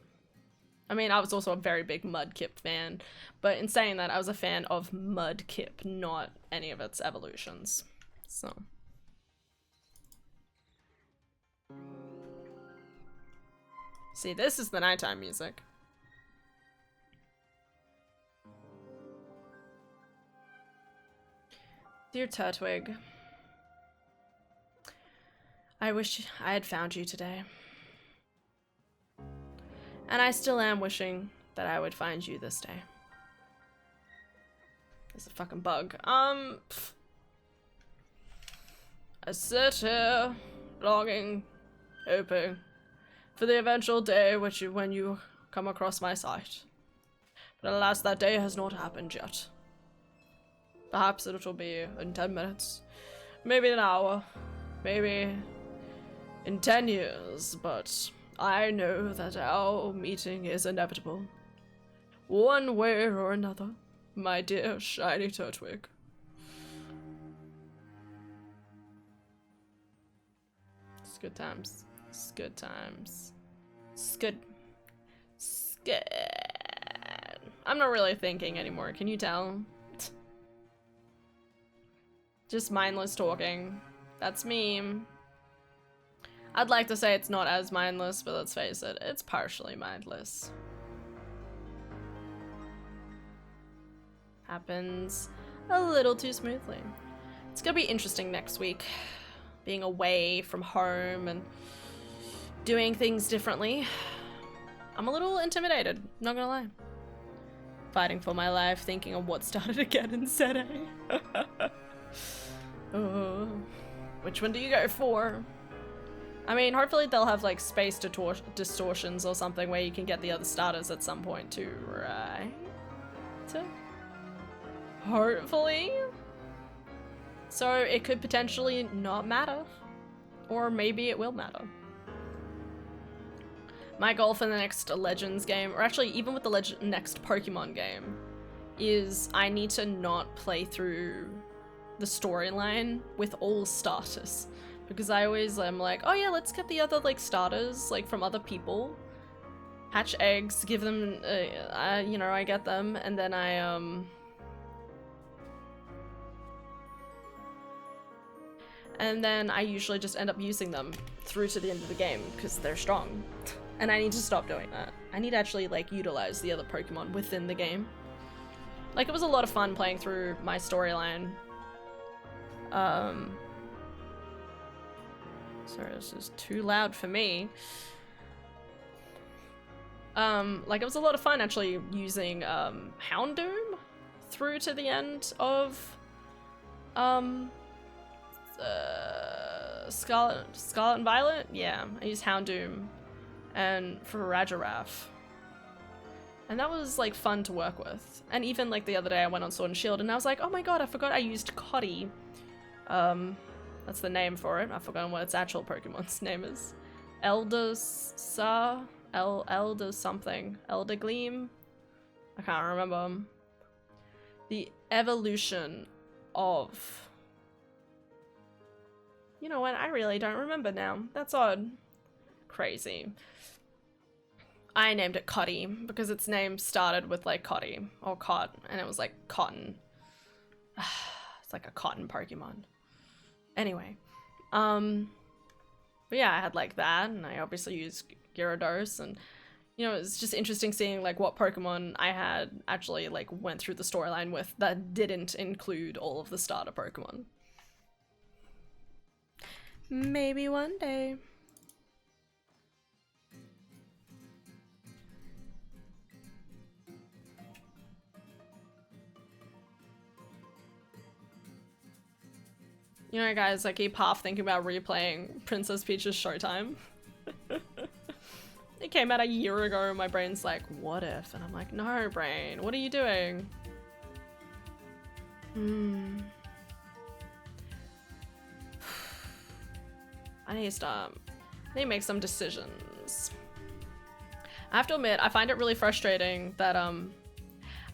[SPEAKER 1] I mean, I was also a very big Mudkip fan, but in saying that, I was a fan of Mudkip, not any of its evolutions. So. See, this is the nighttime music. Dear Turtwig, I wish I had found you today. And I still am wishing that I would find you this day. There's a fucking bug. I sit here, longing, hoping for the eventual day when you come across my sight. But alas, that day has not happened yet. Perhaps it will be in 10 minutes, maybe an hour, maybe in 10 years, but I know that our meeting is inevitable. One way or another, my dear shiny Turtwig. good times. It's good times. It's good. It's good. I'm not really thinking anymore, can you tell? Just mindless talking. That's me. I'd like to say it's not as mindless, but let's face it, it's partially mindless. Happens a little too smoothly. It's gonna be interesting next week. Being away from home and doing things differently. I'm a little intimidated, not gonna lie. Fighting for my life, thinking of what started again in Set A. Oh, which one do you go for? I mean, hopefully they'll have like space distortions or something where you can get the other starters at some point too, right? Hopefully. So it could potentially not matter. Or maybe it will matter. My goal for the next Legends game, or actually even with the next Pokemon game, is I need to not play through the storyline with all starters. Because I always am like, oh yeah, let's get the other like starters like from other people. Hatch eggs, give them, you know, I get them, and then I usually just end up using them through to the end of the game because they're strong. And I need to stop doing that. I need to actually like utilize the other Pokemon within the game. Like, it was a lot of fun playing through my storyline. Sorry, this is too loud for me. Like, it was a lot of fun actually using Houndoom through to the end of Scarlet and Violet. Yeah, I used Houndoom and for Rajarath. And that was like fun to work with. And even like the other day I went on Sword and Shield and I was like, oh my god, I forgot I used Cotty. That's the name for it. I've forgotten what its actual Pokemon's name is. Elder something. Elder Gleam? I can't remember. The evolution of... You know what? I really don't remember now. That's odd. Crazy. I named it Cotty because its name started with like Cotty or Cot, and it was like cotton. It's like a cotton Pokemon. Anyway, but yeah, I had like that, and I obviously used Gyarados, and you know, it's just interesting seeing like what Pokemon I had actually like went through the storyline with that didn't include all of the starter Pokemon. Maybe one day. You know, guys, I keep half thinking about replaying Princess Peach's Showtime. It came out a year ago and my brain's like, what if? And I'm like, no, brain, what are you doing? I need to make some decisions. I have to admit, I find it really frustrating that,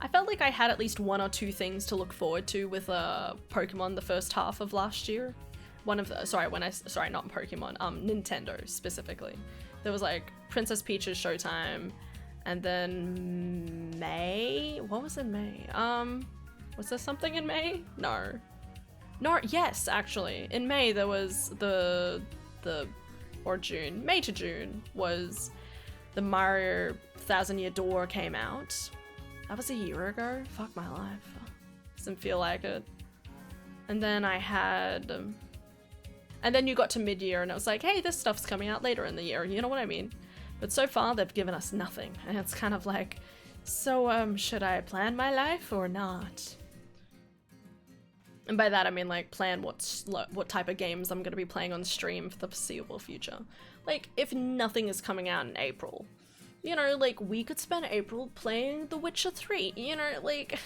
[SPEAKER 1] I felt like I had at least one or two things to look forward to with Pokemon the first half of last year. Not Pokemon, Nintendo specifically. There was like Princess Peach's Showtime, and then May? What was in May? Was there something in May? No, yes, actually. In May there was or June, May to June was the Mario 1000 Year Door came out. That was a year ago? Fuck my life. Doesn't feel like it. And then I had... and then you got to mid-year and it was like, hey, this stuff's coming out later in the year, you know what I mean? But so far, they've given us nothing. And it's kind of like, so, should I plan my life or not? And by that, I mean, like, plan what type of games I'm gonna be playing on stream for the foreseeable future. Like, if nothing is coming out in April, you know, like, we could spend April playing The Witcher 3, you know, like...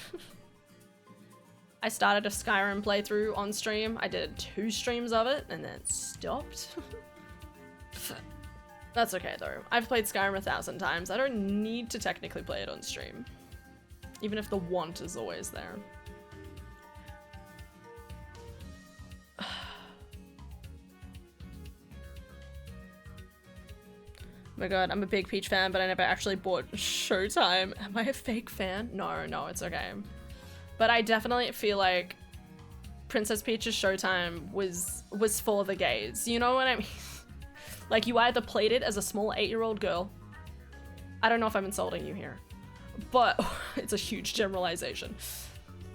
[SPEAKER 1] I started a Skyrim playthrough on stream. I did 2 streams of it, and then stopped. That's okay, though. I've played Skyrim 1,000 times. I don't need to technically play it on stream. Even if the want is always there. my god, I'm a big Peach fan, but I never actually bought Showtime. Am I a fake fan? No, it's okay. But I definitely feel like Princess Peach's Showtime was for the gays. You know what I mean? Like, you either played it as a small 8-year-old girl. I don't know if I'm insulting you here, but it's a huge generalization.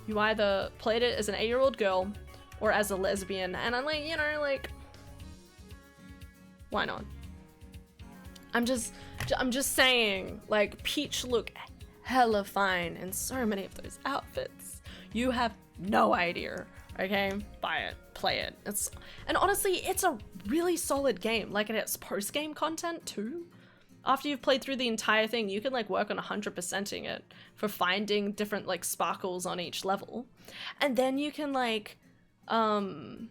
[SPEAKER 1] You either played it as an 8-year-old girl or as a lesbian, and I'm like, you know, like, why not? I'm just saying, like, Peach looked hella fine in so many of those outfits. You have no idea, okay? Buy it, play it. And honestly, it's a really solid game. Like, it's post-game content too. After you've played through the entire thing, you can like work on 100%ing it for finding different like sparkles on each level. And then you can like, and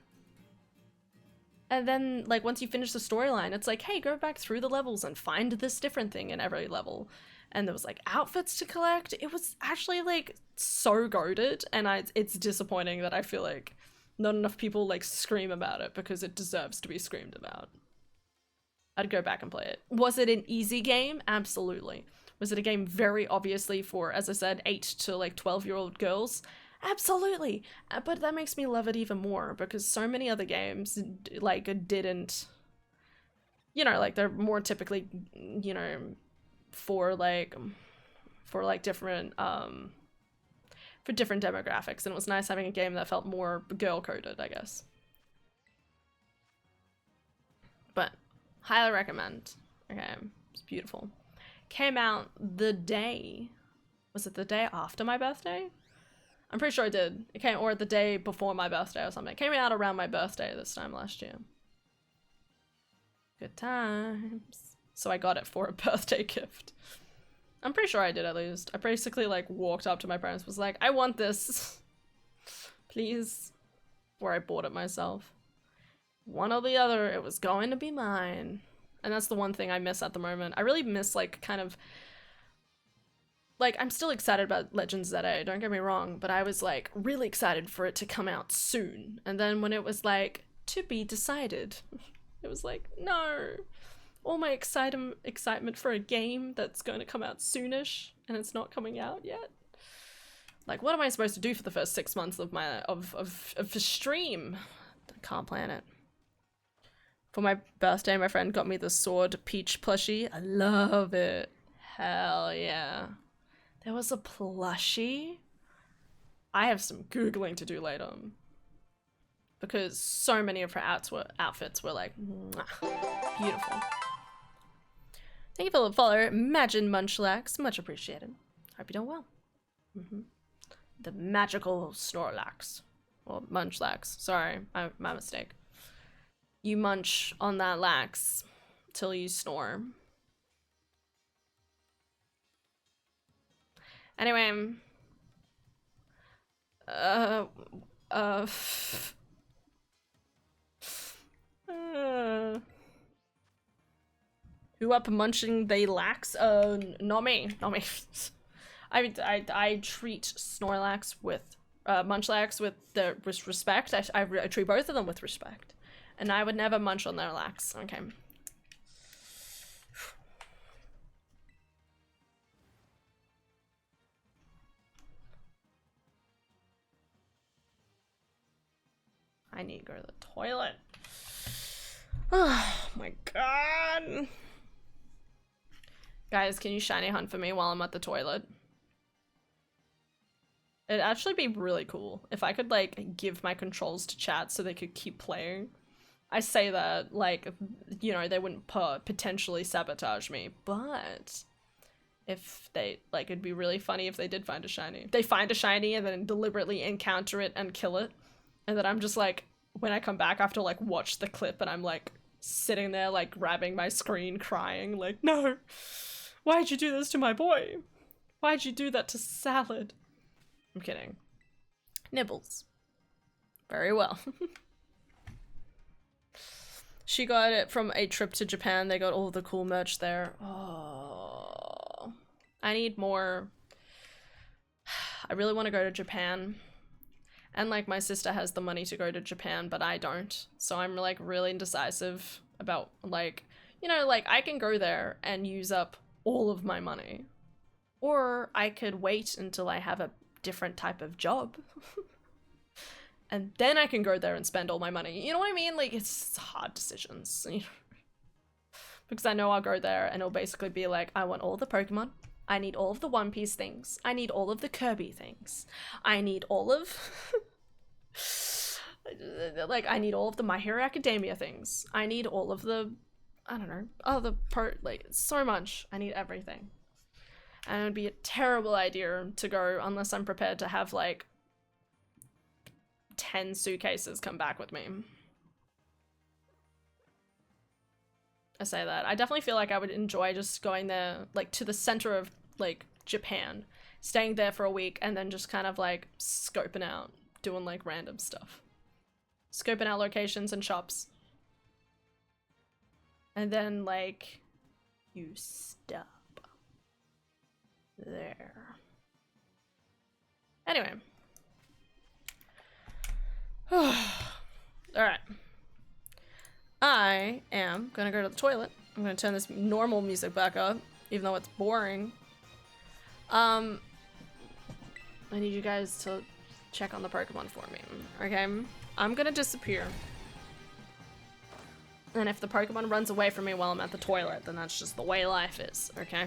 [SPEAKER 1] then like once you finish the storyline, it's like, hey, go back through the levels and find this different thing in every level. And there was like outfits to collect. It was actually like so goated, and it's disappointing that I feel like not enough people like scream about it because it deserves to be screamed about. I'd go back and play it. Was it an easy game? Absolutely. Was it a game very obviously for, as I said, 8 to like 12-year-old girls? Absolutely. But that makes me love it even more because so many other games like didn't, you know, like they're more typically, you know, for different for different demographics, and it was nice having a game that felt more girl coded, I guess. But highly recommend. Okay, it's beautiful. Came out the day, was it the day after my birthday? I'm pretty sure it did. It came, or the day before my birthday or something. It came out around my birthday this time last year. Good times. So I got it for a birthday gift. I'm pretty sure I did at least. I basically like walked up to my parents, was like, I want this. Please. Or I bought it myself. One or the other, it was going to be mine. And that's the one thing I miss at the moment. I really miss like kind of, like, I'm still excited about Legends ZA, don't get me wrong, but I was like really excited for it to come out soon. And then when it was like, to be decided, it was like, no. All my excitement for a game that's going to come out soonish and it's not coming out yet. Like, what am I supposed to do for the first 6 months of my of the stream? I can't plan it. For my birthday, my friend got me the Sword Peach plushie. I love it. Hell yeah. There was a plushie. I have some Googling to do later. Because so many of her outfits were like, mwah, beautiful. Thank you for the follow, Imagine Munchlax. Much appreciated. Hope you're doing well. The magical Snorlax. Or Munchlax. Sorry, my mistake. You munch on that lax till you snore. Anyway. Who up munching they lax? Not me. I treat Snorlax with, Munchlax with the respect. I treat both of them with respect. And I would never munch on their lax. Okay. I need to go to the toilet. Oh my god. Guys, can you shiny hunt for me while I'm at the toilet? It'd actually be really cool if I could like give my controls to chat so they could keep playing. I say that like, you know, they wouldn't potentially sabotage me, but if they, like, it'd be really funny if they did find a shiny. They find a shiny and then deliberately encounter it and kill it. And then I'm just like, when I come back, I have to like watch the clip and I'm like sitting there like grabbing my screen crying like, no, why'd you do this to my boy? Why'd you do that to Salad? I'm kidding. Nibbles. Very well. She got it from a trip to Japan. They got all the cool merch there. Oh, I need more. I really want to go to Japan. And like my sister has the money to go to Japan, but I don't. So I'm like really indecisive about like, You know, like, I can go there and use up all of my money. Or I could wait until I have a different type of job. And then I can go there and spend all my money. You know what I mean? Like, it's hard decisions. You know? Because I know I'll go there and it'll basically be like, I want all the Pokemon. I need all of the One Piece things. I need all of the Kirby things. I need all of... like, I need all of the My Hero Academia things. I need all of the... I don't know. Other part, like, so much. I need everything. And it would be a terrible idea to go unless I'm prepared to have, like, 10 suitcases come back with me. I say that. I definitely feel like I would enjoy just going there, like, to the center of, like, Japan, staying there for a week, and then just kind of, like, scoping out, doing, like, random stuff. Scoping out locations and shops. And then, like, you stop there. Anyway. Alright. I am gonna go to the toilet. I'm gonna turn this normal music back up, even though it's boring. I need you guys to check on the Pokemon for me, okay? I'm gonna disappear. And if the Pokemon runs away from me while I'm at the toilet, then that's just the way life is, okay?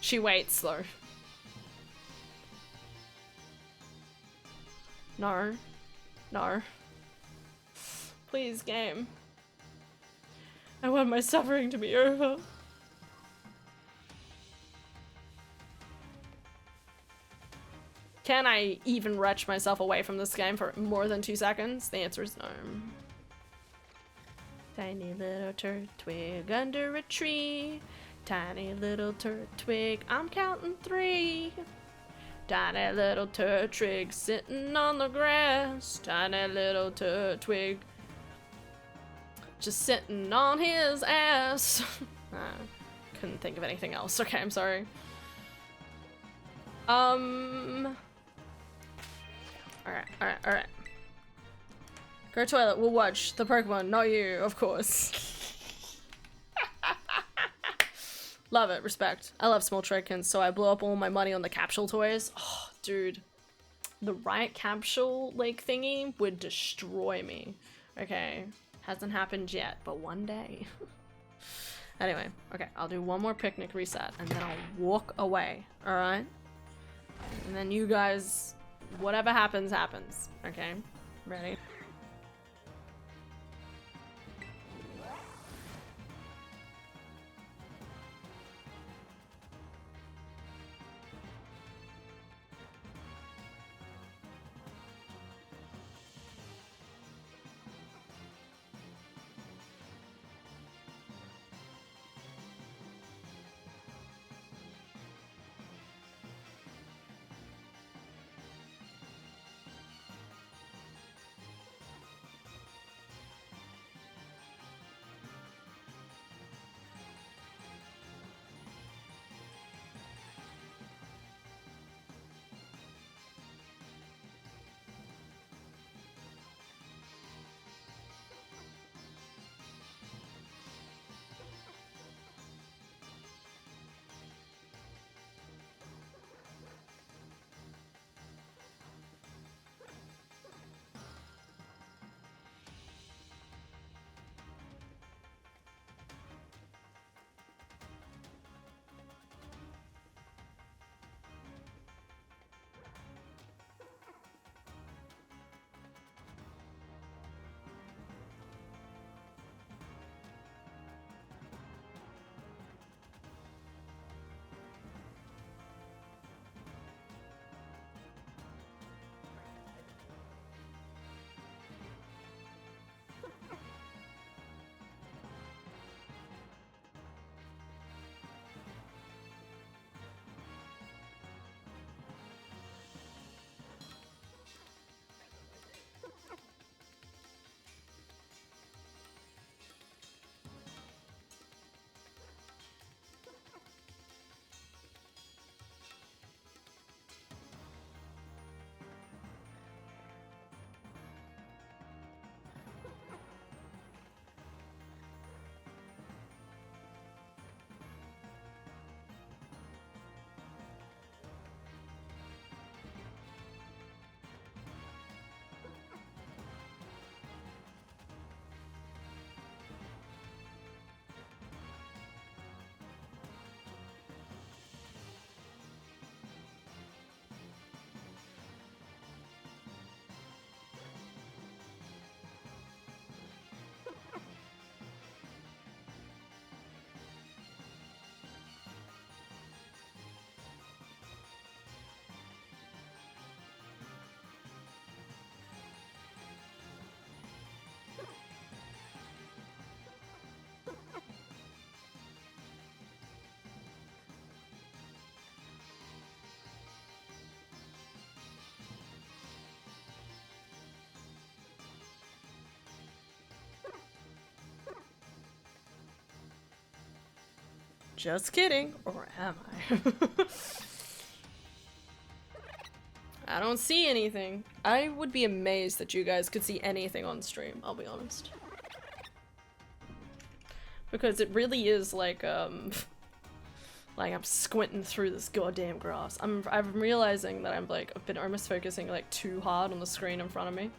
[SPEAKER 1] She waits, though. No. No. Please, game. I want my suffering to be over. Can I even retch myself away from this game for more than 2 seconds? The answer is no. Tiny little Turtwig under a tree. Tiny little Turtwig, I'm counting 3. Tiny little Turtwig sitting on the grass. Tiny little Turtwig just sitting on his ass. Couldn't think of anything else. Okay, I'm sorry. Alright. Go toilet, we'll watch the Pokemon, not you, of course. Love it, respect. I love small Tradekins, so I blew up all my money on the capsule toys. Oh, dude. The right capsule, like, thingy would destroy me. Okay. Hasn't happened yet, but one day. Anyway, okay, I'll do one more picnic reset, and then I'll walk away, alright? And then you guys, whatever happens, happens, okay? Ready? Just kidding. Or am I? I don't see anything. I would be amazed that you guys could see anything on stream, I'll be honest. Because it really is like I'm squinting through this goddamn grass. I'm realizing that I've been almost focusing like too hard on the screen in front of me.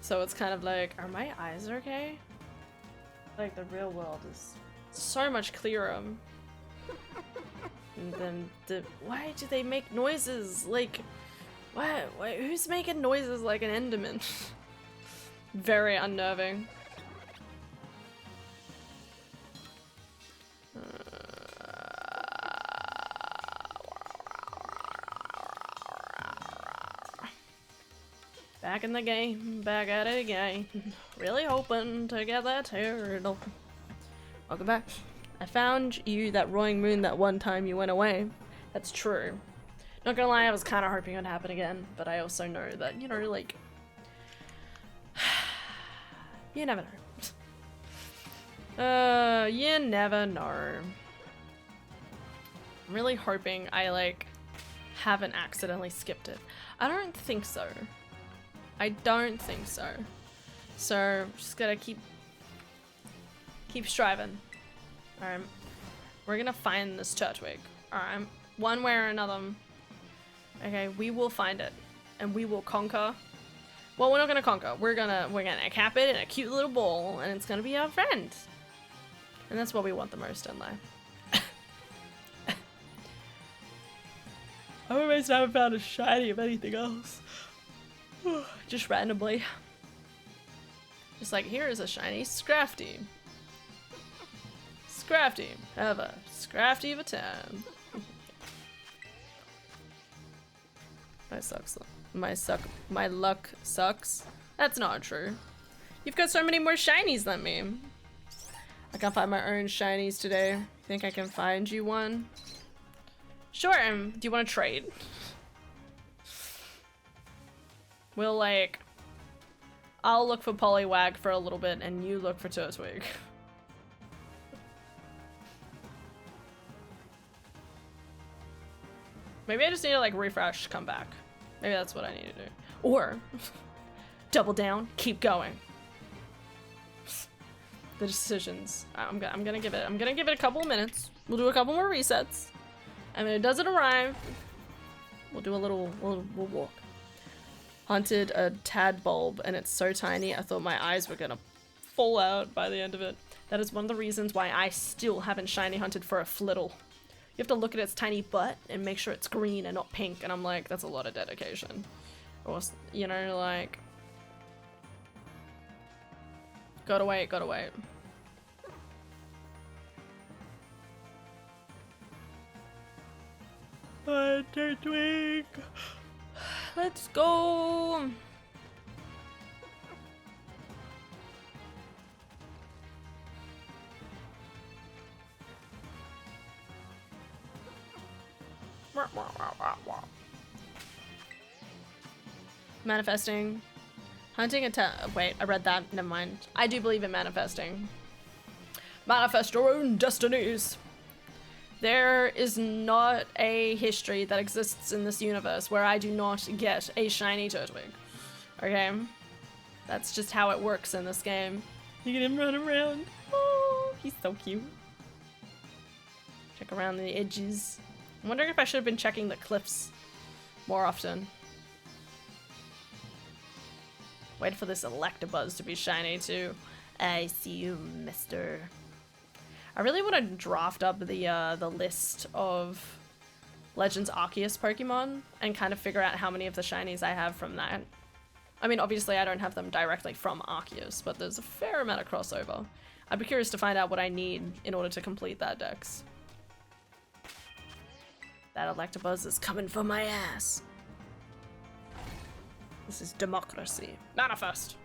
[SPEAKER 1] So it's kind of like, are my eyes okay? Like the real world is so much clearer. And then why do they make noises? Like, why who's making noises like an Enderman? Very unnerving. Back in the game, back at it again. Really hoping to get that turtle. Welcome back. I found you that roaring moon that one time you went away. That's true. Not gonna lie, I was kind of hoping it would happen again, but I also know that, you know, like... you never know. You never know. I'm really hoping I, like, haven't accidentally skipped it. I don't think so. I don't think so. So, just gotta keep striving. Alright. We're gonna find this Turtwig. Alright. One way or another. Okay, we will find it. And we will conquer. Well, we're not gonna conquer. We're gonna cap it in a cute little ball, and it's gonna be our friend. And that's what we want the most in life. I'm amazed I haven't found a shiny of anything else. Just randomly. Just like, here is a shiny Scrafty. Scrafty. Have a Scrafty of a time. My luck sucks. That's not true. You've got so many more shinies than me. I can't find my own shinies today. Think I can find you one? Sure. Do you want to trade? We'll like... I'll look for Poliwag for a little bit and you look for Turtwig. Maybe I just need to like refresh, come back. Maybe that's what I need to do. Or double down, keep going. The decisions. I'm gonna give it a couple of minutes. We'll do a couple more resets. And when it doesn't arrive, we'll do we'll walk. Hunted a tadbulb and it's so tiny I thought my eyes were gonna fall out by the end of it. That is one of the reasons why I still haven't shiny hunted for a flittle. You have to look at its tiny butt and make sure it's green and not pink, and I'm like, that's a lot of dedication. Or, you know, like... Gotta wait. Turtwig! Let's go! Manifesting. Hunting a wait, I read that. Never mind. I do believe in manifesting. Manifest your own destinies. There is not a history that exists in this universe where I do not get a shiny Turtwig. Okay? That's just how it works in this game. Look at him run around. Oh, he's so cute. Check around the edges. I'm wondering if I should have been checking the cliffs more often. Wait for this Electabuzz to be shiny too. I see you, mister. I really want to draft up the list of Legends Arceus Pokemon and kind of figure out how many of the shinies I have from that. I mean, obviously I don't have them directly from Arceus, but there's a fair amount of crossover. I'd be curious to find out what I need in order to complete that dex. That Electabuzz is coming for my ass. This is democracy. Manifest!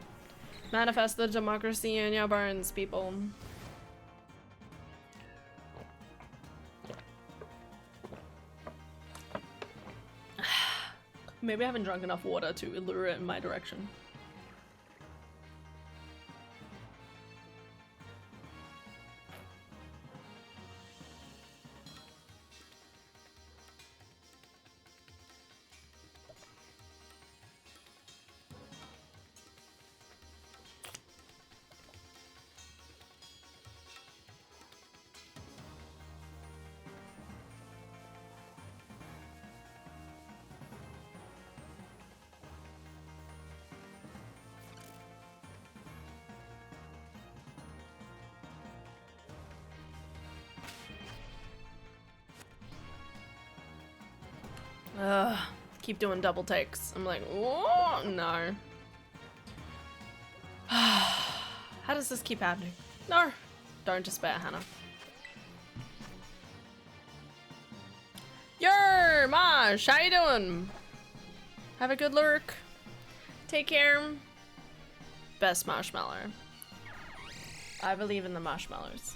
[SPEAKER 1] Manifest the democracy in your bones, people. Maybe I haven't drunk enough water to lure it in my direction. Ugh. Keep doing double takes. I'm like, oh, no. How does this keep happening? No. Don't despair, Hannah. Yo, Marsh, how you doing? Have a good lurk. Take care. Best marshmallow. I believe in the marshmallows.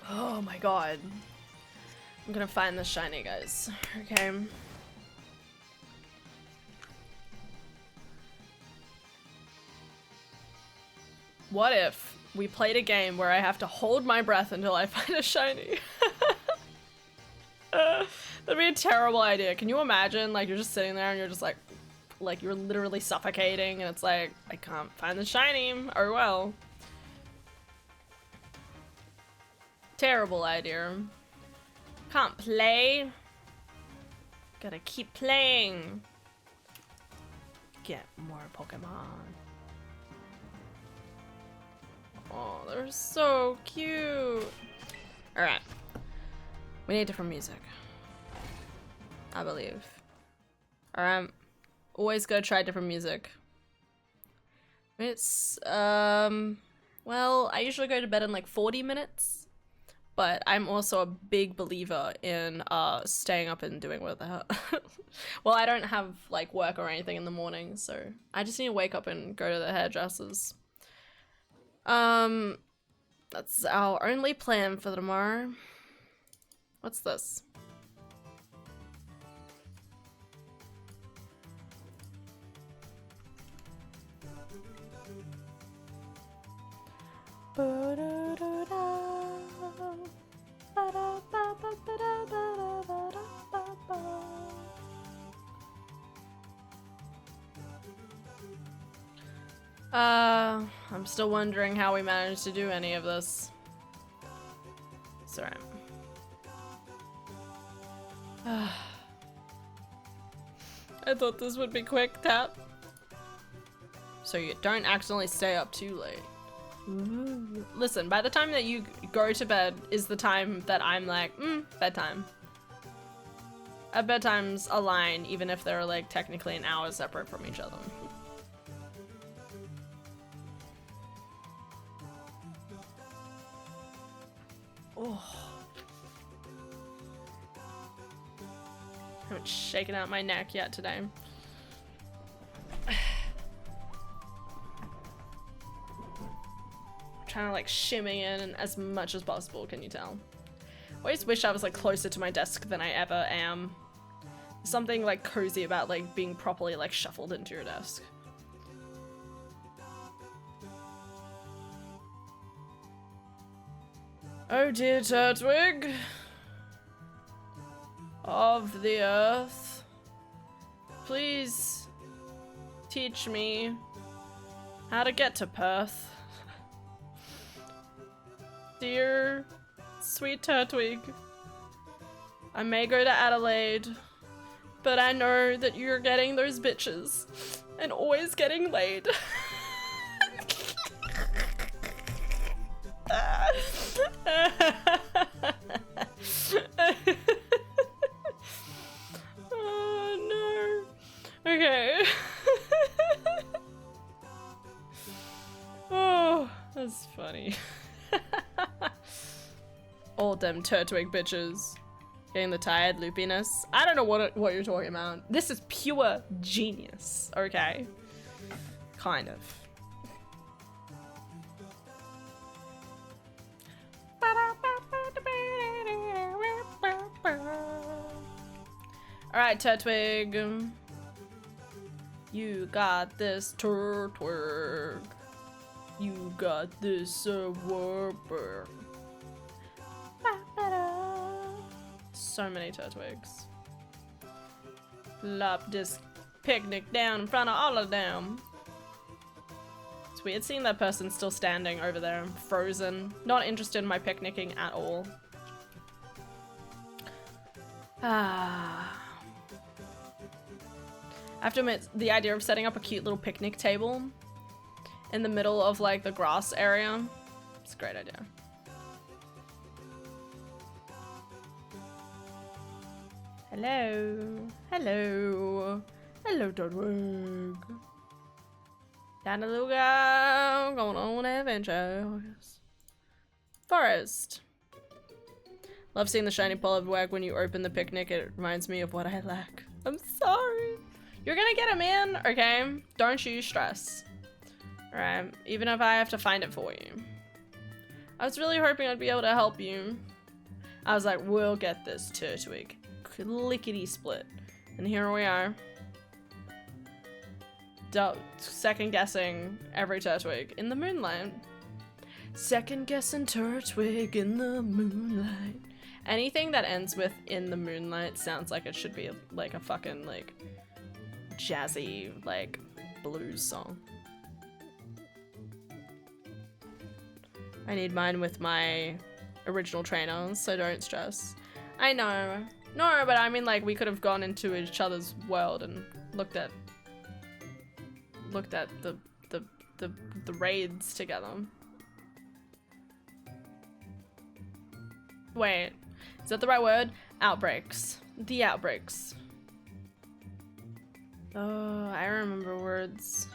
[SPEAKER 1] Oh my god. I'm gonna find the shiny, guys. Okay. What if we played a game where I have to hold my breath until I find a shiny? That'd be a terrible idea. Can you imagine, like, you're just sitting there and you're just like you're literally suffocating and it's like, I can't find the shiny. Oh well. Terrible idea. Can't play. Gotta keep playing. Get more Pokemon. Oh, they're so cute. Alright. We need different music. I believe. Alright. Always gotta try different music. It's, well, I usually go to bed in like 40 minutes. But I'm also a big believer in staying up and doing what the hell. Well, I don't have like work or anything in the morning, so I just need to wake up and go to the hairdressers. That's our only plan for tomorrow. What's this? I'm still wondering how we managed to do any of this. Sorry. I thought this would be quick tap. So you don't accidentally stay up too late. Ooh. Listen, by the time that you go to bed is the time that I'm like, bedtime. Bedtimes align even if they're like technically an hour separate from each other. Oh. I haven't shaken out my neck yet today. Trying to like shimmy in as much as possible, can you tell? I always wish I was like closer to my desk than I ever am. Something like cozy about like being properly like shuffled into your desk. Oh dear Turtwig of the earth, please teach me how to get to Perth. Dear sweet Turtwig, I may go to Adelaide, but I know that you're getting those bitches and always getting laid. Oh no. Okay. Oh, that's funny. All them Turtwig bitches. Getting the tired loopiness. I don't know what you're talking about. This is pure genius, okay? Kind of. Alright, Turtwig. You got this, Turtwig. You got this, Warper. So many Turtwigs. Lop this picnic down in front of all of them. It's weird seeing that person still standing over there, frozen. Not interested in my picnicking at all. Ah. I have to admit, the idea of setting up a cute little picnic table in the middle of like the grass area, it's a great idea. Hello. Hello. Hello, Turtwig. Tanaluga, going on adventures. Forest. Love seeing the shiny Poliwag when you open the picnic. It reminds me of what I lack. I'm sorry. You're gonna get him in, okay? Don't you stress. Alright, even if I have to find it for you. I was really hoping I'd be able to help you. I was like, we'll get this, Turtwig. Clickety split. And here we are. Second guessing every Turtwig in the moonlight. Second guessing Turtwig in the moonlight. Anything that ends with "in the moonlight" sounds like it should be like a fucking like jazzy like blues song. I need mine with my original trainer, so don't stress. I know. No, but I mean like we could have gone into each other's world and looked at the raids together. Wait, is that the right word? Outbreaks. The outbreaks. Oh, I remember words.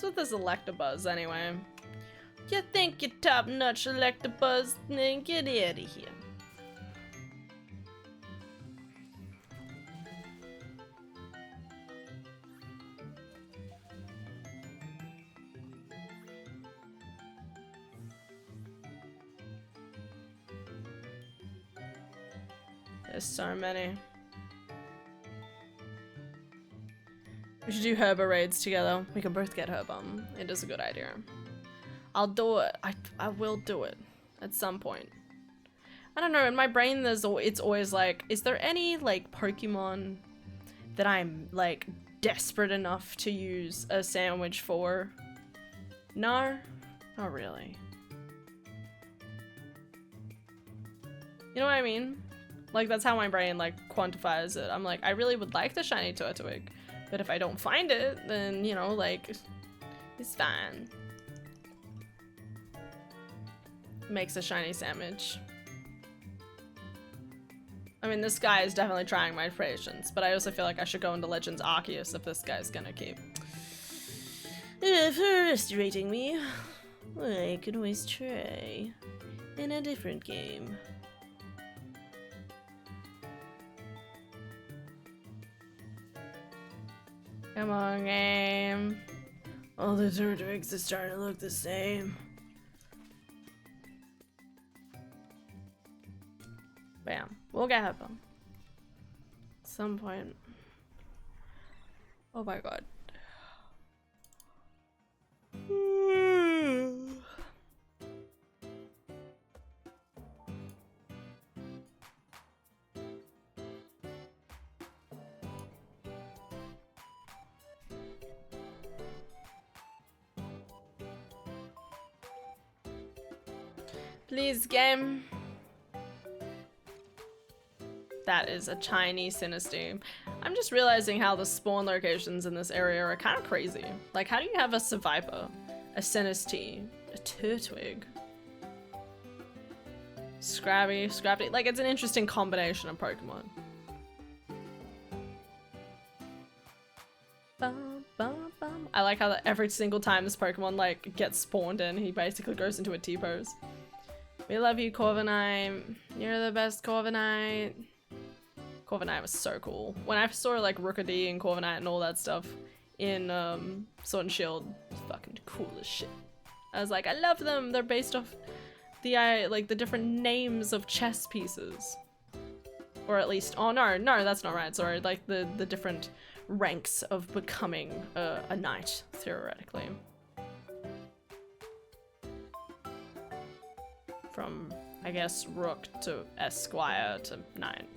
[SPEAKER 1] What's with this Electabuzz anyway? You think you're top notch, Electabuzz? Then get out of here. There's so many. We should do Herba raids together. We can both get Herba. It is a good idea. I'll do it. I will do it at some point. I don't know, in my brain it's always like, is there any like Pokemon that I'm like desperate enough to use a sandwich for? No? Not really. You know what I mean? Like that's how my brain like quantifies it. I'm like, I really would like the shiny Turtwig, but if I don't find it, then you know, like, it's fine. Makes a shiny sandwich. I mean, this guy is definitely trying my patience, but I also feel like I should go into Legends Arceus if this guy's gonna keep frustrating me. I could always try in a different game. Come on, game. All the Turtwigs are starting to look the same. Bam. We'll get Herba. At some point. Oh my god. Please, game. That is a Chinese Sinistee. I'm just realizing how the spawn locations in this area are kind of crazy. Like, how do you have a Seviper, a Sinistee, a Turtwig, Scrabby, like it's an interesting combination of Pokemon. Bum, bum, bum. I like how that every single time this Pokemon like gets spawned in, he basically goes into a T-pose. We love you, Corviknight. You're the best, Corviknight. Corviknight was so cool. When I saw like Rookidee and Corviknight and all that stuff in Sword and Shield, it's fucking cool as shit. I was like, I love them. They're based off the like the different names of chess pieces, or at least, oh no, that's not right. Sorry, like the different ranks of becoming a knight theoretically. From I guess Rook to Esquire to Knight.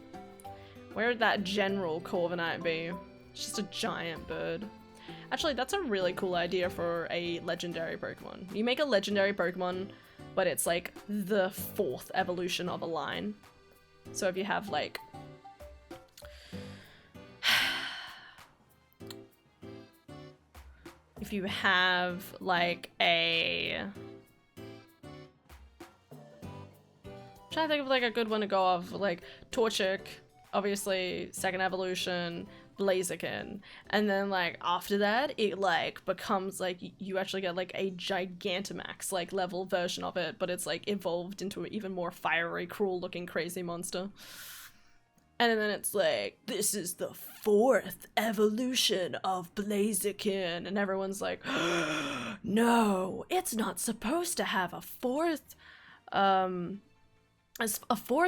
[SPEAKER 1] Where would that general Corviknight be? It's just a giant bird. Actually, that's a really cool idea for a legendary Pokemon. You make a legendary Pokemon, but it's like the 4th evolution of a line. So if you have like... if you have like a... I'm trying to think of like a good one to go off, like Torchic, obviously second evolution, Blaziken, and then like after that it like becomes like you actually get like a Gigantamax like level version of it, but it's like evolved into an even more fiery, cruel looking crazy monster. And then it's like, this is the 4th evolution of Blaziken, and everyone's like, no, it's not supposed to have a 4th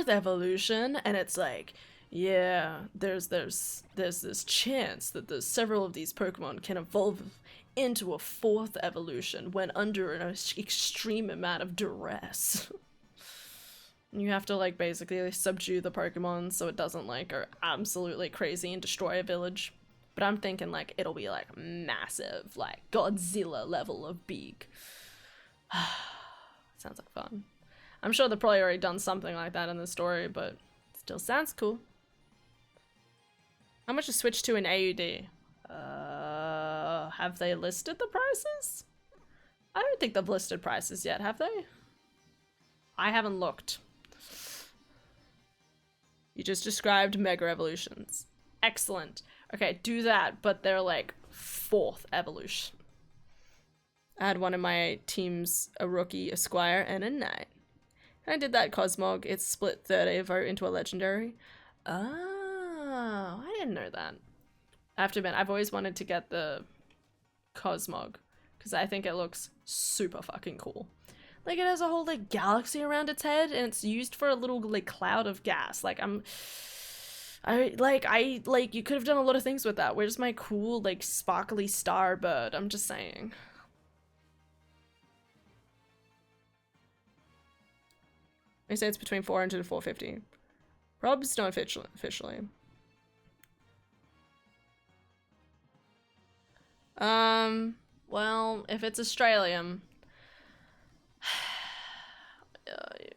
[SPEAKER 1] evolution. And it's like, yeah, there's this chance that there's several of these Pokemon can evolve into a 4th evolution when under an extreme amount of duress. You have to like basically subdue the Pokemon so it doesn't like go absolutely crazy and destroy a village. But I'm thinking like it'll be like massive, like Godzilla level of big. Sounds like fun. I'm sure they've probably already done something like that in the story, but it still sounds cool. How much is Switch 2 in AUD? Have they listed the prices? I don't think they've listed prices yet, have they? I haven't looked. You just described Mega Evolutions. Excellent. Okay, do that, but they're like 4th evolution. I had one of my teams, a rookie, a squire, and a knight. And I did that Cosmog. It's split 30 vote into a legendary. Oh, I didn't know that. I have to admit, I've always wanted to get the Cosmog because I think it looks super fucking cool. Like, it has a whole, like, galaxy around its head, and it's used for a little, like, cloud of gas. Like, you could have done a lot of things with that. Where's my cool, like, sparkly star bird? I'm just saying. They say it's between 400 and 450. Probs not officially. Well, if it's Australian...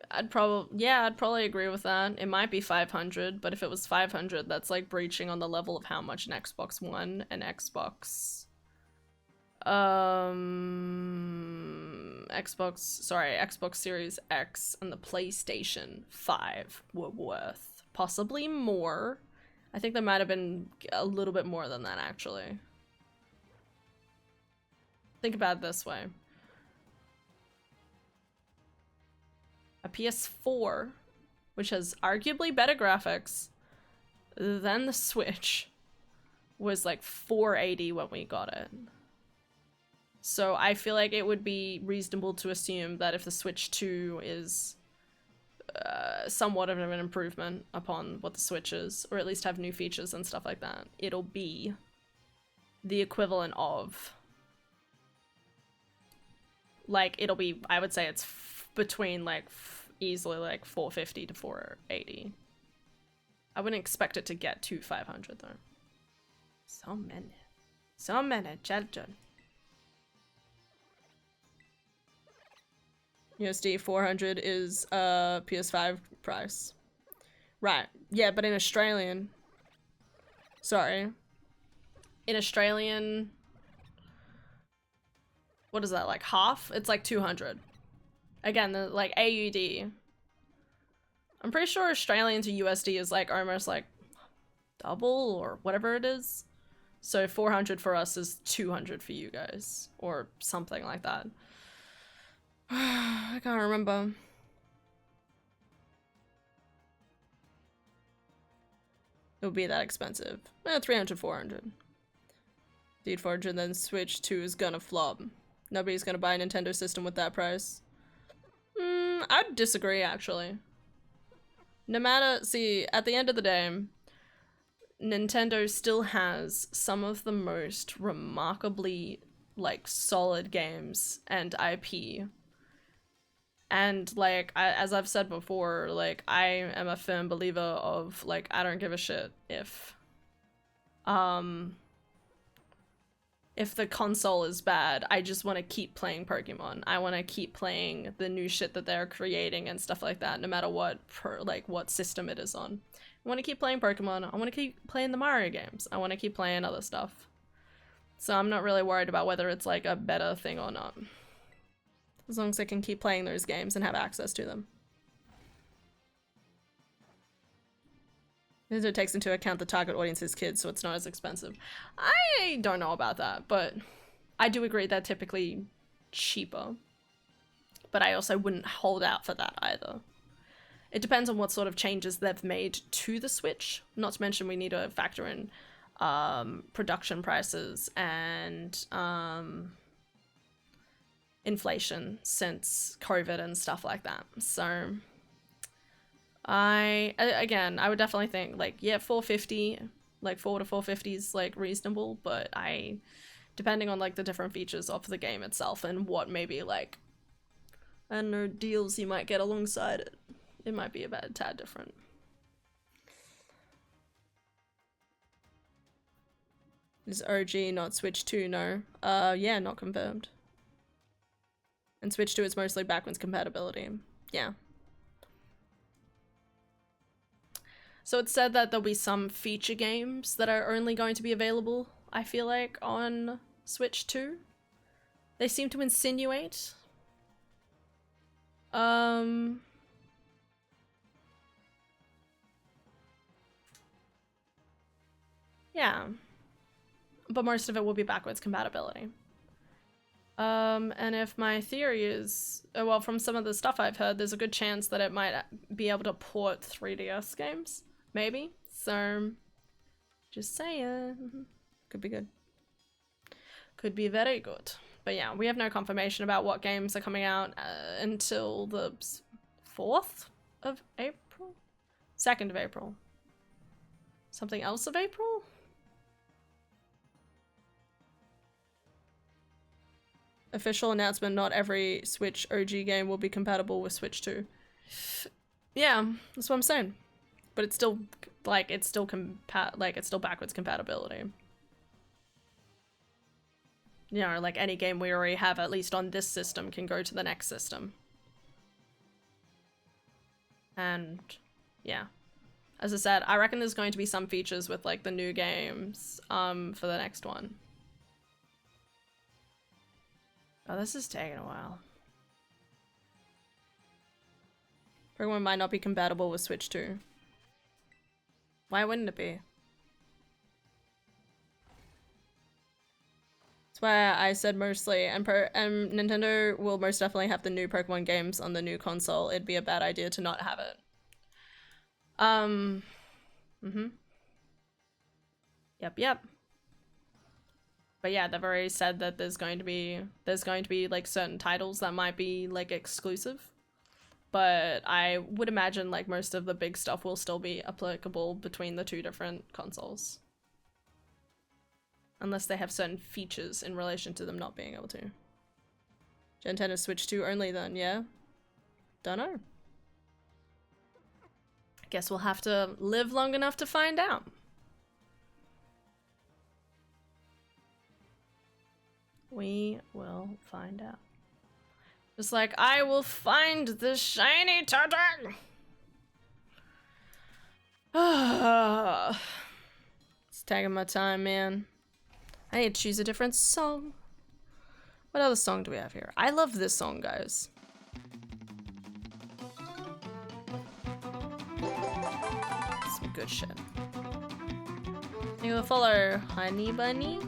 [SPEAKER 1] I'd probably agree with that. It might be 500, but if it was 500, that's like breaching on the level of how much an Xbox One and Xbox Series X and the PlayStation 5 were worth. Possibly more. I think there might have been a little bit more than that, actually. Think about it this way. A PS4, which has arguably better graphics than the Switch, was like $480 when we got it. So I feel like it would be reasonable to assume that if the Switch 2 is somewhat of an improvement upon what the Switch is, or at least have new features and stuff like that, it'll be the equivalent of, like, it'll be, I would say it's between like easily like 450 to 480. I wouldn't expect it to get to 500 though. So many children. USD 400 is PS5 price. Right. Yeah, but in Australian, sorry. In Australian, what is that, like half? It's like 200. Again, the, like, AUD. I'm pretty sure Australian to USD is, like, almost, like, double or whatever it is. So 400 for us is 200 for you guys. Or something like that. I can't remember. It would be that expensive. 300, 400. Indeed, 400, then Switch 2 is gonna flop. Nobody's gonna buy a Nintendo system with that price. I'd disagree, actually. No matter, see, at the end of the day, Nintendo still has some of the most remarkably, like, solid games and IP. And, like, as I've said before, like, I am a firm believer of, like, I don't give a shit if the console is bad. I just want to keep playing Pokemon. I want to keep playing the new shit that they're creating and stuff like that, no matter what, what system it is on. I want to keep playing Pokemon. I want to keep playing the Mario games. I want to keep playing other stuff. So I'm not really worried about whether it's like a better thing or not. As long as I can keep playing those games and have access to them. It takes into account the target audience is kids, so it's not as expensive. I don't know about that, but I do agree they're typically cheaper. But I also wouldn't hold out for that either. It depends on what sort of changes they've made to the Switch. Not to mention we need to factor in production prices and inflation since COVID and stuff like that. So I would definitely think like, yeah, 450, like 4 to 450 is like reasonable, but depending on like the different features of the game itself and what maybe like, I don't know, deals you might get alongside it, it might be a tad different. Is OG not Switch 2? No. Yeah, not confirmed. And Switch 2 is mostly backwards compatibility. Yeah. So it said that there'll be some feature games that are only going to be available, I feel like, on Switch 2. They seem to insinuate. Yeah. But most of it will be backwards compatibility. And if my theory is, well, from some of the stuff I've heard, there's a good chance that it might be able to port 3DS games, maybe. So, just saying, could be good. Could be very good. But yeah, we have no confirmation about what games are coming out until the 4th of April? 2nd of April. Something else of April? Official announcement, not every Switch OG game will be compatible with Switch 2. Yeah, that's what I'm saying. But it's still, like, it's still backwards compatibility. You know, like any game we already have, at least on this system, can go to the next system. And, yeah. As I said, I reckon there's going to be some features with, like, the new games, for the next one. Oh, this is taking a while. Pokemon might not be compatible with Switch 2. Why wouldn't it be? That's why I said mostly, and Nintendo will most definitely have the new Pokemon games on the new console. It'd be a bad idea to not have it. Yep. But yeah, they've already said that there's going to be like certain titles that might be like exclusive. But I would imagine like most of the big stuff will still be applicable between the two different consoles. Unless they have certain features in relation to them not being able to. Gen 10 is Switch 2 only then, yeah? Don't know. Guess we'll have to live long enough to find out. We will find out. Just like I will find the shiny Turtwig. It's taking my time, man. I need to choose a different song. What other song do we have here? I love this song, guys. Some good shit. Thank you for the follow, Honey Bunny.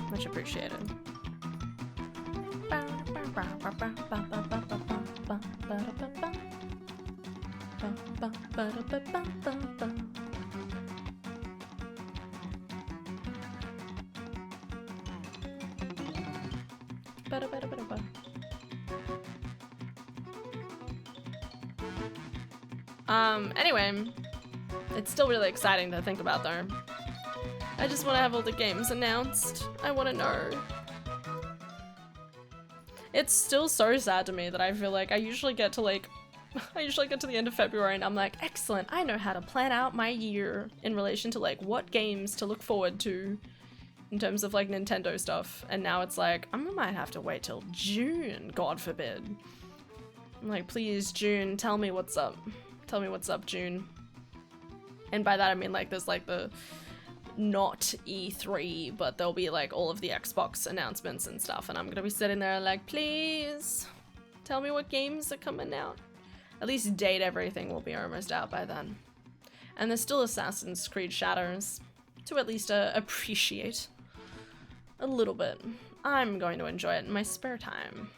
[SPEAKER 1] Much appreciated. Anyway, it's still really exciting to think about though. I just want to have all the games announced. I want to know. It's still so sad to me that I feel like I usually get to the end of February and I'm like, excellent, I know how to plan out my year in relation to like what games to look forward to in terms of like Nintendo stuff. And now it's like, I might have to wait till June, God forbid. I'm like, please, June, tell me what's up. Tell me what's up, June. And by that I mean like there's like the not E3, but there'll be like all of the Xbox announcements and stuff, and I'm gonna be sitting there like, please tell me what games are coming out. At least date everything will be almost out by then. And there's still Assassin's Creed Shadows to at least appreciate a little bit. I'm going to enjoy it in my spare time.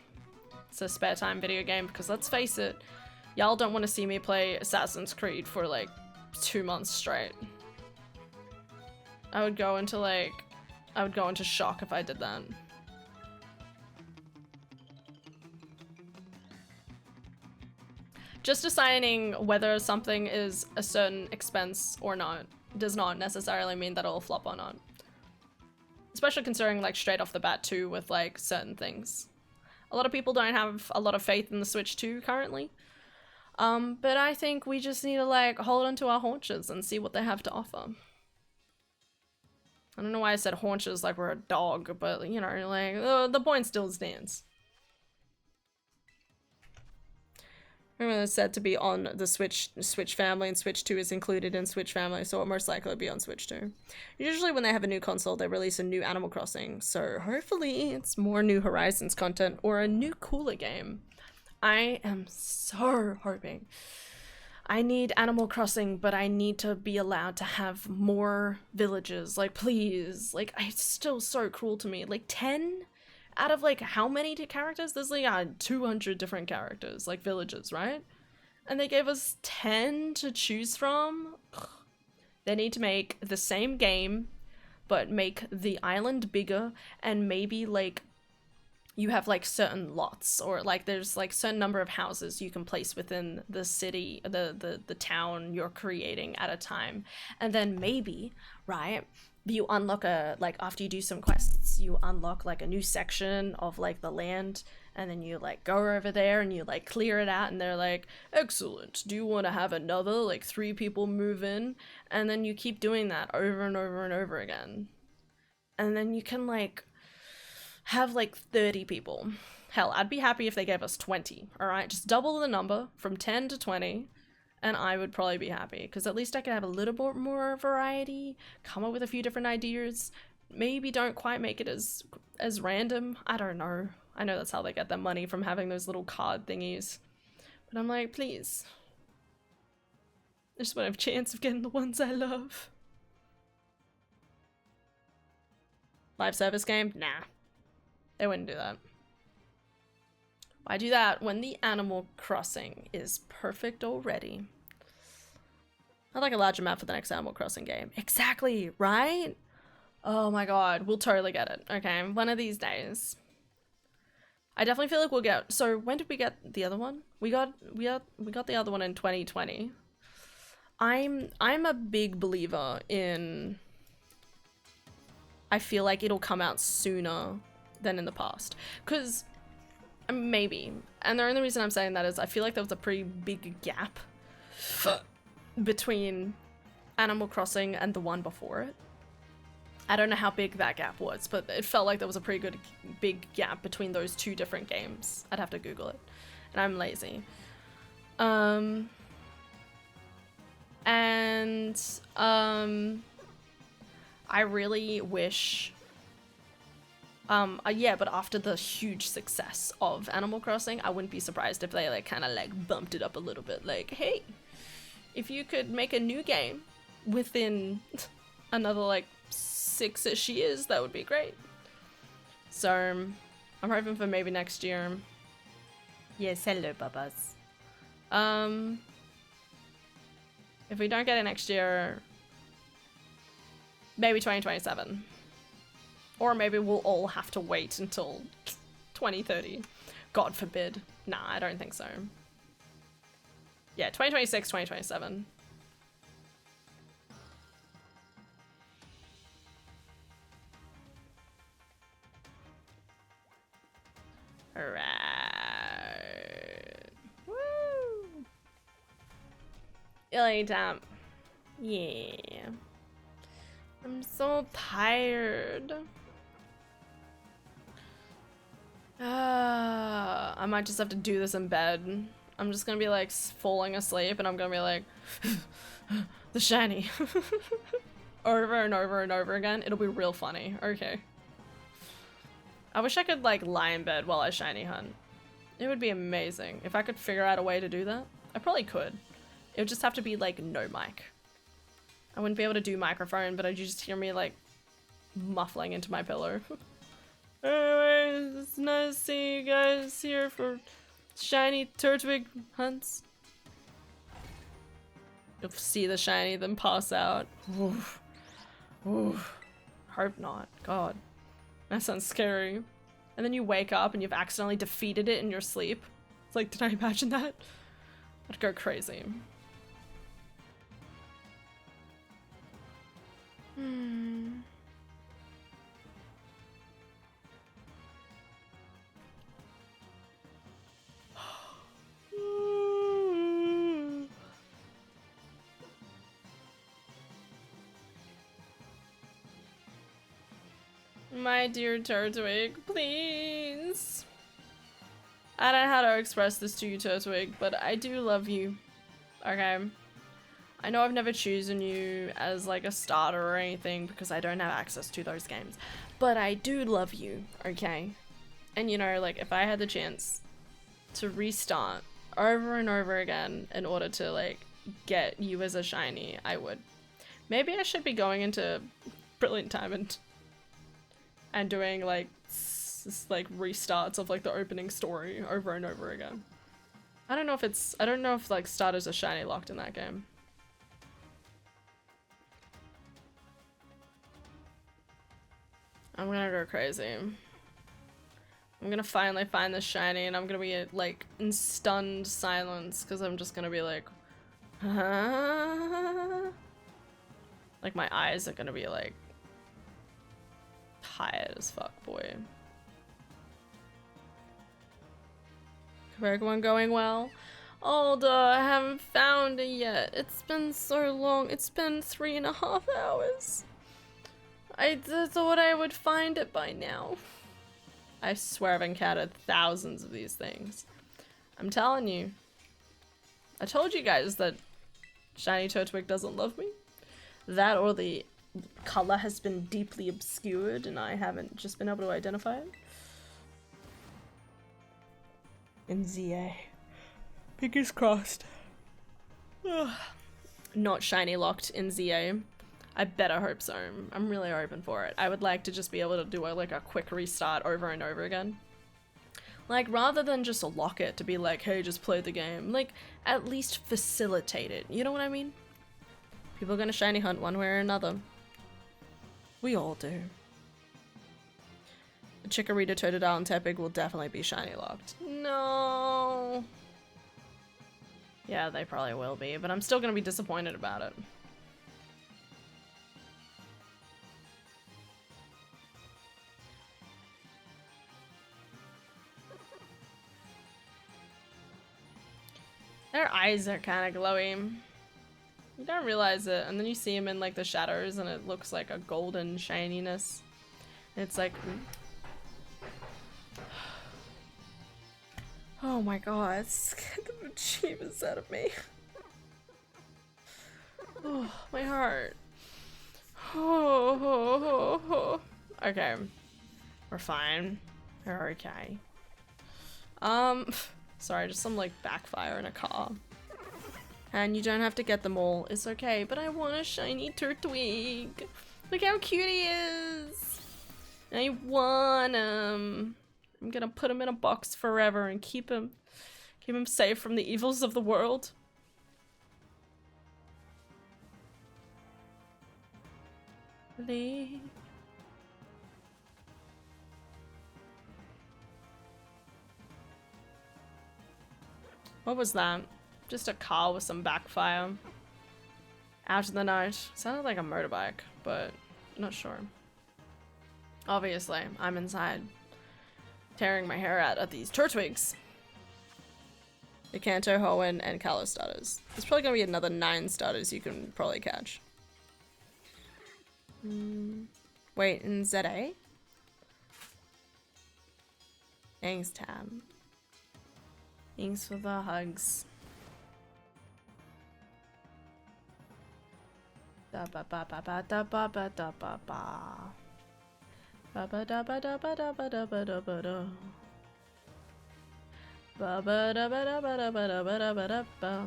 [SPEAKER 1] It's a spare time video game because let's face it, y'all don't want to see me play Assassin's Creed for like 2 months straight. I would go into shock if I did that. Just deciding whether something is a certain expense or not does not necessarily mean that it'll flop or not. Especially considering like straight off the bat too with like certain things. A lot of people don't have a lot of faith in the Switch 2 currently. But I think we just need to like hold onto our haunches and see what they have to offer. I don't know why I said haunches like we're a dog, but you know, like the point still stands. Remember, it's said to be on the Switch family, and Switch 2 is included in Switch family, so it'll most likely be on Switch 2. Usually when they have a new console, they release a new Animal Crossing, so hopefully it's more New Horizons content or a new cooler game. I am so hoping. I need Animal Crossing, but I need to be allowed to have more villages. Like, please. Like, it's still so cruel to me. Like, 10? Out of like how many characters? There's like 200 different characters, like villages, right? And they gave us 10 to choose from. They need to make the same game, but make the island bigger, and maybe like you have like certain lots, or like there's like certain number of houses you can place within the city, the town you're creating at a time. And then maybe, right, you unlock like after you do some quests, you unlock like a new section of like the land, and then you like go over there and you like clear it out, and they're like, excellent, do you want to have another like 3 people move in? And then you keep doing that over and over and over again, and then you can like have like 30 people. Hell, I'd be happy if they gave us 20. All right, just double the number from 10 to 20. And I would probably be happy, because at least I could have a little bit more variety, come up with a few different ideas, maybe don't quite make it as random. I don't know. I know that's how they get their money, from having those little card thingies. But I'm like, please. I just want to have a chance of getting the ones I love. Live service game? Nah. They wouldn't do that. Why do that when the Animal Crossing is perfect already? I'd like a larger map for the next Animal Crossing game. Exactly, right? Oh my god, we'll totally get it. Okay, one of these days. I definitely feel like we'll get. So when did we get the other one? We got the other one in 2020. I'm a big believer in. I feel like it'll come out sooner than in the past, because. Maybe. And the only reason I'm saying that is I feel like there was a pretty big gap between Animal Crossing and the one before it. I don't know how big that gap was, but it felt like there was a pretty good big gap between those 2 different games. I'd have to Google it. And I'm lazy. I really wish... yeah, but after the huge success of Animal Crossing, I wouldn't be surprised if they like kind of like bumped it up a little bit. Like, hey, if you could make a new game within another like 6-ish years, that would be great. So I'm hoping for maybe next year. Yes, hello, babas. If we don't get it next year, maybe 2027. Or maybe we'll all have to wait until 2030. God forbid. Nah, I don't think so. Yeah, 2026, 2027. Alright. Woo! Illy damn. Yeah. I'm so tired. I might just have to do this in bed. I'm just gonna be like falling asleep and I'm gonna be like, the shiny. over and over and over again, it'll be real funny. Okay. I wish I could like lie in bed while I shiny hunt. It would be amazing if I could figure out a way to do that. I probably could. It would just have to be like no mic. I wouldn't be able to do microphone, but I'd just hear me like muffling into my pillow. Anyways, it's nice to see you guys here for shiny Turtwig hunts. You'll see the shiny, then pass out. Oof. Oof. Hope not. God. That sounds scary. And then you wake up and you've accidentally defeated it in your sleep. It's like, did I imagine that? I'd go crazy. My dear Turtwig, please. I don't know how to express this to you, Turtwig, but I do love you. Okay? I know I've never chosen you as like a starter or anything because I don't have access to those games, but I do love you, okay? And you know, like if I had the chance to restart over and over again in order to like get you as a shiny, I would. Maybe I should be going into Brilliant Diamond and doing like restarts of like the opening story over and over again. I don't know if like starters are shiny locked in that game. I'm gonna go crazy. I'm gonna finally find the shiny and I'm gonna be like in stunned silence because I'm just gonna be like, huh? Like my eyes are gonna be like tired as fuck, boy. Everyone going well? Alda, I haven't found it yet. It's been so long. It's been 3.5 hours. I thought I would find it by now. I swear I've encountered thousands of these things. I'm telling you. I told you guys that shiny Turtwig doesn't love me. That or the color has been deeply obscured and I haven't just been able to identify it. In ZA. Fingers crossed. Ugh. Not shiny locked in ZA. I better hope so. I'm really hoping for it. I would like to just be able to do like a quick restart over and over again. Like rather than just lock it to be like, hey, just play the game. Like at least facilitate it. You know what I mean? People are gonna shiny hunt one way or another. We all do. Chikorita, Totodile, and Tepig will definitely be shiny locked. No. Yeah, they probably will be, but I'm still gonna be disappointed about it. Their eyes are kind of glowy. You don't realize it, and then you see them in like the shadows, and it looks like a golden shininess. And it's like, oh my god, it scared the bejeebus out of me. Oh, my heart. Oh. Okay, we're fine. We're okay. Sorry, just some like backfire in a car. And you don't have to get them all. It's okay, but I want a shiny Turtwig. Look how cute he is. I want him. I'm gonna put him in a box forever and keep him safe from the evils of the world. Please. What was that? Just a car with some backfire. Out in the night. Sounded like a motorbike, but not sure. Obviously, I'm inside. Tearing my hair out at these Turtwigs. The Kanto, Hoenn, and Kalos starters. There's probably gonna be another 9 starters you can probably catch. Wait, in ZA? Thanks, Tab. Thanks for the hugs. Da ba ba ba ba da ba ba da ba ba. Ba ba da ba da ba da ba da ba da ba da. Ba ba da ba da ba da ba da ba da ba da ba.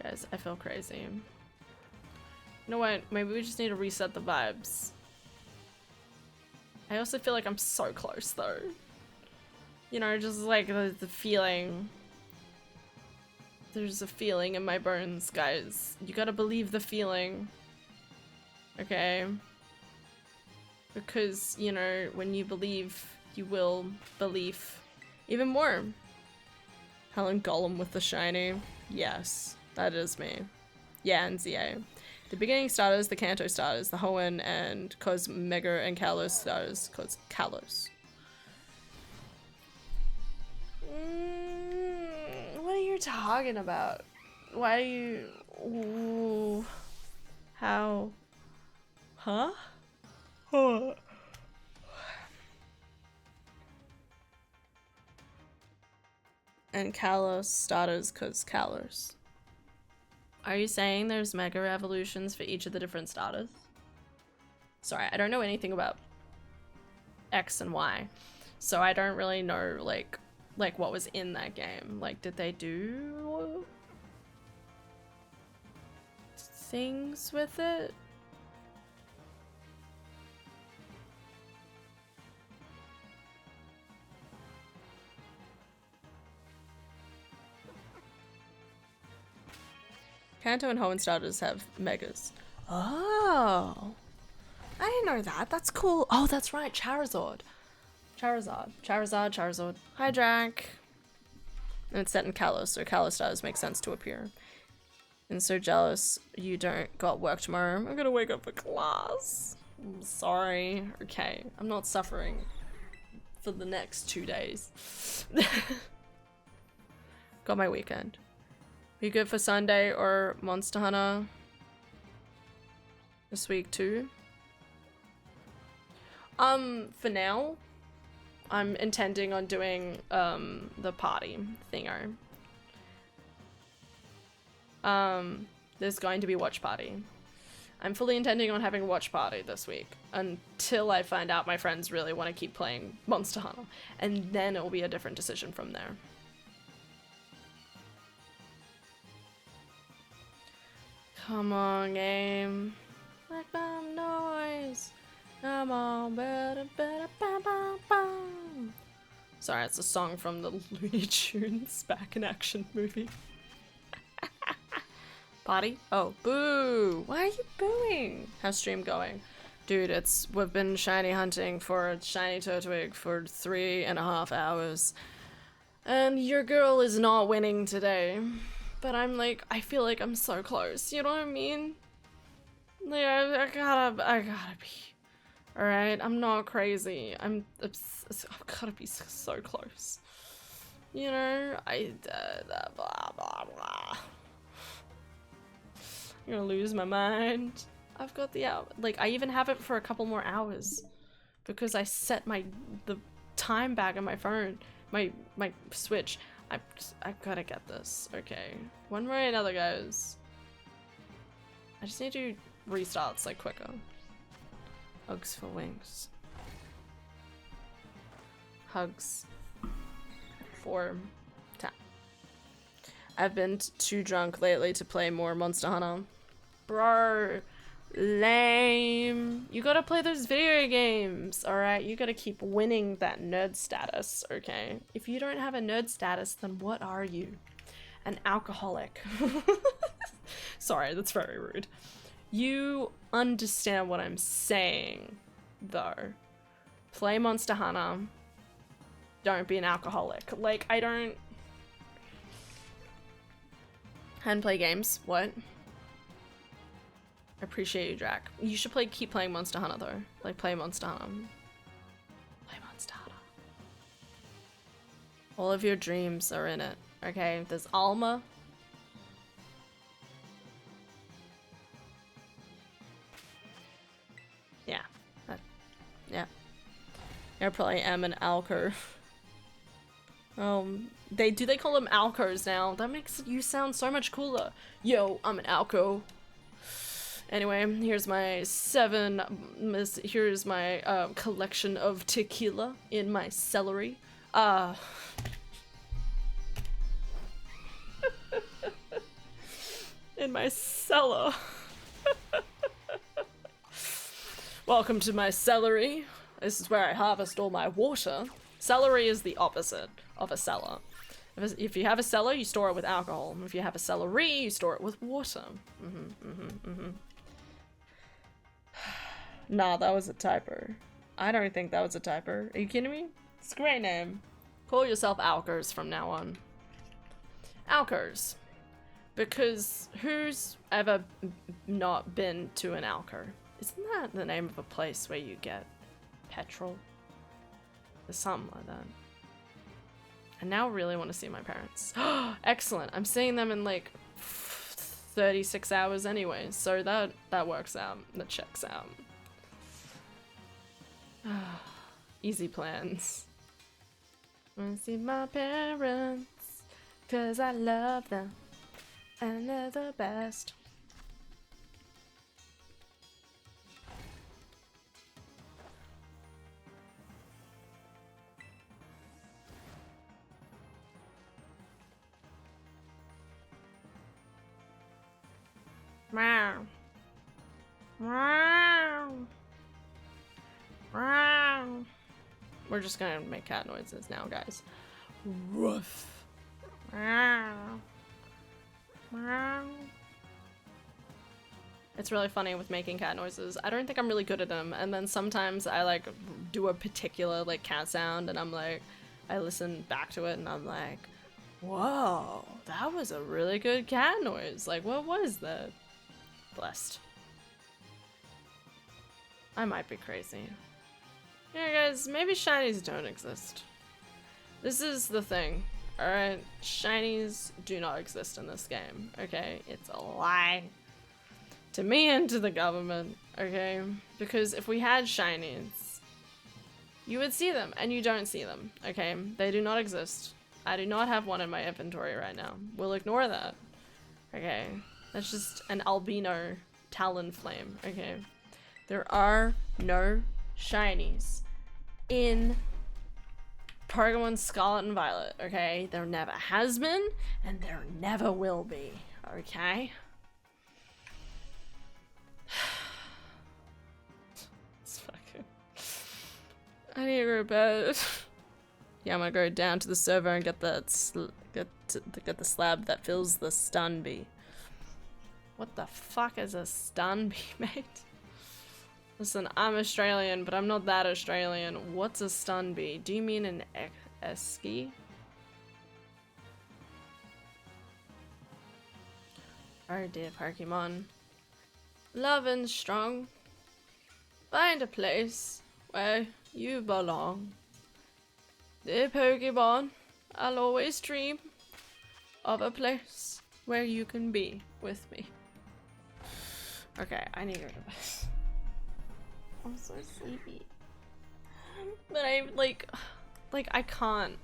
[SPEAKER 1] Guys, I feel crazy. You know what? Maybe we just need to reset the vibes. I also feel like I'm so close though. You know, just like the feeling. There's a feeling in my bones, guys. You gotta believe the feeling. Okay? Because, you know, when you believe, you will believe even more. Helen Gollum with the shiny. Yes, that is me. Yeah, and ZA. The beginning starters, the Kanto starters, the Hoenn and Mega and Kalos starters. Kalos. What are you talking about? Why are you... Ooh. How? Huh? Huh. And Kalos starters cause Kalos. Are you saying there's mega evolutions for each of the different starters? Sorry, I don't know anything about X and Y. So I don't really know like what was in that game. Like, did they do things with it? Kanto and Hoenn starters have megas. Oh, I didn't know that. That's cool. Oh, that's right. Charizard. Hi, Jack. And it's set in Kalos, so Kalos starters make sense to appear. And so jealous you don't got work tomorrow. I'm gonna wake up for class. I'm sorry. Okay, I'm not suffering for the next 2 days. Got my weekend. You good for Sunday or Monster Hunter this week too? For now, I'm intending on doing the party thingo. There's going to be watch party. I'm fully intending on having a watch party this week until I find out my friends really want to keep playing Monster Hunter, and then it will be a different decision from there. Come on, game. Make some noise. Come on, better, bam, bam, bam. Sorry, it's a song from the Looney Tunes Back in Action movie. Party? Oh, boo! Why are you booing? How's stream going? Dude, we've been shiny hunting for a shiny Turtwig for 3.5 hours. And your girl is not winning today. But I'm like, I feel like I'm so close, you know what I mean? Like, I gotta be. Alright, I'm not crazy. I've gotta be so close. You know, blah, blah, blah. I'm gonna lose my mind. I've got the hour. Like, I even have it for a couple more hours. Because I set the time back on my phone. My Switch. I've gotta get this. Okay. One way or another, guys. I just need to restart like quicker. Hugs for wings. Hugs for tap. I've been too drunk lately to play more Monster Hunter. Bro, lame. You gotta play those video games, alright? You gotta keep winning that nerd status, okay? If you don't have a nerd status, then what are you? An alcoholic. Sorry, that's very rude. You understand what I'm saying, though. Play Monster Hunter. Don't be an alcoholic. Like, I don't... And play games. What? I appreciate you, Jack. You should keep playing Monster Hunter, though. Like, play Monster Hunter. Play Monster Hunter. All of your dreams are in it, okay? There's Alma. Yeah. Yeah. I probably am an alco. They call them alcos now? That makes you sound so much cooler. Yo, I'm an alco. Anyway, here's my collection of tequila in my celery. In my cellar. Welcome to my celery. This is where I harvest all my water. Celery is the opposite of a cellar. If you have a cellar, you store it with alcohol. If you have a celery, you store it with water. Nah, that was a typo. I don't think that was a typo. Are you kidding me? It's a great name. Call yourself Alkers from now on. Alkers. Because who's ever not been to an Alker? Isn't that the name of a place where you get petrol? Or something like that. I now really want to see my parents. Excellent. I'm seeing them in like 36 hours anyway, so that works out. That checks out. Easy plans. I want to see my parents, 'cause I love them and they're the best. Meow. Meow. Meow. We're just gonna make cat noises now, guys. Woof. Meow. Meow. It's really funny with making cat noises. I don't think I'm really good at them, and then sometimes I like do a particular like cat sound and I'm like, I listen back to it and I'm like, whoa, that was a really good cat noise. Like, what was that? Blessed. I might be crazy. Yeah, guys, maybe shinies don't exist. This is the thing, alright? Shinies do not exist in this game, okay? It's a lie. To me and to the government, okay? Because if we had shinies, you would see them, and you don't see them, okay? They do not exist. I do not have one in my inventory right now. We'll ignore that, okay? That's just an albino Talonflame, okay? There are no shinies in Pokemon Scarlet and Violet, okay? There never has been, and there never will be, okay? It's fucking... I need to go to bed. Yeah, I'm gonna go down to the server and get the slab that fills the stun bee. What the fuck is a stun bee, mate? Listen, I'm Australian, but I'm not that Australian. What's a stun bee? Do you mean an esky? Oh dear, Pokemon. Love and strong. Find a place where you belong. Dear Pokemon, I'll always dream of a place where you can be with me. Okay, I need to go to bed. I'm so sleepy. But I like I can't.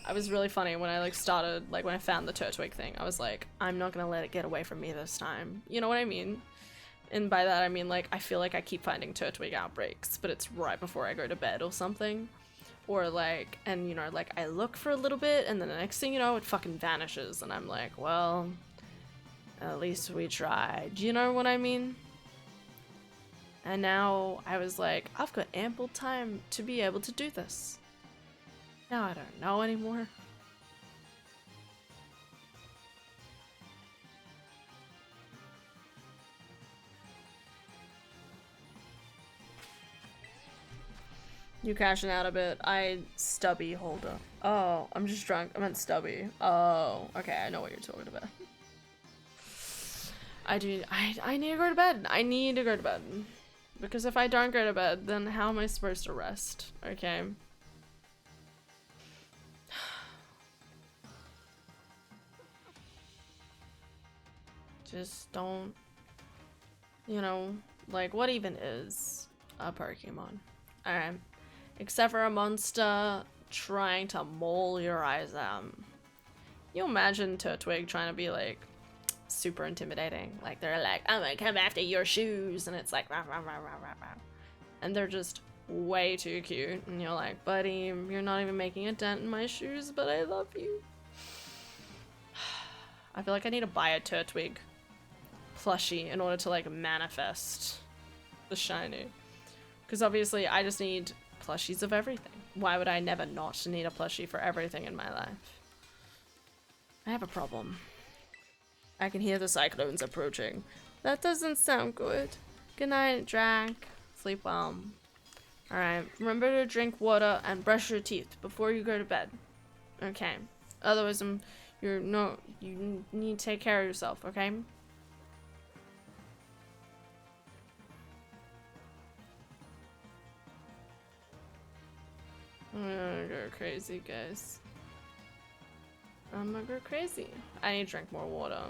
[SPEAKER 1] I was really funny when I like started, like when I found the Turtwig thing. I was like, I'm not gonna let it get away from me this time. You know what I mean? And by that I mean like I feel like I keep finding Turtwig outbreaks, but it's right before I go to bed or something. Or like, and you know, like I look for a little bit and then the next thing you know, it fucking vanishes and I'm like, well, at least we tried. You know what I mean? And now I was like, I've got ample time to be able to do this. Now I don't know anymore. You cashing out a bit. Stubby holder. Oh, I'm just drunk. I meant stubby. Oh, okay, I know what you're talking about. I need to go to bed. I need to go to bed. Because if I don't go to bed, then how am I supposed to rest? Okay. Just don't, you know, like what even is a Pokemon? Alright. Except for a monster trying to maul your eyes out. You imagine Turtwig trying to be like super intimidating. Like they're like, I'm gonna come after your shoes, and it's like rah, rah, rah, rah, rah, rah. And they're just way too cute. And you're like, buddy, you're not even making a dent in my shoes, but I love you. I feel like I need to buy a Turtwig plushie in order to like manifest the shiny. Because obviously I just need plushies of everything. Why would I never not need a plushie for everything in my life? I have a problem. I can hear the cyclones approaching. That doesn't sound good. Good night, Drac. Sleep well. Alright, remember to drink water and brush your teeth before you go to bed. Okay. Otherwise, you need to take care of yourself, okay? I'm gonna go crazy, guys. I'm gonna go crazy. I need to drink more water.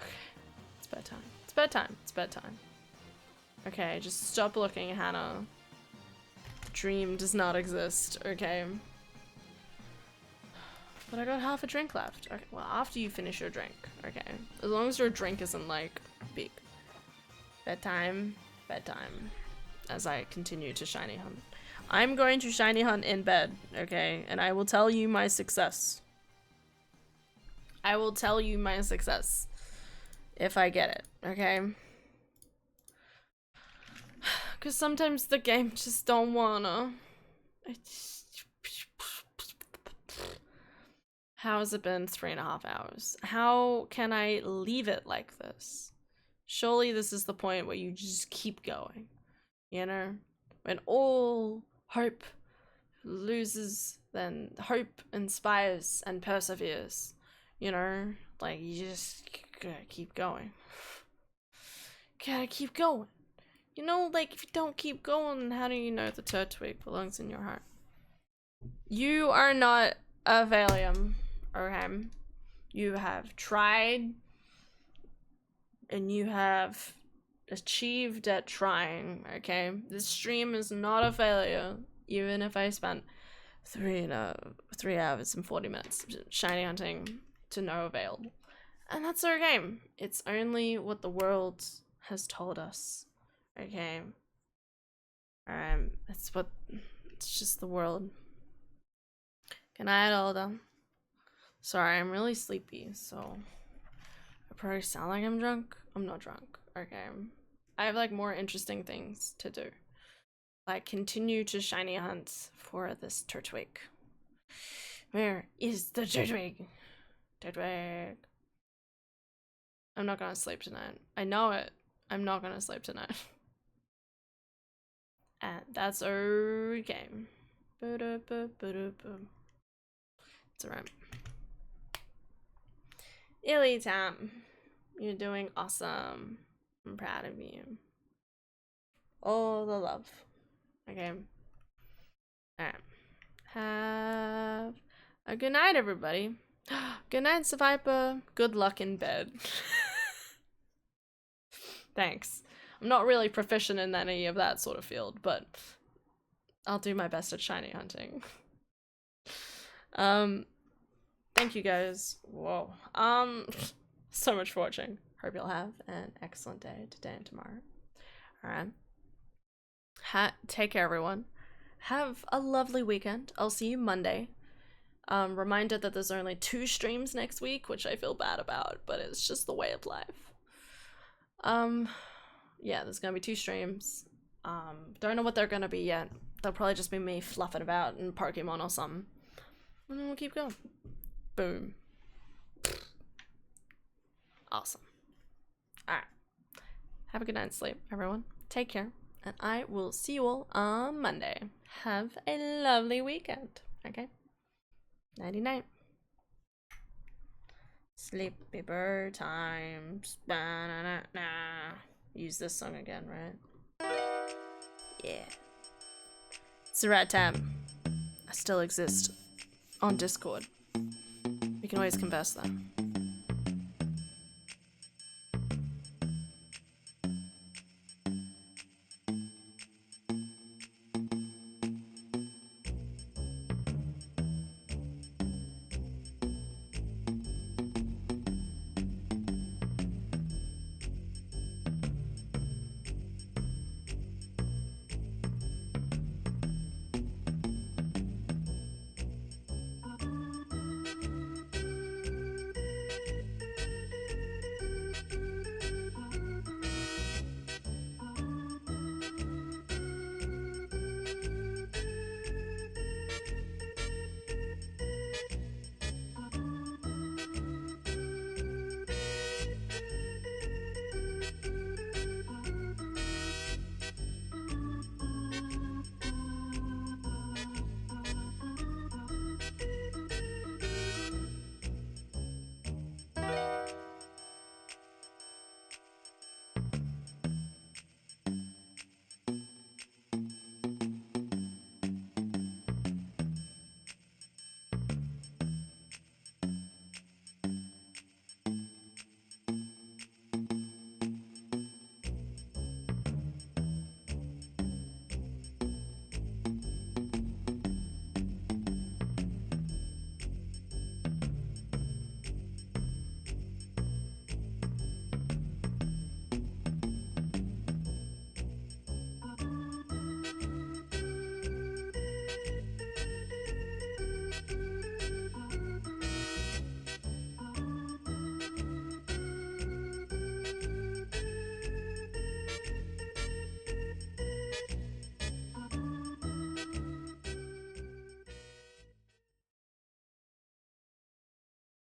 [SPEAKER 1] Okay. It's bedtime. It's bedtime. It's bedtime. Okay, just stop looking, Hannah. The dream does not exist, okay? But I got half a drink left. Okay, well, after you finish your drink, okay? As long as your drink isn't, like, big. Bedtime. Bedtime. As I continue to shiny hunt. I'm going to shiny hunt in bed, okay? And I will tell you my success. I will tell you my success. If I get it, okay? Because sometimes the game just don't wanna. How has it been 3.5 hours? How can I leave it like this? Surely this is the point where you just keep going. You know? When all hope loses, then hope inspires and perseveres. You know? Like, you just gotta keep going. Gotta keep going. You know, like, if you don't keep going, how do you know the Turtwig belongs in your heart? You are not a failure, okay? You have tried, and you have achieved at trying, okay? This stream is not a failure, even if I spent 3 hours and 40 minutes shiny hunting to no avail. And that's okay. It's only what the world has told us. Okay. It's just the world. Good night, Alda. Sorry, I'm really sleepy, so I probably sound like I'm drunk. I'm not drunk. Okay. I have like more interesting things to do. Like continue to shiny hunt for this Turtwig. Where is the Turtwig? Turtwig. I'm not gonna sleep tonight. I know it. I'm not gonna sleep tonight. And that's okay. It's alright. Illy Tam, you're doing awesome. I'm proud of you. All the love. Okay. Alright. Have a good night, everybody. Good night, Survivor. Good luck in bed. Thanks. I'm not really proficient in any of that sort of field, but I'll do my best at shiny hunting. Thank you guys. Whoa. So much for watching. Hope you'll have an excellent day today and tomorrow. Alright. Take care, everyone. Have a lovely weekend. I'll see you Monday. Reminder that there's only 2 streams next week, which I feel bad about, but it's just the way of life. Yeah, there's gonna be 2 streams. Don't know what they're gonna be yet. They'll probably just be me fluffing about in Pokemon or something. And then we'll keep going. Boom. Awesome. Alright. Have a good night's sleep, everyone. Take care. And I will see you all on Monday. Have a lovely weekend. Okay? Nighty night. Sleepy bird times. Use this song again, right? Yeah. It's the right time. I still exist on Discord. We can always converse though.